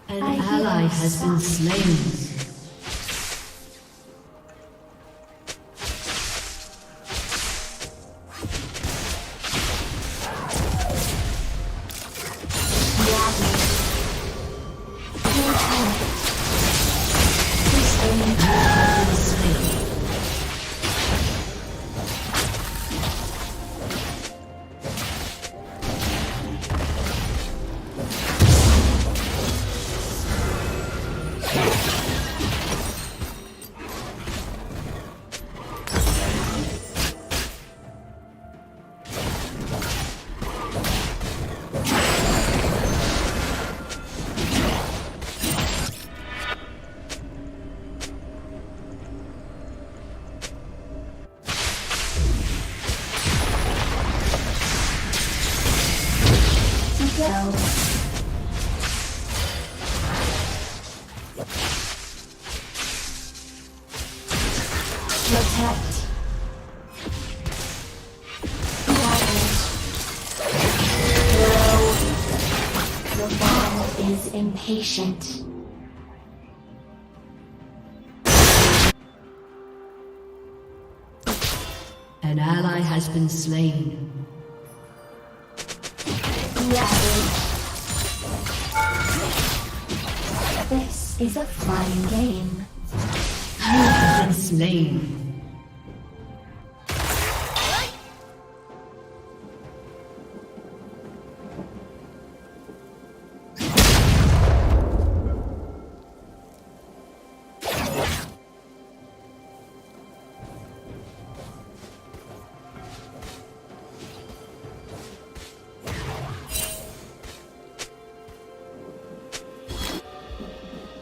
An ally has been slain. Go. Protect. Ravage. Throw. The ball is impatient. An ally has been slain. Ravage. This is a fun game. You have been slain.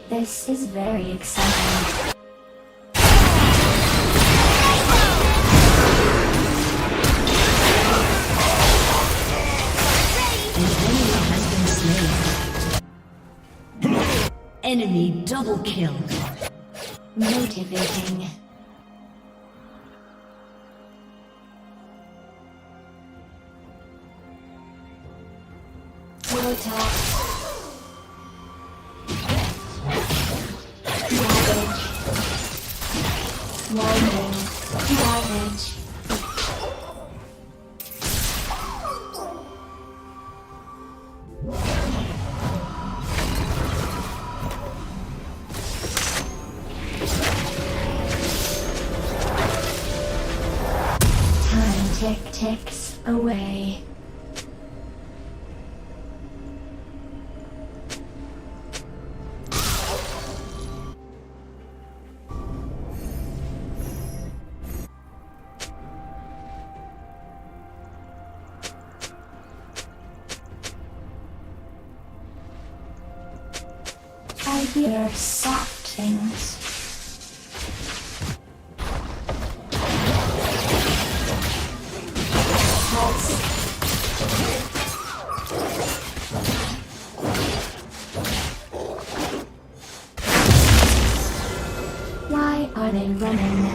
This is very exciting. Enemy double kill. Motivating. attack. Ravage. Winding. Ravage. Time ticks away. I hear soft things. Why are they running?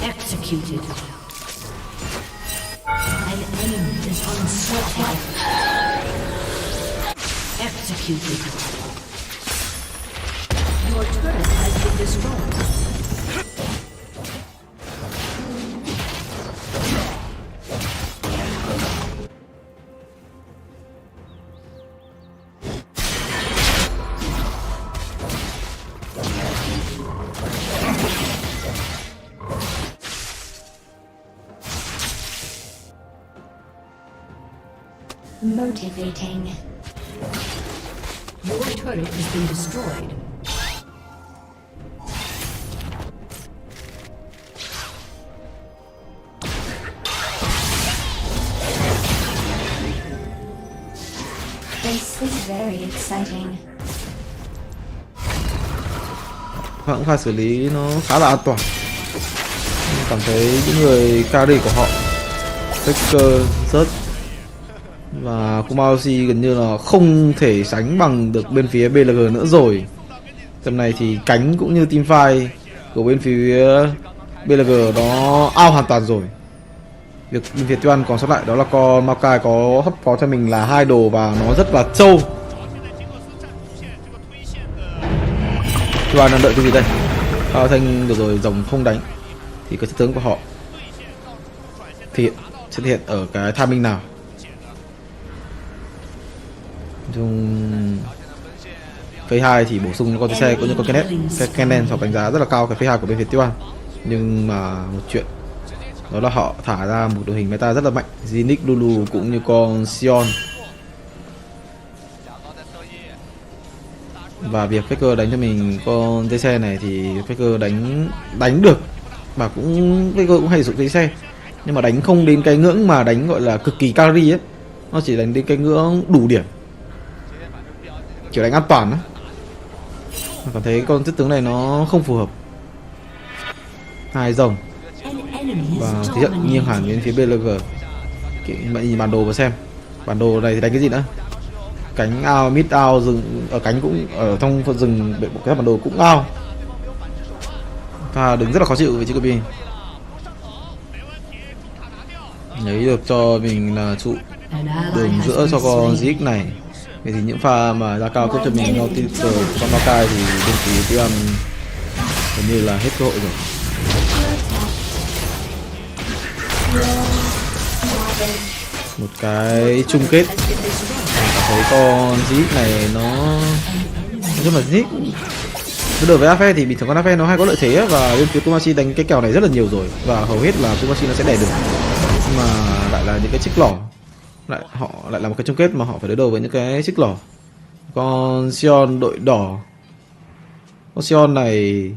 Executed. An enemy is unstoppable. Executed. Your turret has been destroyed. Motivating. Your turret has been destroyed. This is very exciting. Họ cũng phải xử lý nó khá là an toàn. Cảm thấy những người carry của họ, Faker, Zed và Kumaoshi gần như là không thể sánh bằng được bên phía BLG nữa rồi. Tầm này thì cánh cũng như teamfight của bên phía BLG nó out hoàn toàn rồi. Việc bên phía Tuan còn sót lại đó là con Maokai có cho mình là 2 đồ và nó rất là trâu. Tuan đang đợi cái gì đây? Thanh vừa rồi rồng không đánh thì cái chất tướng của họ sẽ thể hiện ở cái timing nào. Trong phase 2 thì bổ sung con xe cũng như con Kenneth, cái Kennen họ đánh giá rất là cao cái phase 2 của bên phía T1, nhưng mà một chuyện đó là họ thả ra một đội hình meta rất là mạnh, Zinix, Lulu cũng như con Sion, và việc Faker đánh cho mình con dây xe này thì Faker đánh được và Faker cũng hay sử dụng dây xe, nhưng mà đánh không đến cái ngưỡng mà đánh gọi là cực kỳ carry ấy, nó chỉ đánh đến cái ngưỡng đủ điểm, kiểu đánh an toàn á. Cảm thấy con chất tướng này nó không phù hợp. 2 rồng và thế trận nghiêng hẳn đến phía BLG. Bạn nhìn bản đồ và xem bản đồ này thì đánh cái gì nữa, cánh ao, mid ao, rừng ở cánh cũng ở trong phần rừng, cái bản đồ cũng ao và đứng rất là khó chịu với chiếc pin. Lấy được cho mình là trụ đường giữa cho con ZX này. Vậy thì những pha mà ra cao cấp cho mình Nautilus con Maokai thì bên phía T1 gần như là hết cơ hội rồi. Một cái chung kết thấy con Zip này nó nói chung là Zip đối đầu với Ape thì bình thường con Ape nó hay có lợi thế, và bên phía Kumashi đánh cái kèo này rất là nhiều rồi và hầu hết là Kumashi nó sẽ đè được, nhưng mà lại là những cái chiếc lỏ, họ lại là một cái chung kết mà họ phải đối đầu với những cái chiếc lỏ. Con Sion đội đỏ, con Sion này